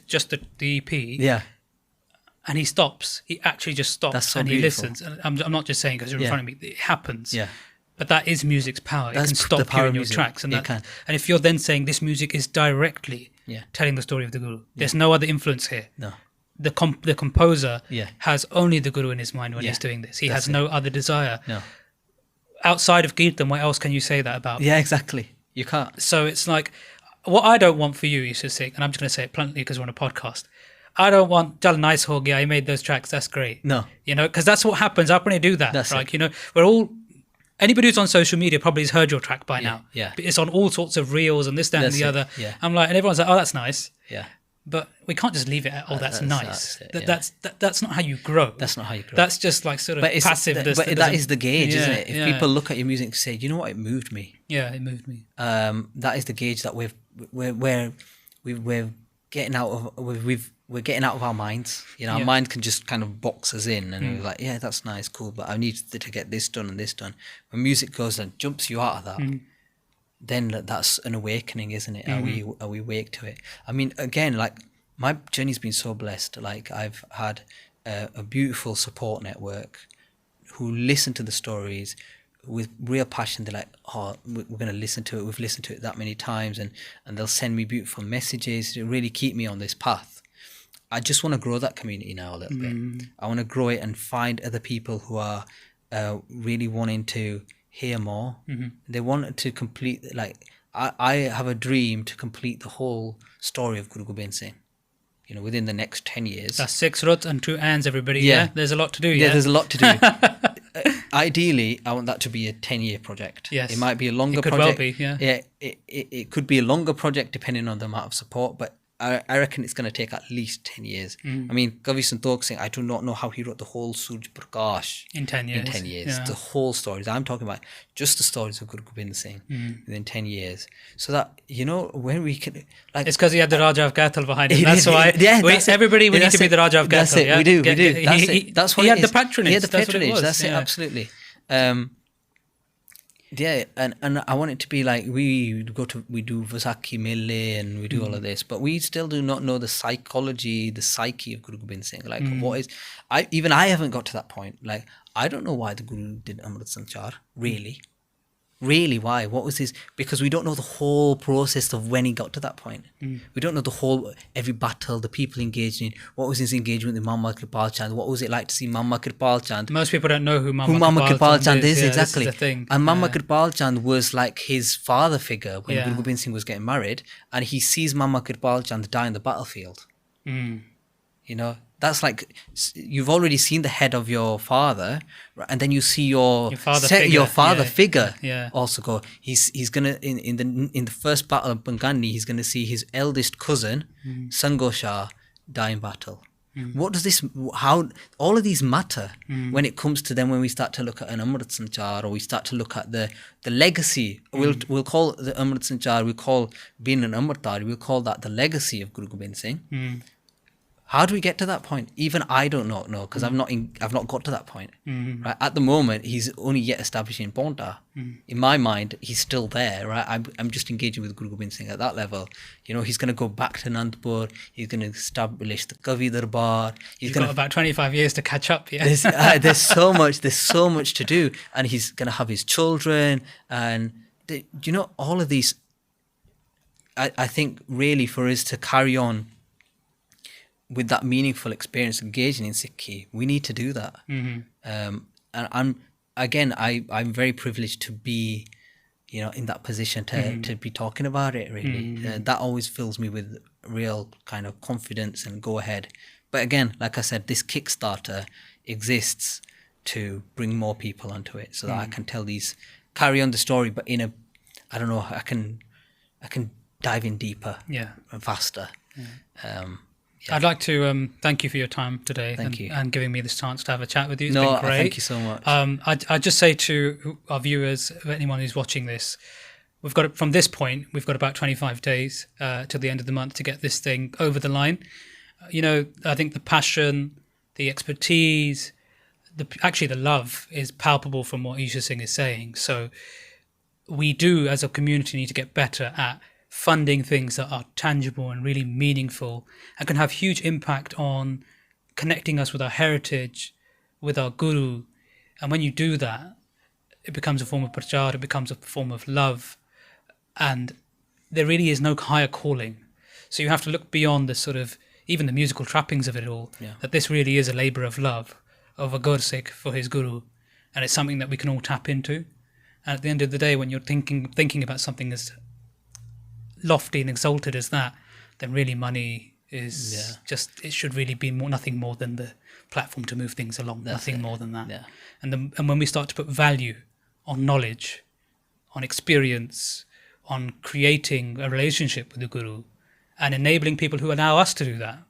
[SPEAKER 2] just the EP.
[SPEAKER 3] Yeah.
[SPEAKER 2] And he stops. He actually just stops.
[SPEAKER 3] That's so
[SPEAKER 2] and
[SPEAKER 3] beautiful.
[SPEAKER 2] He listens. And I'm not just saying because you're in front of me. It happens.
[SPEAKER 3] Yeah.
[SPEAKER 2] But that is music's power. It can stop you in your tracks. And
[SPEAKER 3] can.
[SPEAKER 2] And if you're then saying this music is directly telling the story of the Guru, there's no other influence here.
[SPEAKER 3] No.
[SPEAKER 2] The composer has only the Guru in his mind when he's doing this. He has no other desire.
[SPEAKER 3] No.
[SPEAKER 2] Outside of Kirtan, what else can you say that about?
[SPEAKER 3] Yeah, exactly. You can't.
[SPEAKER 2] So it's like, what I don't want for you, Eeshar Singh, and I'm just going to say it bluntly because we're on a podcast, I don't want, Jal nice ho gaya, he made those tracks, that's great.
[SPEAKER 3] No.
[SPEAKER 2] Because that's what happens. I'm going to do that.
[SPEAKER 3] That's
[SPEAKER 2] right?
[SPEAKER 3] it.
[SPEAKER 2] We're all, anybody who's on social media probably has heard your track by now.
[SPEAKER 3] Yeah.
[SPEAKER 2] But it's on all sorts of reels and this, that, and the other.
[SPEAKER 3] Yeah.
[SPEAKER 2] I'm like, and everyone's like, oh, that's nice.
[SPEAKER 3] Yeah.
[SPEAKER 2] But we can't just leave it at, oh, that's nice.
[SPEAKER 3] That's it,
[SPEAKER 2] That's not how you grow.
[SPEAKER 3] That's not how you grow.
[SPEAKER 2] That's just sort of passive.
[SPEAKER 3] But that is the gauge, isn't it? If people look at your music and say, you know what, it moved me.
[SPEAKER 2] Yeah, it moved me.
[SPEAKER 3] That is the gauge that we're getting out of. We're getting out of our minds. Our mind can just kind of box us in, and we're like, yeah, that's nice, cool, but I need to get this done and this done. When music goes and jumps you out of that, then that's an awakening, isn't it? Are we awake to it? I mean, again, my journey's been so blessed. I've had a beautiful support network who listen to the stories with real passion. They're like, oh, we're going to listen to it. We've listened to it that many times, and they'll send me beautiful messages to really keep me on this path. I just want to grow that community now a little bit. I want to grow it and find other people who are really wanting to hear more. They want to complete, I have a dream to complete the whole story of Guru Gobind Singh, within the next 10 years.
[SPEAKER 2] That's 6 ruts and 2 ands, everybody. Yeah. There's a lot to do.
[SPEAKER 3] Yeah, there's a lot to do. Ideally, I want that to be a 10-year project.
[SPEAKER 2] Yes.
[SPEAKER 3] It might be a longer project.
[SPEAKER 2] It could well be,
[SPEAKER 3] yeah. It could be a longer project depending on the amount of support, but I reckon it's going to take at least 10 years. I mean, Kavi Santokh Singh, I do not know how he wrote the whole Suraj Podcast
[SPEAKER 2] in 10 years.
[SPEAKER 3] Yeah. The whole stories. I'm talking about just the stories of Guru Gobind Singh within 10 years. So that, when we can...
[SPEAKER 2] it's because he had the Raja of Kaithal behind him. That's why everybody we need to be the Raja of Kaithal.
[SPEAKER 3] That's it. We do.
[SPEAKER 2] That's what he had the patronage.
[SPEAKER 3] He had the patronage.
[SPEAKER 2] That's
[SPEAKER 3] That's it. Absolutely. Yeah, and I want it to be like we do Vaisakhi Mele and we do all of this, but we still do not know the psychology, the psyche of Guru Gobind Singh. Like what is, I haven't got to that point. Like I don't know why the Guru did Amrit Sanchar, really. Really, why? What was his? Because we don't know the whole process of when he got to that point. We don't know every battle, the people engaged in. What was his engagement with Mama Kripal Chand? What was it like to see Mama Kripal Chand?
[SPEAKER 2] Most people don't know who Mama
[SPEAKER 3] Kripal Chand is.
[SPEAKER 2] Yeah,
[SPEAKER 3] exactly.
[SPEAKER 2] This is the thing.
[SPEAKER 3] And Mama Kripal Chand was like his father figure when Guru Gobind Singh was getting married, and he sees Mama Kripal Chand die on the battlefield. You know, that's like you've already seen the head of your father, and then you see your father figure also go. He's gonna in the first battle of Bangani, he's gonna see his eldest cousin Sango Shah die in battle. What does how all of these matter when it comes to them, when we start to look at an Amrit Sanchar, or we start to look at the legacy. We'll call the Amrit Sanchar, we'll call being an Amritdhari, we'll call that the legacy of Guru Gobind Singh. How do we get to that point? Even I don't know because I've not got to that point. Right at the moment, he's only yet established in Ponta. In my mind, he's still there. Right, I'm just engaging with Guru Gobind Singh at that level. You know, he's going to go back to Nandpur. He's going to establish the Kavi Darbar. He's got
[SPEAKER 2] about 25 years to catch up. Yeah,
[SPEAKER 3] there's so much to do, and he's going to have his children, and you know, all of these. I think really for us to carry on with that meaningful experience engaging in Sikhi, we need to do that. And I'm very privileged to be, you know, in that position to be talking about it. Really, that always fills me with real kind of confidence and go ahead. But again, like I said, this Kickstarter exists to bring more people onto it, so that I can carry on the story, but in I can dive in deeper, and faster.
[SPEAKER 2] I'd like to thank you for your time today.
[SPEAKER 3] Thank you.
[SPEAKER 2] And giving me this chance to have a chat with you. It's been great.
[SPEAKER 3] Thank you so much.
[SPEAKER 2] I'd just say to our viewers, anyone who's watching this, from this point, we've got about 25 days till the end of the month to get this thing over the line. You know, I think the passion, the expertise, the love is palpable from what Eeshar Singh is saying. So we do, as a community, need to get better at funding things that are tangible and really meaningful and can have huge impact on connecting us with our heritage, with our guru. And when you do that, it becomes a form of prachar, it becomes a form of love, and there really is no higher calling. So you have to look beyond the sort of, even the musical trappings of it all, that this really is a labour of love, of a Gursikh for his guru, and it's something that we can all tap into. And at the end of the day, when you're thinking about something as lofty and exalted as that, then really money is it should really be nothing more than the platform to move things along. Nothing more than that. And when we start to put value on knowledge, on experience, on creating a relationship with the guru and enabling people who allow us to do that,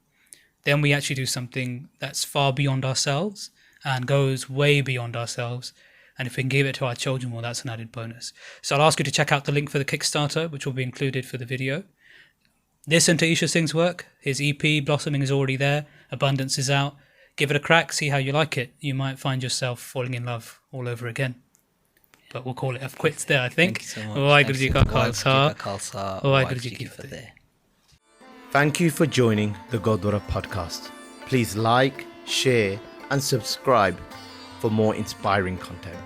[SPEAKER 2] then we actually do something that's far beyond ourselves and goes way beyond ourselves. And if we can give it to our children, well, that's an added bonus. So I'll ask you to check out the link for the Kickstarter, which will be included for the video. Listen to Eeshar Singh's work. His EP, Blossoming, is already there. Abundance is out. Give it a crack, see how you like it. You might find yourself falling in love all over again. But we'll call it a quits there, I think.
[SPEAKER 3] Thank you so much.
[SPEAKER 2] Waheguru Ji Ka Khalsa. Waheguru Ji Ki Fateh.
[SPEAKER 4] Thank you for joining the Gurdwara podcast. Please like, share and subscribe for more inspiring content.